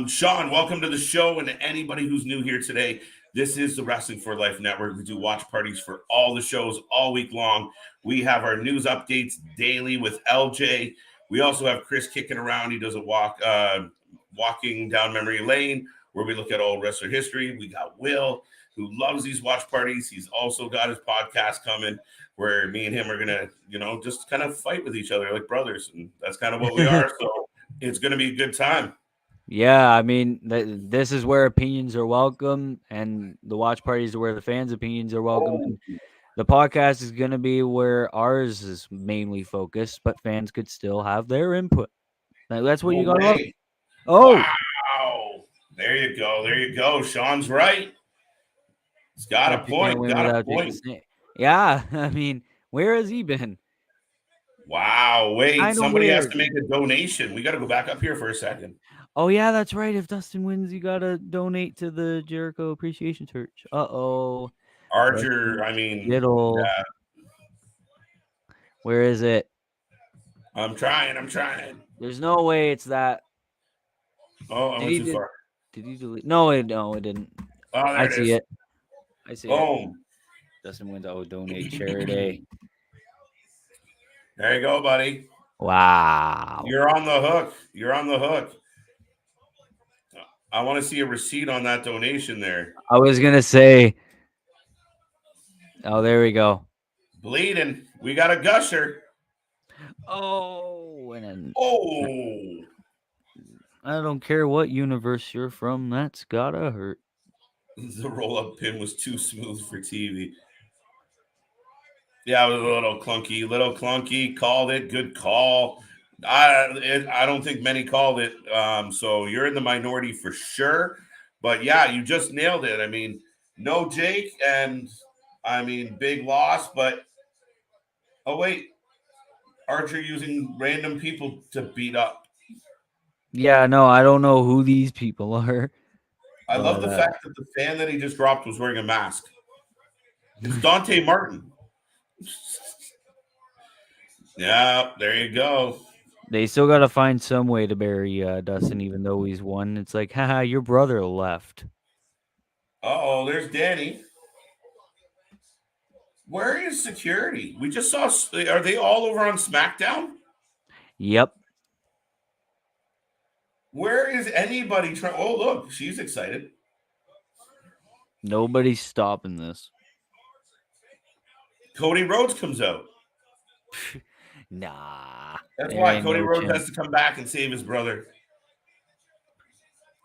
Sean, welcome to the show. And anybody who's new here today, this is the Wrestling for Life Network. We do watch parties for all the shows all week long. We have our news updates daily with LJ. We also have Chris kicking around. He does a walking down memory lane where we look at old wrestler history. We got Will, who loves these watch parties. He's also got his podcast coming where me and him are gonna, just kind of fight with each other like brothers, and that's kind of what we are. So it's gonna be a good time. Yeah, I mean, this is where opinions are welcome, and the watch parties are where the fans' opinions are welcome. And the podcast is going to be where ours is mainly focused, but fans could still have their input. That's what you got to love. Oh, wow. There you go. There you go. Sean's right. He's got a but you can't point. win Got a without taking point. a snake. Yeah, I mean, where has he been? Wow. Wait, Kinda somebody has weird. to make a donation. We got to go back up here for a second. Oh, yeah, that's right. If Dustin wins, you got to donate to the Jericho Appreciation Church. Uh-oh. Archer, I mean, Diddle. yeah, Where is it? I'm trying. There's no way it's that. Oh, I went too far. Did he delete? No, it didn't. Oh, there I it see is. it. I see it. Boom. Dustin wins. Oh, donate charity. There you go, buddy. Wow. You're on the hook. I want to see a receipt on that donation there. I was gonna say. Oh, there we go. Bleeding. We got a gusher. Oh, and then Oh. I don't care what universe you're from. That's gotta hurt. The roll-up pin was too smooth for TV. Yeah, it was a little clunky. Called it. Good call. I don't think many called it. So you're in the minority for sure. But yeah, you just nailed it. I mean, no Jake, and I mean, big loss. But oh wait, Archer using random people to beat up. Yeah, no, I don't know who these people are. I love the fact that the fan that he just dropped was wearing a mask. It's Dante Martin. Yeah, there you go. They still got to find some way to bury Dustin, even though he's won. It's like, haha, your brother left. Uh-oh, there's Danny. Where is security? We just saw. Are they all over on SmackDown? Yep. Where is anybody trying? Oh, look, she's excited. Nobody's stopping this. Cody Rhodes comes out. Nah. That's There why ain't Cody no Rhodes chance. has to come back and save his brother.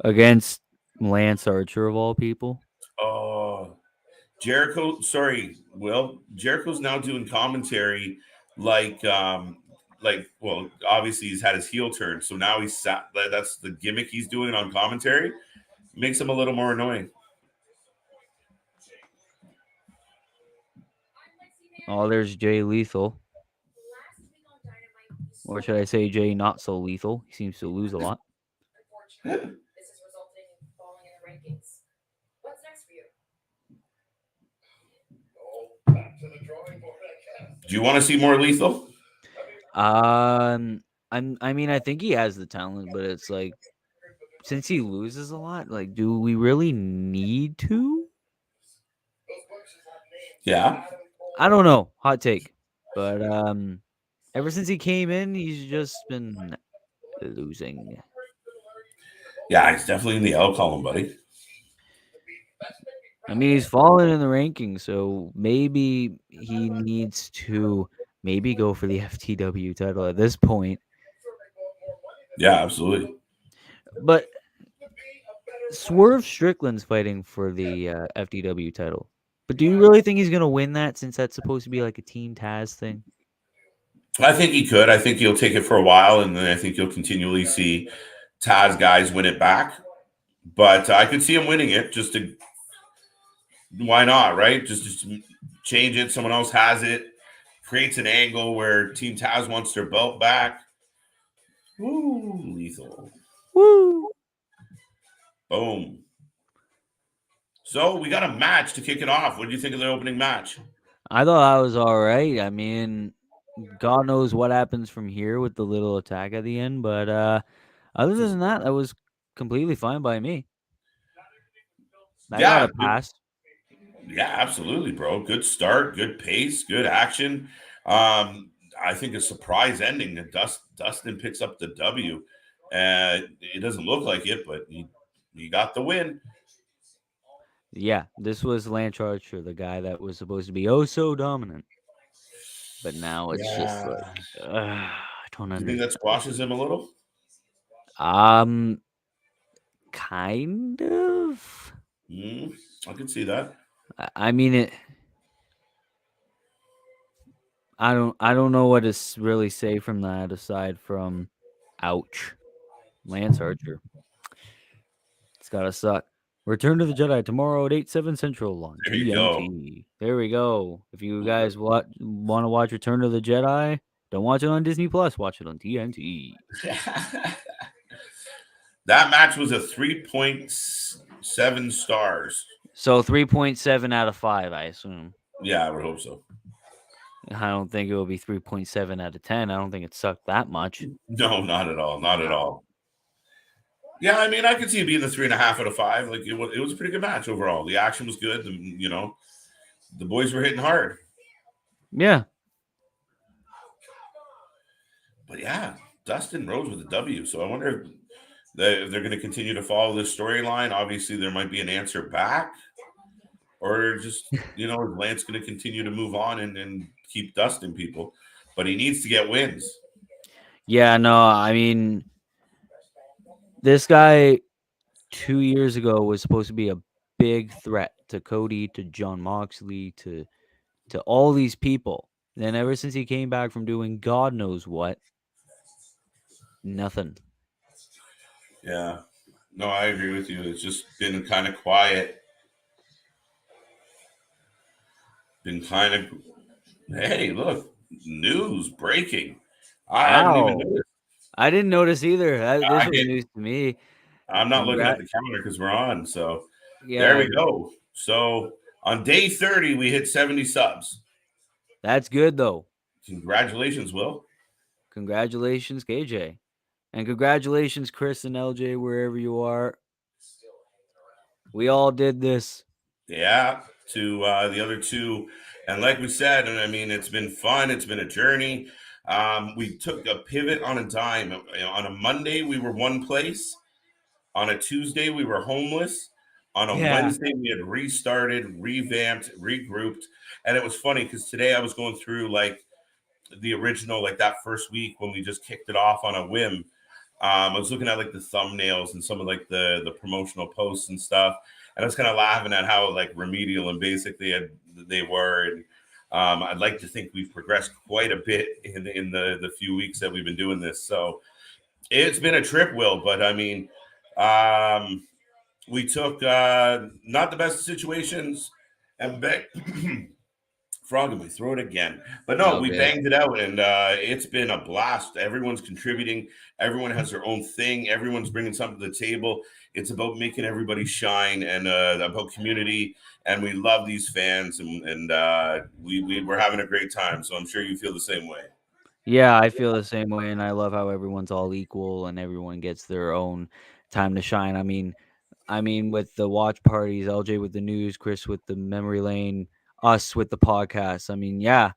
Against Lance Archer of all people. Oh, Jericho. Sorry, Will. Jericho's now doing commentary like well, obviously he's had his heel turn, so now that's the gimmick he's doing on commentary. Makes him a little more annoying. Oh, there's Jay Lethal. Or should I say Jay Not So Lethal? He seems to lose a lot. Do you want to see more Lethal? I mean, I think he has the talent, but it's like, since he loses a lot, like, do we really need to? Yeah. I don't know. Hot take. But ever since he came in, he's just been losing. Yeah, he's definitely in the L column, buddy. I mean, he's fallen in the rankings, so maybe he needs to maybe go for the FTW title at this point. Yeah, absolutely. But Swerve Strickland's fighting for the FTW title. But do you really think he's going to win that, since that's supposed to be like a Team Taz thing? I think he could. I think he'll take it for a while, and then I think you'll continually see Taz guys win it back. But I could see him winning it. Just to why not, right? Just change it. Someone else has it. Creates an angle where Team Taz wants their belt back. Woo, Lethal. Woo! Boom. So we got a match to kick it off. What do you think of the opening match? I thought that was all right. I mean, God knows what happens from here with the little attack at the end, but other than that was completely fine by me. I got a pass. Yeah, absolutely, bro. Good start, good pace, good action. I think a surprise ending that Dustin picks up the W. It doesn't look like it, but he got the win. Yeah, this was Lance Archer, the guy that was supposed to be oh so dominant. But now it's just like, I don't Do you understand. think that squashes him a little? Kind of. I can see that. I mean, I don't know what to really say from that, aside from, ouch, Lance Archer. It's gotta suck. Return to the Jedi tomorrow at 8/7 Central on There you go. TNT. There we go. If you guys want to watch Return to the Jedi, don't watch it on Disney Plus. Watch it on TNT. That match was a 3.7 stars. So 3.7 out of 5, I assume. Yeah, I would hope so. I don't think it will be 3.7 out of 10. I don't think it sucked that much. No, not at all. Not at all. Yeah, I mean, I could see it being the 3.5 out of 5. Like it was a pretty good match overall. The action was good. The boys were hitting hard. Yeah. But yeah, Dustin Rhodes with a W. So I wonder if they're going to continue to follow this storyline. Obviously, there might be an answer back, or just is Lance going to continue to move on and keep dusting people? But he needs to get wins. Yeah, no, I mean, this guy 2 years ago was supposed to be a big threat to Cody, to John Moxley, to all these people. Then ever since he came back from doing God knows what, nothing. Yeah. No, I agree with you. It's just been kind of quiet. Hey, look, news breaking. I haven't even noticed. I didn't notice either. This was news to me. I'm not looking at the calendar because we're on. So yeah, there we go. So on day 30, we hit 70 subs. That's good, though. Congratulations, Will. Congratulations, KJ. And congratulations, Chris and LJ, wherever you are. We all did this. Yeah, to the other two. And like we said, and I mean, it's been fun. It's been a journey. We took a pivot on a dime. On a Monday, we were one place. On a Tuesday, we were homeless. On a Wednesday, we had restarted, revamped, regrouped. And it was funny because today I was going through the original, like that first week when we just kicked it off on a whim. I was looking at like the thumbnails and some of like the promotional posts and stuff, and I was kind of laughing at how like remedial and basic they were. And I'd like to think we've progressed quite a bit in the few weeks that we've been doing this. So it's been a trip, Will. But I mean, we took not the best situations and frog in my throat again. But no, we Okay. banged it out, and it's been a blast. Everyone's contributing. Everyone has their own thing. Everyone's bringing something to the table. It's about making everybody shine and about community. And we love these fans, and we're having a great time. So I'm sure you feel the same way. Yeah, I feel the same way, and I love how everyone's all equal and everyone gets their own time to shine. I mean, with the watch parties, LJ with the news, Chris with the memory lane, us with the podcast. I mean, yeah,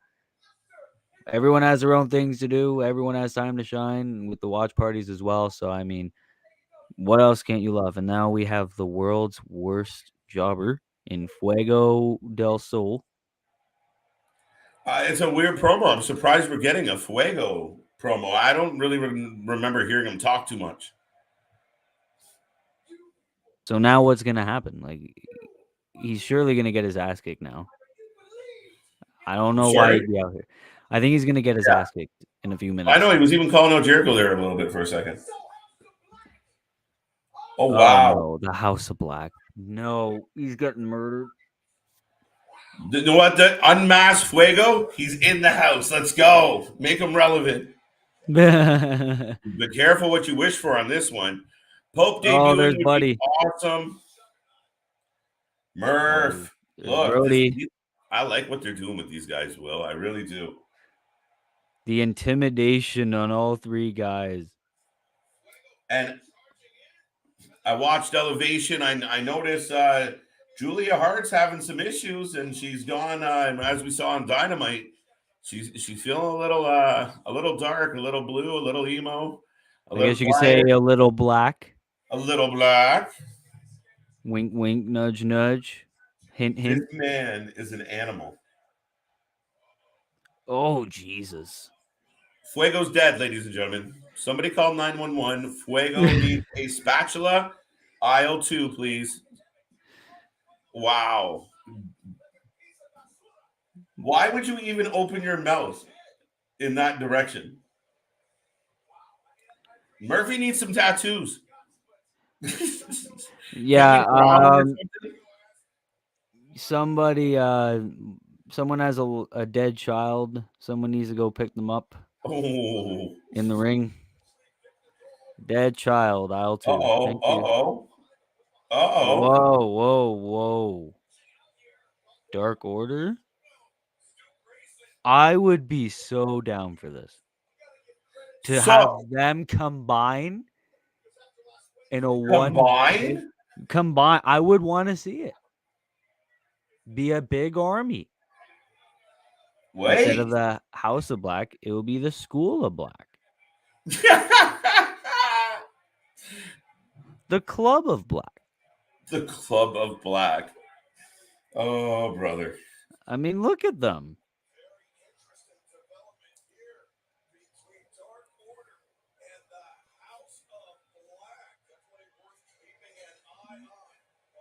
everyone has their own things to do. Everyone has time to shine with the watch parties as well. So, I mean, what else can't you love? And now we have the world's worst jobber in Fuego del Sol. It's a weird promo. I'm surprised we're getting a Fuego promo. I don't really remember hearing him talk too much. So now what's going to happen? Like, he's surely going to get his ass kicked now. I don't know why he'd be out here. I think he's going to get his ass kicked in a few minutes. I know he was even calling out Jericho there a little bit for a second. Oh, wow. No, the House of Black. No, he's getting murdered. You know what? The unmasked Fuego, he's in the house. Let's go. Make him relevant. Be careful what you wish for on this one. Pope debuting there's would Buddy. be awesome. Murph. Look, Brody. I like what they're doing with these guys, Will. I really do. The intimidation on all three guys. And I watched Elevation. I noticed Julia Hart's having some issues, and she's gone. As we saw on Dynamite, she's feeling a little dark, a little blue, a little emo. I guess you could say a little black. A little black. Wink, wink, nudge, nudge. Hint, hint. This man is an animal. Oh, Jesus. Fuego's dead, ladies and gentlemen. Somebody call 911. Fuego needs a spatula. Aisle 2, please. Wow. Why would you even open your mouth in that direction? Murphy needs some tattoos. Yeah. Somebody, someone has a dead child. Someone needs to go pick them up. Oh. In the ring. Dead child, aisle 2. Uh-oh. Whoa. Dark Order? I would be so down for this. To have them combine in a combine. I would want to see it. Be a big army. Wait. Instead of the House of Black, it will be the School of Black. The Club of Black. The Club of Black. Oh, brother. I mean, look at them.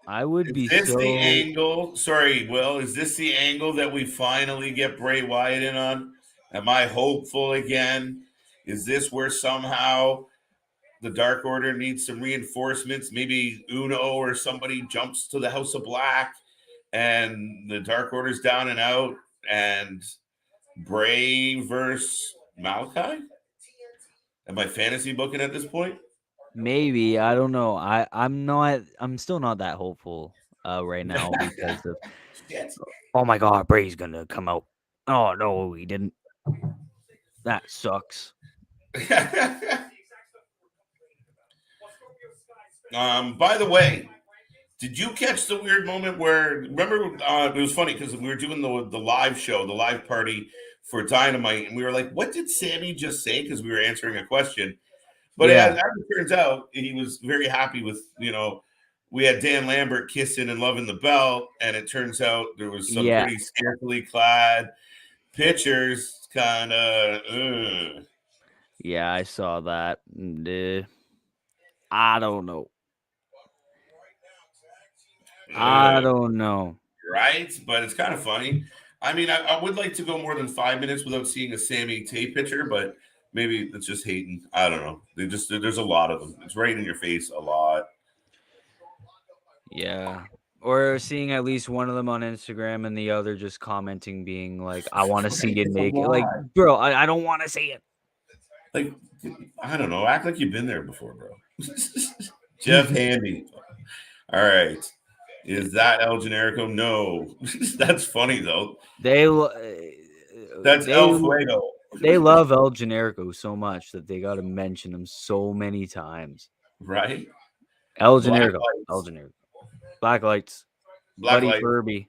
I would be so... Is this the angle? Sorry, Will. Is this the angle that we finally get Bray Wyatt in on? Am I hopeful again? Is this where somehow the Dark Order needs some reinforcements? Maybe Uno or somebody jumps to the House of Black and the Dark Order's down and out and Bray versus Malachi? Am I fantasy booking at this point? Maybe. I don't know. I'm still not that hopeful right now because of oh my god, Bray's gonna come out. Oh no, he didn't. That sucks. By the way, did you catch the weird moment where remember it was funny because we were doing the live show, the live party for Dynamite, and we were like, what did Sammy just say? Because we were answering a question. But as it turns out, he was very happy with, we had Dan Lambert kissing and loving the belt. And it turns out there was some pretty scantily clad pictures kind of. Yeah, I saw that. I don't know. I don't know. Right? But it's kind of funny. I mean, I would like to go more than 5 minutes without seeing a Sammy Tay picture, but maybe it's just hating. I don't know. There's a lot of them. It's right in your face a lot. Yeah. Or seeing at least one of them on Instagram and the other just commenting, being like, I want to see Right? you It's a naked. Like, lot. bro, I don't want to see it. Like, I don't know. Act like you've been there before, bro. Jeff Handy. All right. Is that El Generico? No. That's funny though. They That's they El Fuego. they love El Generico so much that they got to mention him so many times. Right? El Black Generico, El lights. Generico, Black Lights, Black Buddy light. Furby.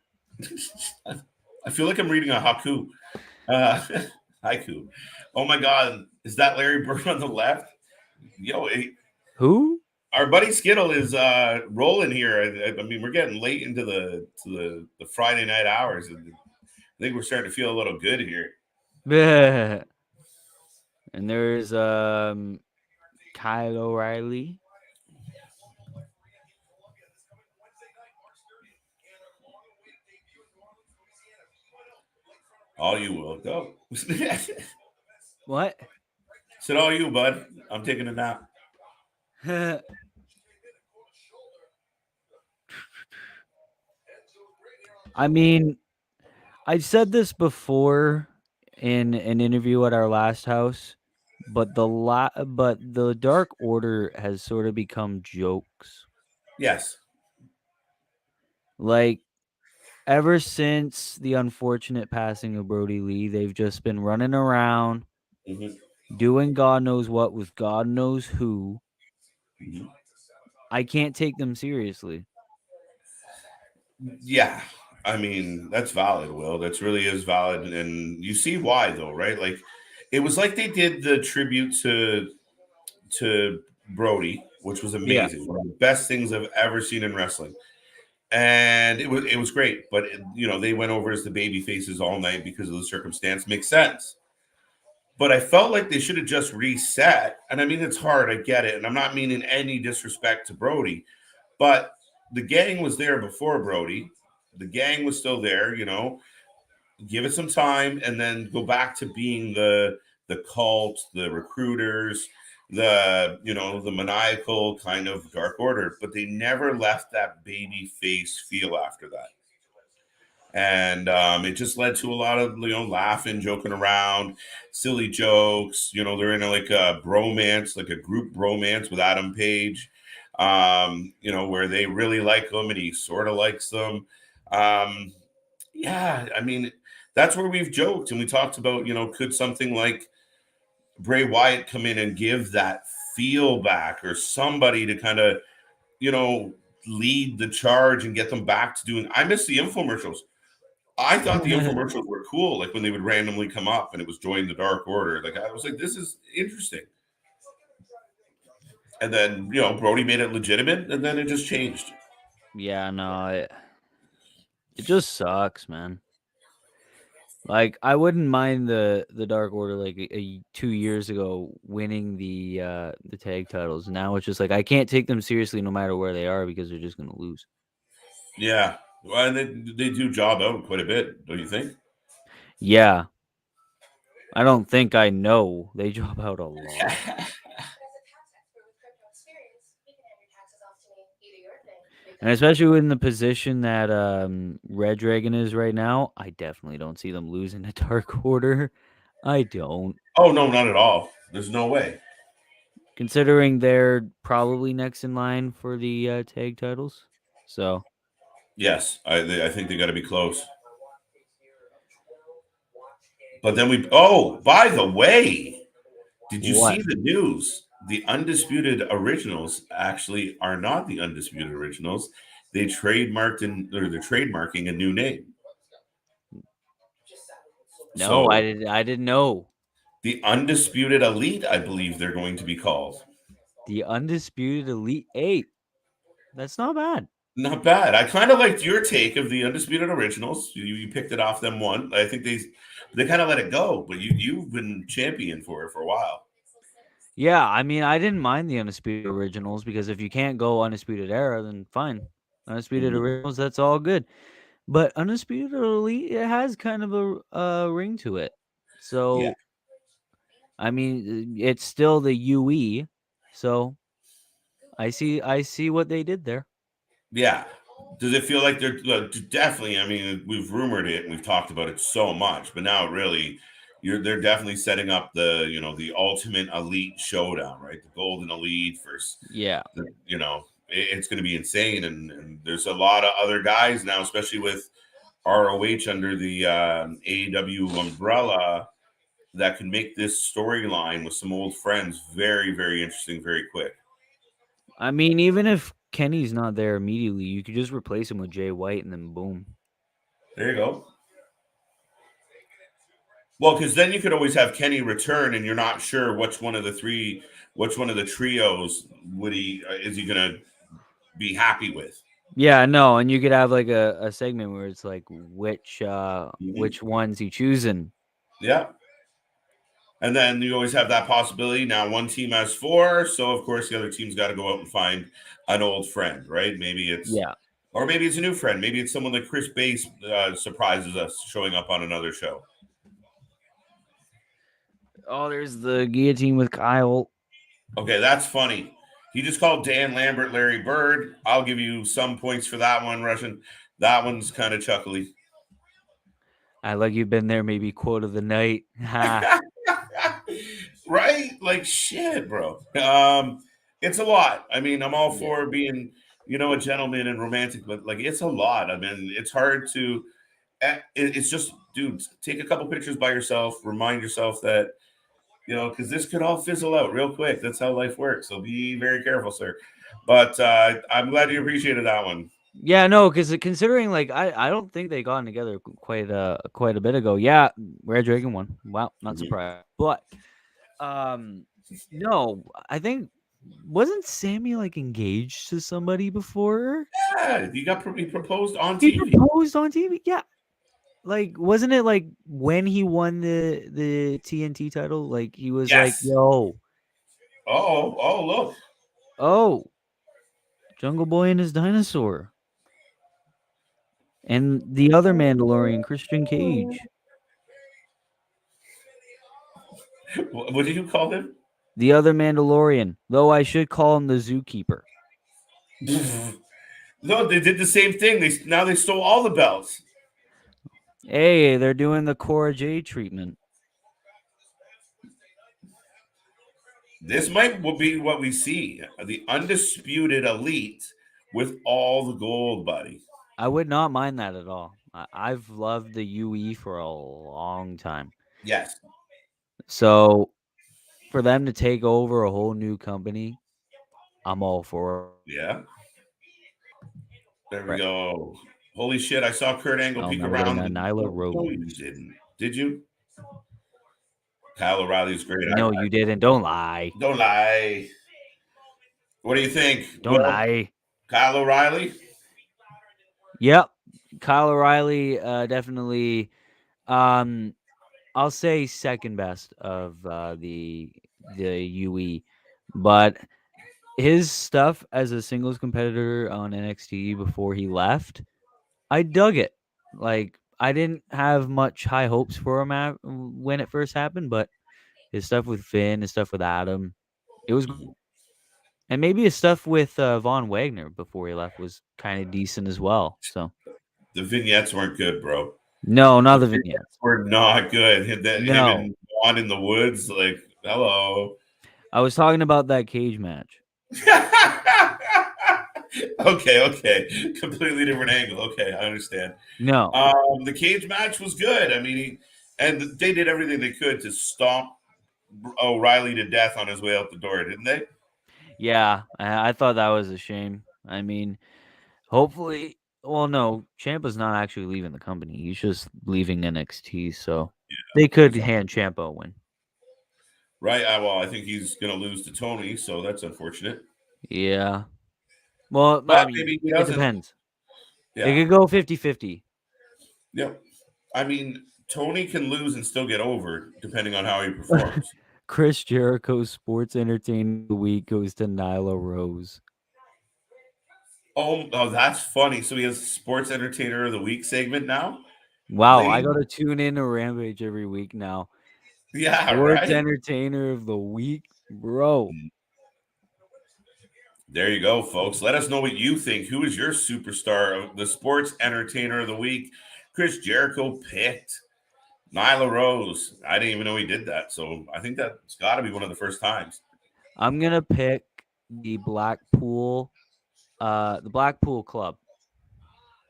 I feel like I'm reading a haiku. Uh, haiku. Oh my God. Is that Larry Bird on the left? Yo, Who? our buddy Skittle is rolling here. I mean, we're getting late into the Friday night hours. And I think we're starting to feel a little good here. And there's Kyle O'Reilly. All you will go. What? Said all you, bud. I'm taking a nap. I mean, I said this before in an interview at our last house, but the Dark Order has sort of become jokes. Yes. Like ever since the unfortunate passing of Brody Lee, they've just been running around Mhm. doing God knows what with God knows who. Mhm. I can't take them seriously. Yeah. I mean, that's valid, Will. That's really is valid. And you see why though, right? Like it was like they did the tribute to Brody, which was Yeah. amazing. One of the best things I've ever seen in wrestling. And it was great. But they went over as the baby faces all night because of the circumstance. Makes sense. But I felt like they should have just reset. And I mean, it's hard. I get it. And I'm not meaning any disrespect to Brody, but the gang was there before Brody. The gang was still there, give it some time and then go back to being the cult, the recruiters, the maniacal kind of Dark Order. But they never left that baby face feel after that. And it just led to a lot of laughing, joking around, silly jokes. They're in like a bromance, like a group bromance with Adam Page. Where they really like him and he sort of likes them. Yeah, I mean, that's where we've joked and we talked about, could something like Bray Wyatt come in and give that feel back, or somebody to kind of, you know, lead the charge and get them back to doing. I miss the infomercials. I thought the infomercials were cool, like when they would randomly come up and it was join the Dark Order. Like I was like, this is interesting. And then Brody made it legitimate, and then it just changed. Yeah, no, it just sucks, man. Like I wouldn't mind the Dark Order like 2 years ago winning the tag titles. Now it's just like I can't take them seriously no matter where they are because they're just gonna lose. Yeah, well, and they do job out quite a bit, don't you think? Yeah, I don't think I know they job out a lot, and especially in the position that Red Dragon is right now, I definitely don't see them losing the Dark Order. I don't. Oh no, not at all. There's no way. Considering they're probably next in line for the tag titles. So, Yes, I think they got to be close. But then we. Oh, by the way, did you what? see the news? The Undisputed Originals actually are not the Undisputed Originals. They they're trademarking a new name. No, So I didn't know. the Undisputed Elite, I believe they're going to be called. The Undisputed Elite 8. That's not bad. Not bad. I kind of liked your take of the Undisputed Originals. You picked it off them one. I think they kind of let it go, but you've been champion for a while. Yeah, I mean, I didn't mind the Undisputed Originals because if you can't go Undisputed Era, then fine. Undisputed Mhm. Originals, that's all good. But Undisputed Elite, it has kind of a ring to it. Yeah, So, I mean, it's still the UE. So, I see what they did there. yeah. Does it feel like they're definitely? I mean, we've rumored it and we've talked about it so much, but now really, they're definitely setting up the ultimate elite showdown, right? The Golden Elite versus Yeah. it's going to be insane, and there's a lot of other guys now, especially with ROH under the AEW umbrella, that can make this storyline with some old friends very, very interesting, very quick. I mean, even if Kenny's not there immediately, you could just replace him with Jay White and then boom. There you go. Well, because then you could always have Kenny return, and you're not sure which one of the trios would he is he going to be happy with. Yeah, no, and you could have like a segment where it's like Mhm. which ones he choosing. Yeah. And then you always have that possibility. Now, one team has four, so of course the other team's got to go out and find an old friend, right? Yeah. Or maybe it's a new friend. Maybe it's someone like Chris Bass surprises us showing up on another show. Oh, there's the guillotine with Kyle. Okay, that's funny. He just called Dan Lambert Larry Bird. I'll give you some points for that one, Russian. That one's kind of chuckly. I like you've been there. Maybe quote of the night. Ha. Right? Like shit, bro. It's a lot. I mean, I'm all Yeah. for being, a gentleman and romantic, but like it's a lot. I mean, it's hard to. It's just, dude, take a couple pictures by yourself. Remind yourself that because this could all fizzle out real quick. That's how life works. So be very careful, sir. But I'm glad you appreciated that one. Yeah, no, because considering like I don't think they got together quite a bit ago. Yeah, Red Dragon won. Wow, not Mhm. surprised. But no, I think wasn't Sammy like engaged to somebody before? Yeah, he proposed on He TV. proposed on TV. Yeah, like wasn't it like when he won the TNT title? Like he was like, Yes. "Yo, Oh, look. oh, Jungle Boy and his dinosaur," and the other Mandalorian, Christian Cage. What did you call him? The other Mandalorian, though I should call him the zookeeper. No, they did the same thing. They stole all the belts. Hey, they're doing the Cora J treatment. This might will be what we see: the undisputed elite with all the gold, buddy. I would not mind that at all. I've loved the UE for a long time. Yes. So for them to take over a whole new company, I'm all for Yeah. There we it. go. Holy shit! I saw Kurt Angle Oh, peek now we're getting around. a Nyla No, you Rose. didn't. Did you? Kyle O'Reilly's great. No, you didn't. Don't lie. Don't lie. What do you think? Don't Well, lie. Kyle O'Reilly. Yep. Kyle O'Reilly, definitely. Um, I'll say second best of the UE, but his stuff as a singles competitor on NXT before he left, I dug it. Like I didn't have much high hopes for him when it first happened, but his stuff with Finn, his stuff with Adam, it was, and maybe his stuff with Von Wagner before he left was kind of decent as well. So The vignettes weren't good, bro. no, not The the vignettes vignettes. were not good. Him No, and Juan in the woods, like, hello. I was talking about that cage match. Okay. Completely different angle. Okay, I understand. No, The cage match was good. I mean, and they did everything they could to stomp O'Reilly to death on his way out the door, didn't they? yeah, I thought that was a shame. I mean, hopefully, well, no, Ciampa's not actually leaving the company. He's just leaving NXT, so they could hand Ciampa a win. Right. Well, I think he's going to lose to Tony, so that's unfortunate. Yeah. Well, I But mean, maybe he it doesn't. depends. It Yeah. could go 50-50. Yep. I mean, Tony can lose and still get over, depending on how he performs. Chris Jericho's Sports Entertainer of the Week goes to Nyla Rose. Oh, that's funny. So he has Sports Entertainer of the Week segment now? Wow, I Lady? got to tune in to Rampage every week now. Yeah, Sports right? Entertainer of the Week, bro. There you go, folks. Let us know what you think. Who is your superstar of the Sports Entertainer of the Week? Chris Jericho picked Nyla Rose. I didn't even know he did that. So I think that's got to be one of the first times. I'm gonna pick the Blackpool Club.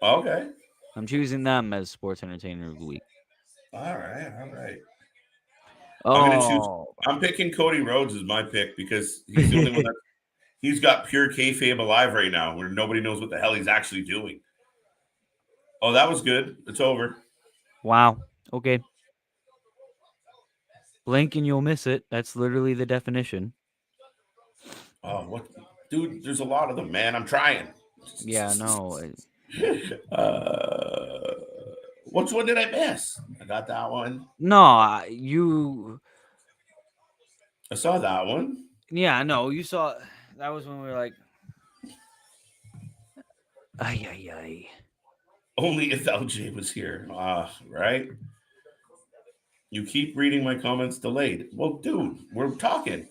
Okay. I'm choosing them as Sports Entertainer of the Week. All right. All right. Oh, I'm picking Cody Rhodes as my pick because he's the only one that he's got pure kayfabe alive right now where nobody knows what the hell he's actually doing. Oh, that was good. It's over. wow. Okay. Blink and you'll miss it. That's literally the definition. Oh, what? Dude, there's a lot of them, man. I'm trying. Yeah, no. Uh, which one did I miss? I got that one. No, you. I saw that one. Yeah, no, you saw. That was when we were like, ay, ay, ay. Only if LJ was here. Right? You keep reading my comments delayed. Well, dude, we're talking.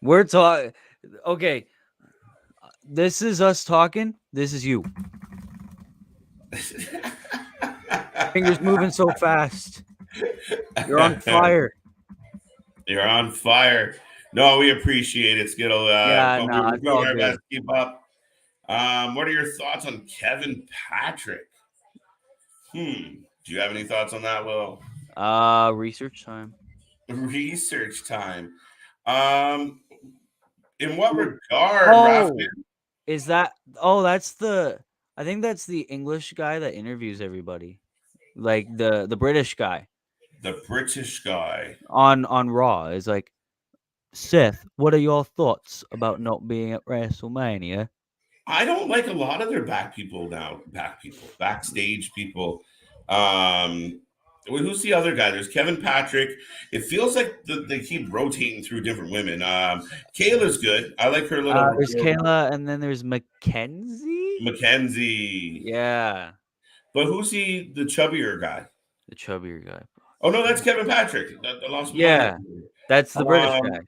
We're talking. Okay. This is us talking. This is you. Fingers moving so fast. You're on fire. You're on fire. No, we appreciate it, Skittle. Yeah, But no, we're it's doing all our good. best to keep up. What are your thoughts on Kevin Patrick? Do you have any thoughts on that, Will? Research time. Research time. In what regard, Oh, Raffman? is that? Oh, that's the. I think that's the English guy that interviews everybody, like the British guy The British guy. on Raw is like, Seth, what are your thoughts about not being at WrestleMania? I don't like a lot of their backstage people. Who's the other guy? There's Kevin Patrick. It feels like they keep rotating through different women. Kayla's good. I like her little There's Kayla, and then there's Mackenzie. Mackenzie. Yeah, But who's the chubbier guy? the chubbier guy. Oh no, that's Kevin Patrick. I lost my Yeah, mind. that's the British guy.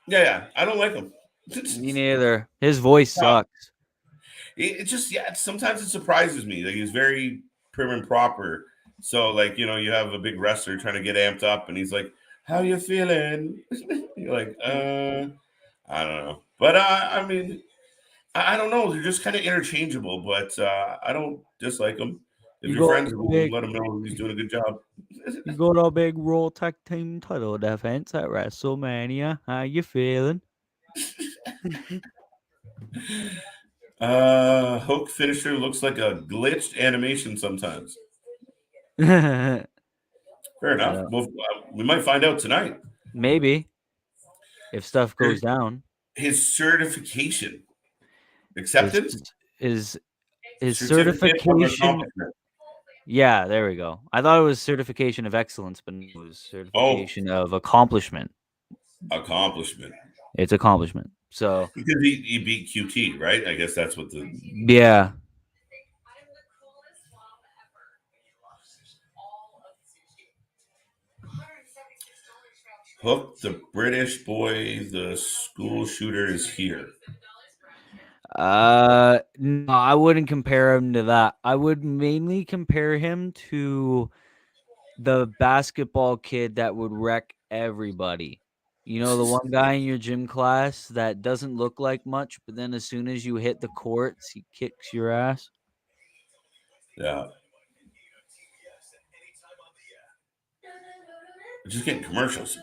Yeah. I don't like him. Me neither. His voice sucks. It just sometimes it surprises me. Like he's very prim and proper. So like you have a big wrestler trying to get amped up, and he's like, "How you feeling?" You're like, I don't know, but I mean, I don't know. They're just kind of interchangeable, but I don't dislike them. If You you're got friends with him, big. let him know he's doing a good job. You got a big Raw Tag Team title defense at WrestleMania. How you feeling? Hook finisher looks like a glitched animation sometimes. Fair enough. Well, we might find out tonight. Maybe if stuff goes down. His certification acceptance His certificate of certification. accomplishment. Yeah, there we go. I thought it was certification of excellence, but it was certification of accomplishment. Accomplishment. It's accomplishment. So Because he beat QT, right? I guess that's what the yeah. Hook, the British boy, the school shooter is here. No, I wouldn't compare him to that. I would mainly compare him to the basketball kid that would wreck everybody. You know, the one guy in your gym class that doesn't look like much, but then as soon as you hit the courts, he kicks your ass. Yeah. Just getting commercials.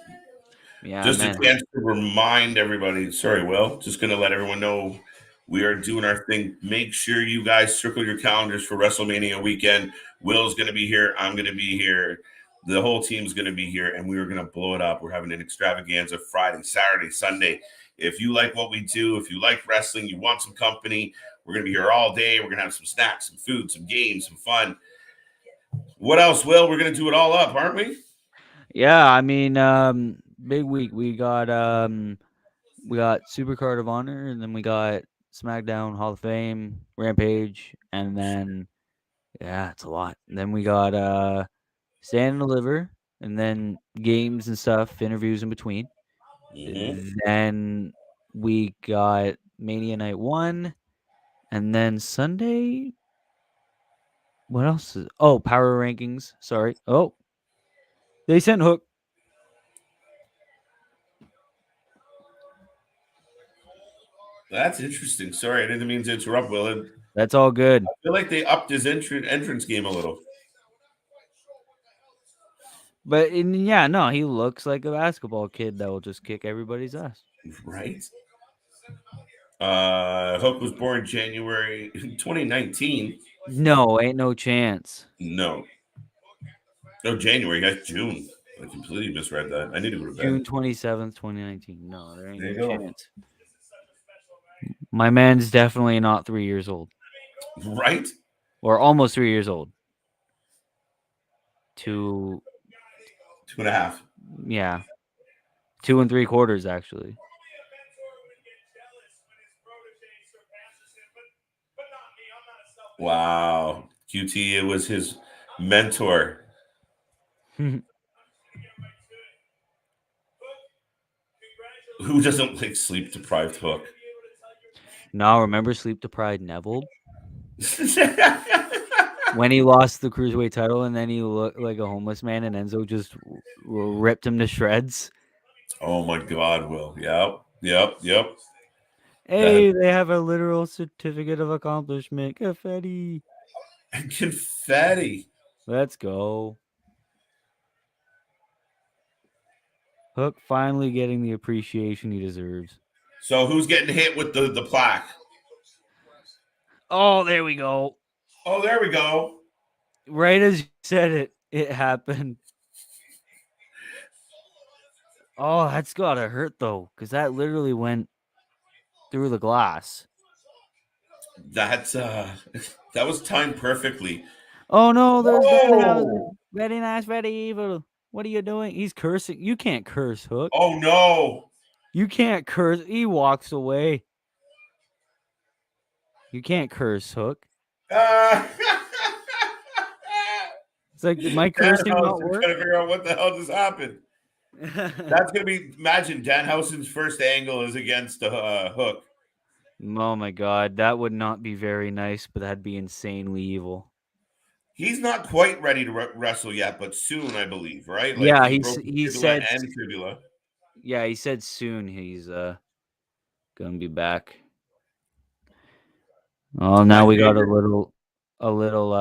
Yeah, Just man. a chance to remind everybody. Sorry, Will. Just going to let everyone know we are doing our thing. Make sure you guys circle your calendars for WrestleMania weekend. Will's going to be here. I'm going to be here. The whole team's going to be here, and we are going to blow it up. We're having an extravaganza Friday, Saturday, Sunday. If you like what we do, if you like wrestling, you want some company, we're going to be here all day. We're going to have some snacks, some food, some games, some fun. What else, Will? We're going to do it all up, aren't we? Yeah, I mean, big week. We got Super Card of Honor, and then we got SmackDown Hall of Fame, Rampage, and then yeah, it's a lot. And then we got Stand and Deliver, and then games and stuff, interviews in between. Mm-hmm. Then we got Mania Night 1, and then Sunday. What else is? Oh, Power Rankings. Sorry. Oh, they sent Hook. That's interesting. Sorry, I didn't mean to interrupt, Will. That's all good. I feel like they upped his entrance game a little. But yeah, no, he looks like a basketball kid that will just kick everybody's ass. Right? Hook was born January 2019. No, ain't no chance. No. No, January, guys. June. I completely misread that. I need to go to bed. June 27th, 2019. No, there ain't There you no go. chance. My man's definitely not 3 years old. Right? Or almost 3 years old. 2 2.5. Yeah. 2 3/4 actually. Wow. QT, it was his mentor. Who doesn't like sleep deprived Hook? No, remember sleep deprived Neville? When he lost the cruiserweight title and then he looked like a homeless man and Enzo just ripped him to shreds. Oh my God, Will. Yep. Hey, they have a literal certificate of accomplishment. Confetti. Confetti. Let's go. Hook finally getting the appreciation he deserves. So who's getting hit with the plaque? Oh, there we go. Oh, there we go. Right as you said it, it happened. Oh, that's gotta hurt though, because that literally went through the glass. That's that was timed perfectly. Oh no, there's Whoa! very nice, very evil. What are you doing? He's cursing. You can't curse, Hook. Oh no! You can't curse. He walks away. You can't curse, Hook. It's like, my cursing not work? Trying to figure out what the hell just happened. That's gonna be. Imagine Danhausen's first angle is against Hook. Oh my God, that would not be very nice, but that'd be insanely evil. He's not quite ready to wrestle yet, but soon, I believe. Right? Like Yeah, he broke he fibula said. and fibula. Yeah, he said soon he's gonna be back. Oh, now we got a little.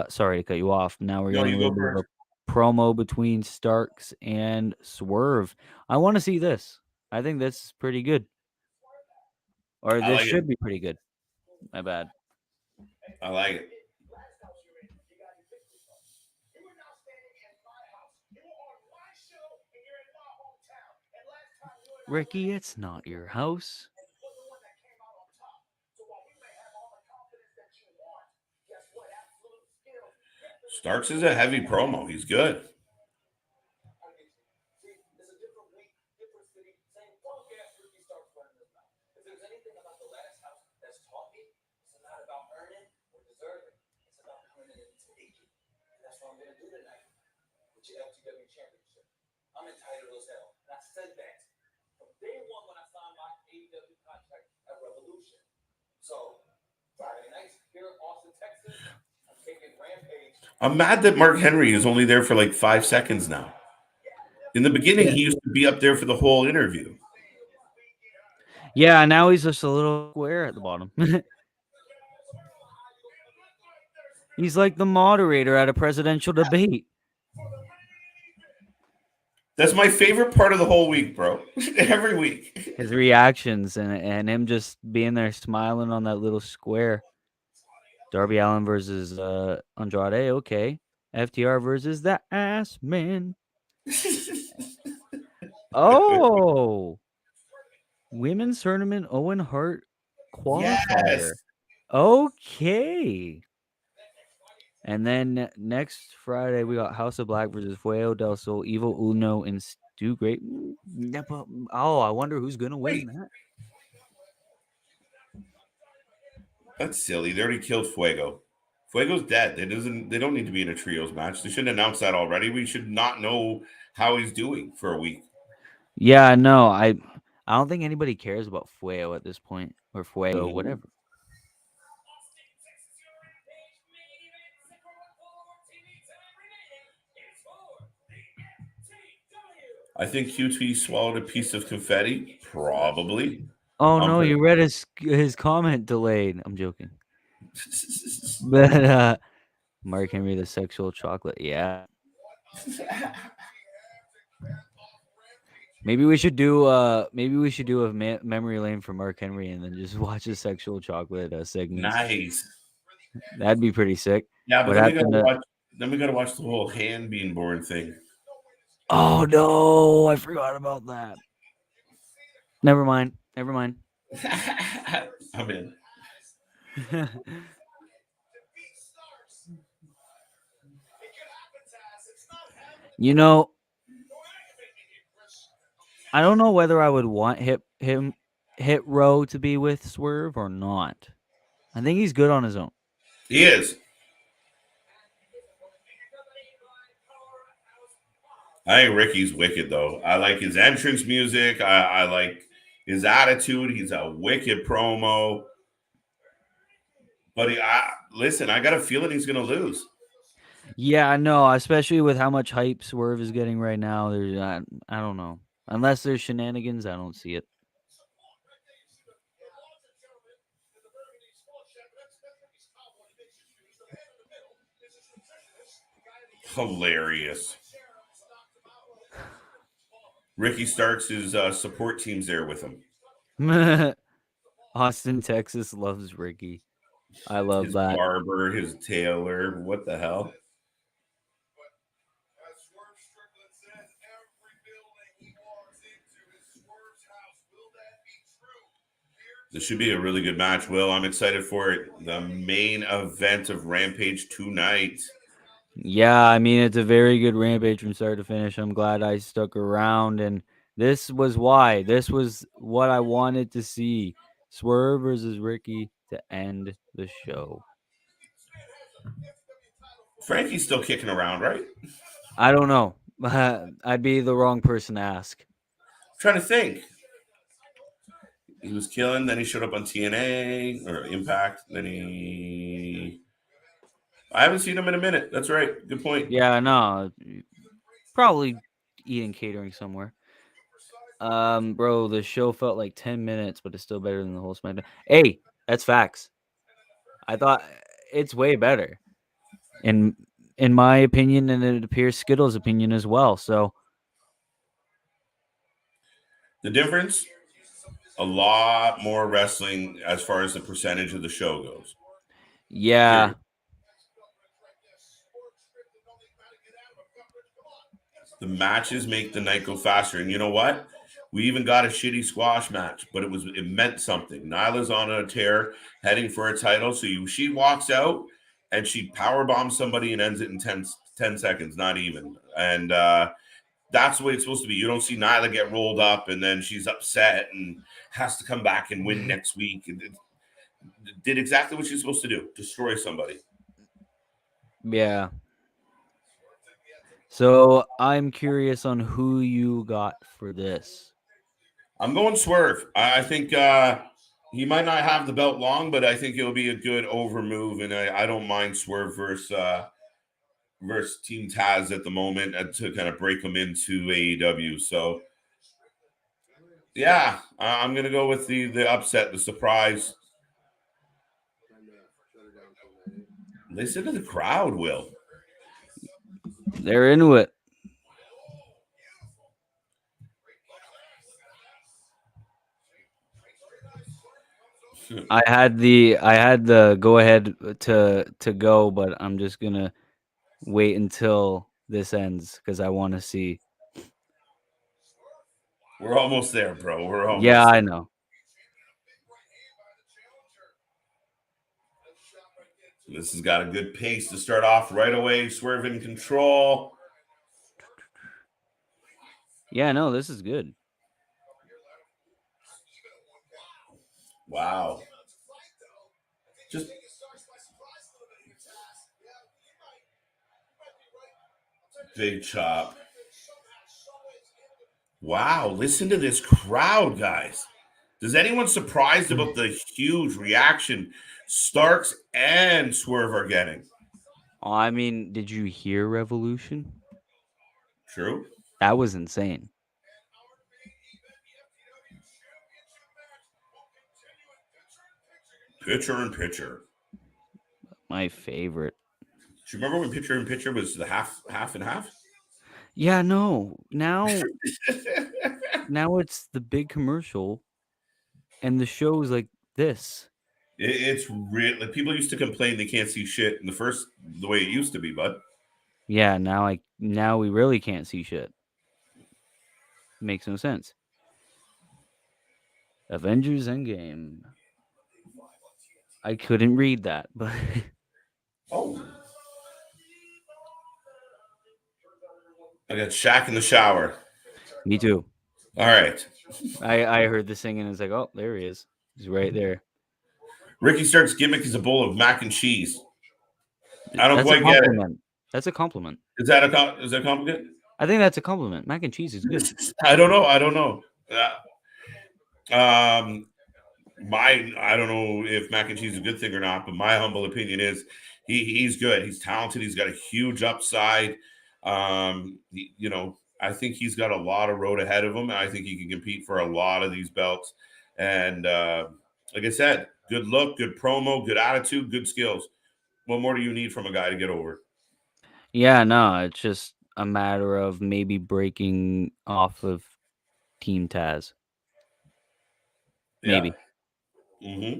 Sorry to cut you off. Now we're getting a little bit of a promo between Starks and Swerve. I want to see this. I think this is pretty good. Or this should be pretty good. My bad. I like it. Ricky, it's not your house. Starks is a heavy promo. He's good. I'm entitled as hell. And I said that from day one when I signed my AEW contract at Revolution. So, Friday nights here in Austin, Texas, I'm taking Rampage. I'm mad that Mark Henry is only there for like 5 seconds now. In the beginning, he used to be up there for the whole interview. Yeah, now he's just a little square at the bottom. He's like the moderator at a presidential debate. That's my favorite part of the whole week, bro. Every week. His reactions and him just being there smiling on that little square. Darby Allin versus Andrade, okay. FTR versus the Ass Man. Oh. Women's tournament Owen Hart qualifier. Yes. Okay. And then next Friday we got House of Black versus Fuego del Sol, Evil Uno, and Stu Great. Oh, I wonder who's gonna win that. That's silly. They already killed Fuego. Fuego's dead. They don't need to be in a trios match. They shouldn't announce that already. We should not know how he's doing for a week. Yeah, no, I don't think anybody cares about Fuego at this point, or Fuego, Mhm. whatever. I think QT swallowed a piece of confetti. Probably. Oh no, you read his comment delayed. I'm joking. But Mark Henry, the sexual chocolate. Yeah. Maybe we should do a memory lane for Mark Henry and then just watch a sexual chocolate segments. Nice. That'd be pretty sick. Yeah, but What then we gotta watch the whole hand being born thing. Oh no, I forgot about that. Never mind. I'm in. You know, I don't know whether I would want Hit Row to be with Swerve or not. I think he's good on his own. He is. I think Ricky's wicked though. I like his entrance music. I like his attitude. He's a wicked promo. But listen, I got a feeling he's gonna lose. Yeah, I know, especially with how much hype Swerve is getting right now. There's I don't know. Unless there's shenanigans, I don't see it. Hilarious. Ricky Starks' support team's there with him. Austin, Texas loves Ricky. I love His that. barber, his tailor. What the hell? This should be a really good match, Will. I'm excited for it. The main event of Rampage tonight. Yeah, I mean, it's a very good Rampage from start to finish. I'm glad I stuck around, and this was why. This was what I wanted to see. Swerve versus Ricky to end the show. Frankie's still kicking around, right? I don't know. I'd be the wrong person to ask. I'm trying to think. He was killing, then he showed up on TNA or Impact, then I haven't seen him in a minute. That's right. Good point. Yeah, no. Probably eating catering somewhere. Bro, the show felt like 10 minutes, but it's still better than the whole Smackdown. Hey, that's facts. I thought it's way better. In my opinion, and it appears Skittles' opinion as well. So the difference, a lot more wrestling as far as the percentage of the show goes. Yeah. Period. The matches make the night go faster. And you know what? We even got a shitty squash match, but it meant something. Nyla's on a tear, heading for a title. So she walks out and she power bombs somebody and ends it in 10 seconds, not even. And that's the way it's supposed to be. You don't see Nyla get rolled up and then she's upset and has to come back and win next week. It did exactly what she's supposed to do, destroy somebody. Yeah. So I'm curious on who you got for this. I'm going Swerve. I think he might not have the belt long, but I think it'll be a good over move, and I don't mind Swerve versus Team Taz at the moment to kind of break them into AEW. So, yeah, I'm going to go with the upset, the surprise. Listen to the crowd, Will. They're into it. I had the go ahead to go, but I'm just gonna wait until this ends because I want to see. We're almost there, bro. We're almost Yeah, there. I know. This has got a good pace to start off right away. Swerve in control. Yeah, no, this is good. Wow. Just big chop. Wow, listen to this crowd, guys. Is anyone surprised about the huge reaction Starks and Swerve are getting? Oh, I mean, did you hear Revolution? True. That was insane. Pitcher in pitcher. My favorite. Do you remember when pitcher in pitcher was the half and half? Yeah, no. Now it's the big commercial and the show is like this. It's real. Like, people used to complain they can't see shit in the way it used to be, bud. Yeah, now we really can't see shit. Makes no sense. Avengers Endgame. I couldn't read that, but Oh. I got Shaq in the shower. me too. All right. I heard the singing and it's like, oh, there he is. He's right there. Ricky Stark's gimmick is a bowl of mac and cheese. I don't That's quite a get it. compliment. That's a compliment. Is that a compliment? I think that's a compliment. Mac and cheese is good. I don't know. I don't know if mac and cheese is a good thing or not, but my humble opinion is he's good. He's talented. He's got a huge upside. I think he's got a lot of road ahead of him. I think he can compete for a lot of these belts. And like I said, good look, good promo, good attitude, good skills. What more do you need from a guy to get over? Yeah, no, it's just a matter of maybe breaking off of Team Taz. Maybe. Yeah. Mm-hmm.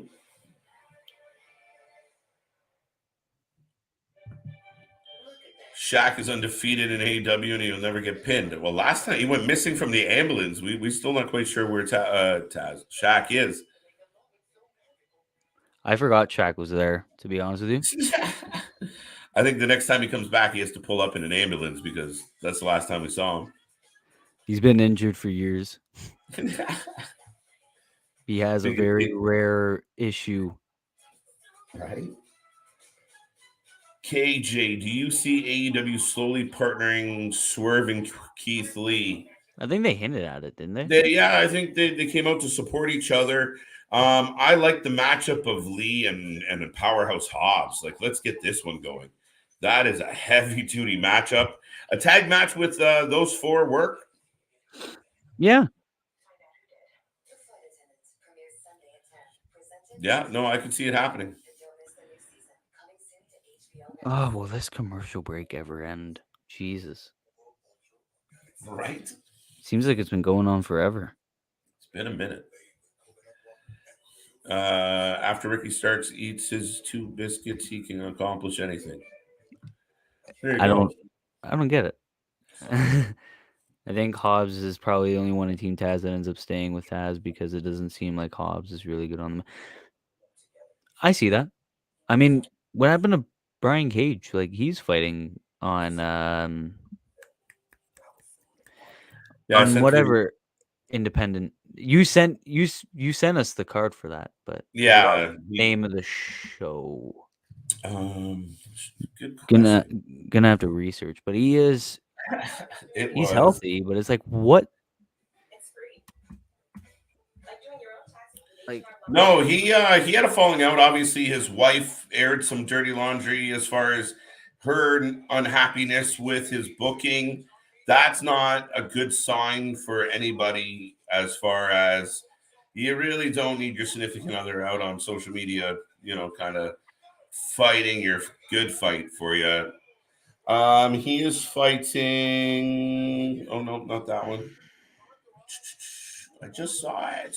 Shaq is undefeated in AEW and he'll never get pinned. Well, last time he went missing from the ambulance. We still not quite sure where Shaq is. I forgot Shaq was there, to be honest with you. I think the next time he comes back, he has to pull up in an ambulance because that's the last time we saw him. He's been injured for years. He has a very rare issue. Right. KJ, do you see AEW slowly partnering Swerve and Keith Lee? I think they hinted at it, didn't they? I think they came out to support each other. I like the matchup of Lee and Powerhouse Hobbs. Like, let's get this one going. That is a heavy-duty matchup. A tag match with those four work? Yeah. Yeah, no, I could see it happening. Oh, will this commercial break ever end? Jesus. Right? Seems like it's been going on forever. It's been a minute. After Ricky Starks eats his 2 biscuits, he can accomplish anything. There you go. I don't get it. I think Hobbs is probably the only one in Team Taz that ends up staying with Taz because it doesn't seem like Hobbs is really good on them. I see that. I mean, what happened to Brian Cage? Like, he's fighting on whatever independent. You sent us the card for that, but yeah, name of the show. Good question. Gonna have to research, but he's healthy, but it's like, what? It's free. Like doing your own taxes. Like, no, he had a falling out. Obviously, his wife aired some dirty laundry as far as her unhappiness with his booking. That's not a good sign for anybody, as far as you really don't need your significant other out on social media, kind of fighting your good fight for you. He is fighting. Oh no, not that one. I just saw it.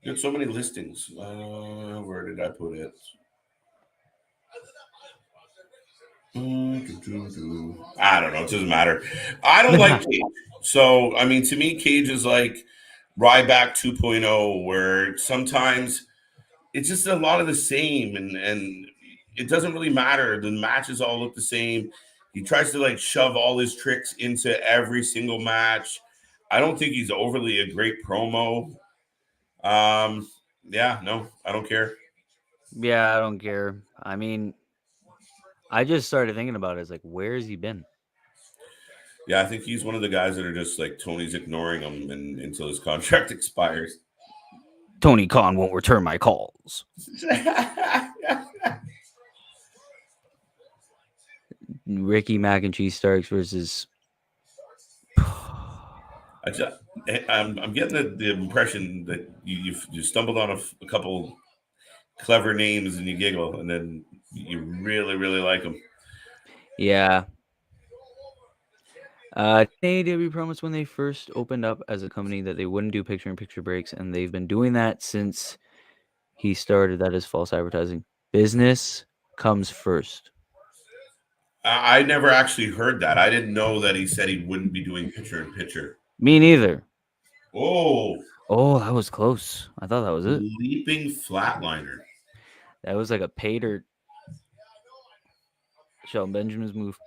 Got so many listings. Where did I put it? I don't know. It doesn't matter. I don't like Cage. So, I mean, to me, Cage is like Ryback 2.0, where sometimes it's just a lot of the same, and it doesn't really matter. The matches all look the same. He tries to like shove all his tricks into every single match. I don't think he's overly a great promo. Um, yeah, no, I don't care. Yeah, I don't care. I mean, I just started thinking about it. It's like, where's he been? Yeah, I think he's one of the guys that are just like Tony's ignoring him until his contract expires. Tony Khan won't return my calls. Ricky Mac and Cheese Starks versus. I'm getting the impression that you stumbled on a couple clever names and you giggle, and then you really, really like them. Yeah. AEW promised when they first opened up as a company that they wouldn't do picture-in-picture breaks, and they've been doing that since he started. That is false advertising. Business comes first. I never actually heard that. I didn't know that he said he wouldn't be doing picture-in-picture. Me neither. Oh, that was close. I thought that was it. leaping flatliner. That was like a Pater Shelton Benjamin's move.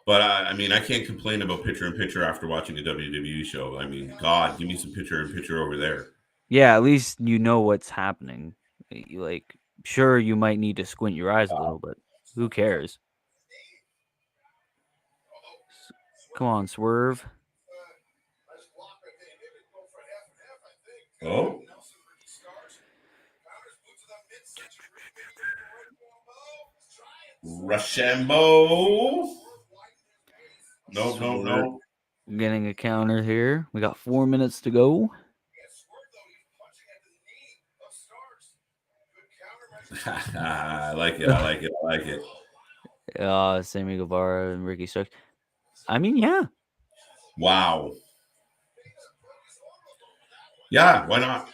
But I mean, I can't complain about picture-in-picture after watching a WWE show. I mean, God, give me some picture-in-picture over there. Yeah, at least you know what's happening. Like, sure, you might need to squint your eyes a little, but who cares? Come on, Swerve. Oh. Rochambeau. No. Getting a counter here. We got 4 minutes to go. I like it. Sammy Guevara and Ricky Starks. I mean, yeah. Wow. Yeah, why not?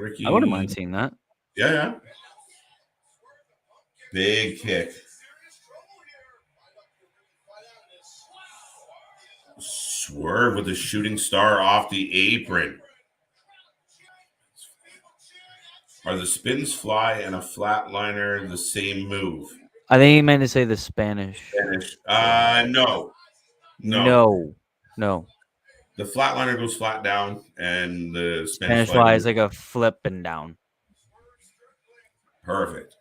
Ricky. I wouldn't mind seeing that. Yeah. Big kick. Swerve with a shooting star off the apron. Are the spins fly and a flatliner the same move? I think he meant to say the Spanish. No. The flatliner goes flat down, and the Spanish fly is like a flipping down. Perfect.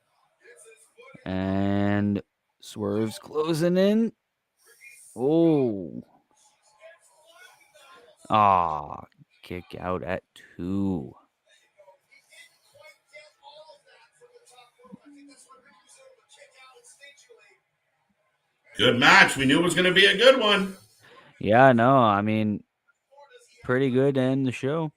And Swerve's closing in. Oh. Kick out at 2. Good match. We knew it was going to be a good one. Yeah, no, I mean, pretty good to end the show.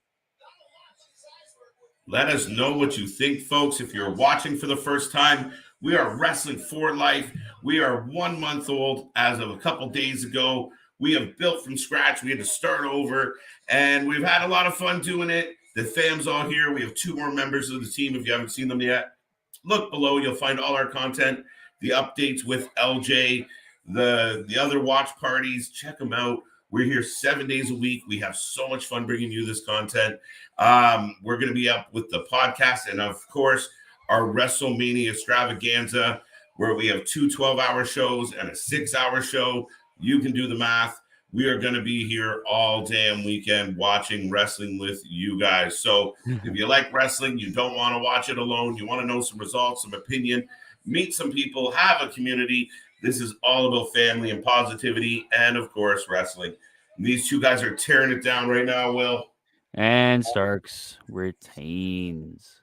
Let us know what you think, folks. If you're watching for the first time, we are Wrestling for Life. We are 1 month old as of a couple days ago. We have built from scratch. We had to start over, and we've had a lot of fun doing it. The fam's all here. We have 2 more members of the team. If you haven't seen them yet, look below. You'll find all our content, the updates with LJ, the other watch parties. Check them out. We're here 7 days a week. We have so much fun bringing you this content. We're going to be up with the podcast and, of course, our Wrestlemania extravaganza, where we have 2 12-hour shows and a 6-hour show. You can do the math. We are going to be here all damn weekend watching wrestling with you guys. So if you like wrestling, you don't want to watch it alone, you want to know some results, some opinion, meet some people, have a community. This is all about family and positivity and, of course, wrestling. And these 2 guys are tearing it down right now, Will. And Starks retains.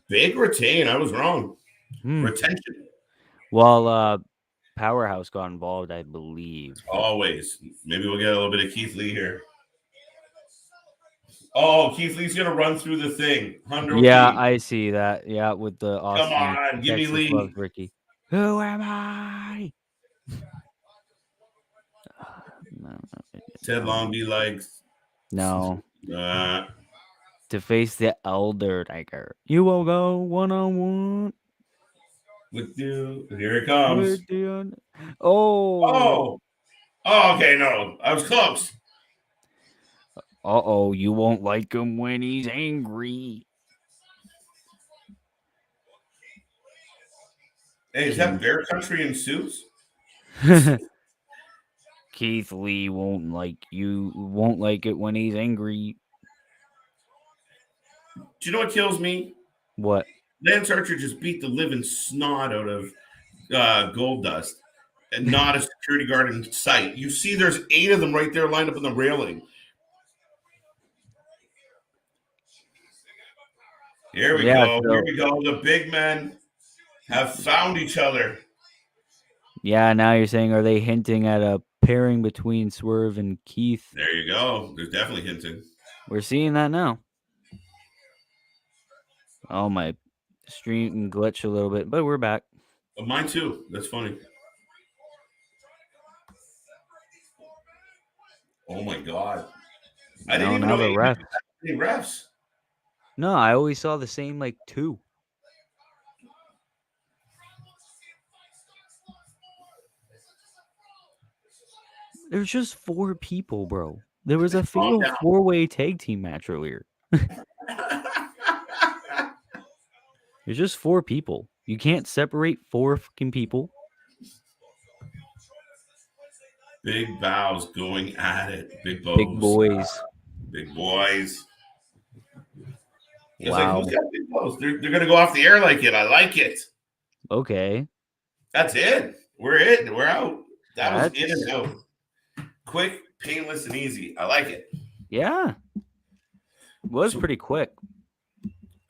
Big retain. I was wrong. Retention. Well, Powerhouse got involved, I believe. Always. Maybe we'll get a little bit of Keith Lee here. Oh, Keith Lee's going to run through the thing. Yeah, I see that. Yeah, with the awesome. Come on, give me Lee. Ricky. Who am I? Ted Longby likes. No. To face the Elder Tiger. You will go 1-on-1. with you. Here it comes. Oh. Oh, okay, no. I was close. Uh-oh, you won't like him when he's angry. Hey, is that Bear Country in suits? Keith Lee won't like it when he's angry. Do you know what kills me? What? Lance Archer just beat the living snot out of Gold Dust and not a security guard in sight. You see there's 8 of them right there lined up on the railing. Here we go. So, Here we go. The big men have found each other. Yeah, now you're saying, are they hinting at a pairing between Swerve and Keith? There you go. There's definitely hinting. We're seeing that now. Oh, my stream glitched a little bit, but we're back. Oh, mine too. That's funny. Oh my god! I didn't even know the refs. any refs. No, I always saw the same 2. There's just 4 people, bro. There was a fatal 4-way tag team match earlier. There's just 4 people. You can't separate 4 fucking people. Big bows going at it. Big bows. Big boys. Big boys. It's Wow. like, who's got big bows? They're going to go off the air like it. I like it. Okay. That's it. We're in. We're out. That was in and out. Quick, painless, and easy. I like it. Yeah. It was pretty quick.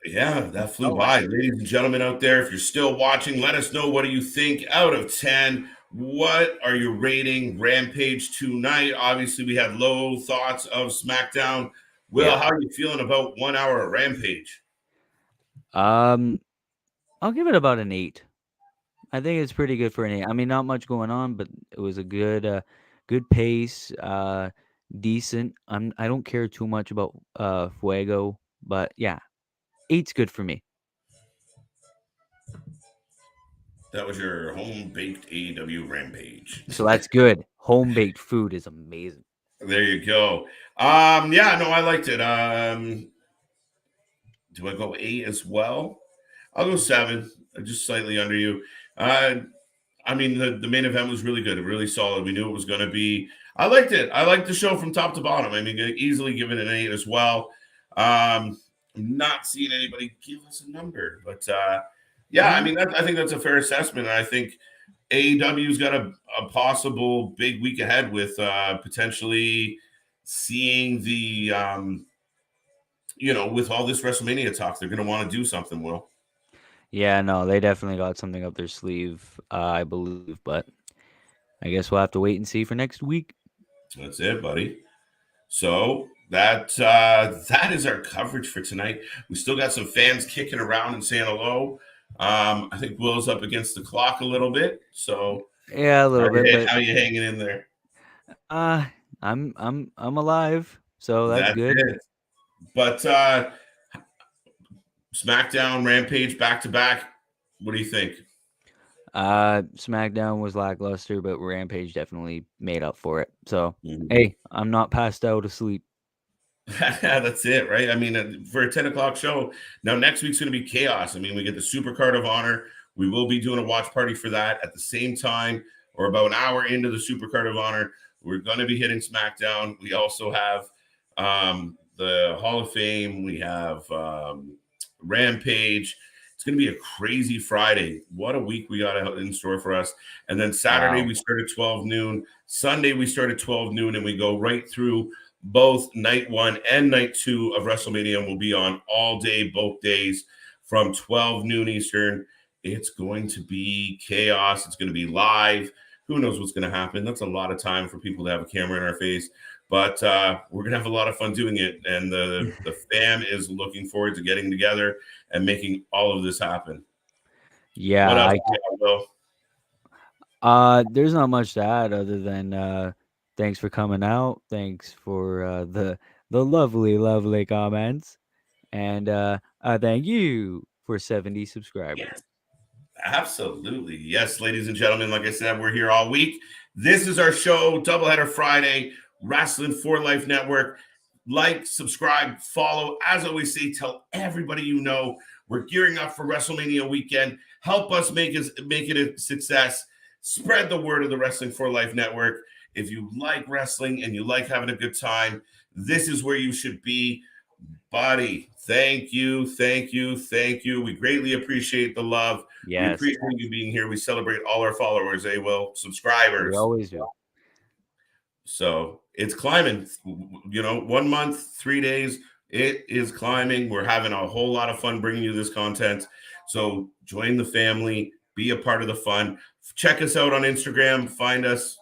Yeah, that flew by. Ladies and gentlemen out there, if you're still watching, let us know, what do you think out of 10? What are you rating Rampage tonight? Obviously, we had low thoughts of SmackDown. Will, how are you feeling about 1 hour of Rampage? I'll give it about an 8. I think it's pretty good for an 8. I mean, not much going on, but it was a good pace, decent. I don't care too much about Fuego, but yeah, 8's good for me. That was your home-baked AEW Rampage. So that's good. Home-baked food is amazing. There you go. Yeah, no, I liked it. Do I go 8 as well? I'll go 7. Just slightly under you. I mean, the main event was really good. Really solid. We knew it was going to be. I liked it. I liked the show from top to bottom. I mean, easily given an 8 as well. I'm not seeing anybody give us a number, but yeah, I mean, I think that's a fair assessment. And I think AEW's got a possible big week ahead with potentially seeing the, with all this WrestleMania talk, they're going to want to do something, Will. Yeah, no, they definitely got something up their sleeve, I believe, but I guess we'll have to wait and see for next week. That's it, buddy. So that is our coverage for tonight. We still got some fans kicking around and saying hello. I think Will's up against the clock a little bit, so yeah, a little bit. But how are you hanging in there? I'm alive, so that's good. It. But SmackDown, Rampage, back to back. What do you think? SmackDown was lackluster, but Rampage definitely made up for it. So hey, I'm not passed out asleep. That's it, right? I mean, for a 10 o'clock show, now next week's going to be chaos. I mean, we get the Super Card of Honor. We will be doing a watch party for that at the same time, or about an hour into the Super Card of Honor. We're going to be hitting SmackDown. We also have the Hall of Fame. We have Rampage. It's going to be a crazy Friday. What a week we got in store for us. And then Saturday, we start at 12 noon. Sunday, we start at 12 noon, and we go right through both night 1 and night 2 of WrestleMania. We'll be on all day, both days, from 12 noon Eastern. It's going to be chaos. It's going to be live. Who knows what's going to happen? That's a lot of time for people to have a camera in our face. But we're going to have a lot of fun doing it. And the fam is looking forward to getting together and making all of this happen. Yeah. There's not much to add other than thanks for coming out. Thanks for the lovely, lovely comments. And thank you for 70 subscribers. Yes. Absolutely. Yes, ladies and gentlemen, like I said, we're here all week. This is our show, Doubleheader Friday, Wrestling for Life Network. Like, subscribe, follow. As I always say, tell everybody you know. We're gearing up for Wrestlemania weekend. Help us make it a success. Spread the word of the Wrestling for Life Network. If you like wrestling and you like having a good time, this is where you should be. Buddy, thank you. We greatly appreciate the love. We Yes, appreciate you being here. We celebrate all our followers, subscribers. we always do. So it's climbing. 1 month, 3 days. It is climbing. We're having a whole lot of fun bringing you this content. So join the family. Be a part of the fun. Check us out on Instagram. Find us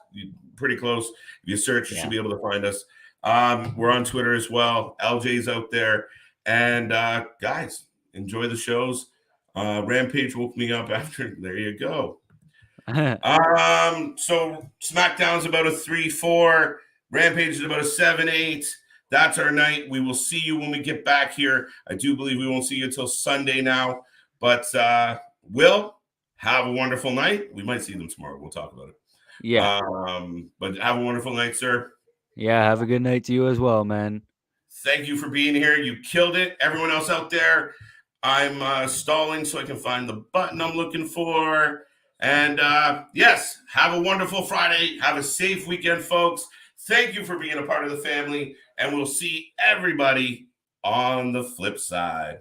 pretty close. If you search, you should be able to find us. We're on Twitter as well. LJ's out there. And guys, enjoy the shows. Rampage woke me up after. There you go. So SmackDown's about a 3-4. Rampage is about a 7-8. That's our night. We will see you when we get back here. I do believe we won't see you until Sunday now. But Will, have a wonderful night. We might see them tomorrow. We'll talk about it. Yeah. But have a wonderful night, sir. Yeah, have a good night to you as well, man. Thank you for being here. You killed it. Everyone else out there, I'm stalling so I can find the button I'm looking for. And yes, have a wonderful Friday. Have a safe weekend, folks. Thank you for being a part of the family. And we'll see everybody on the flip side.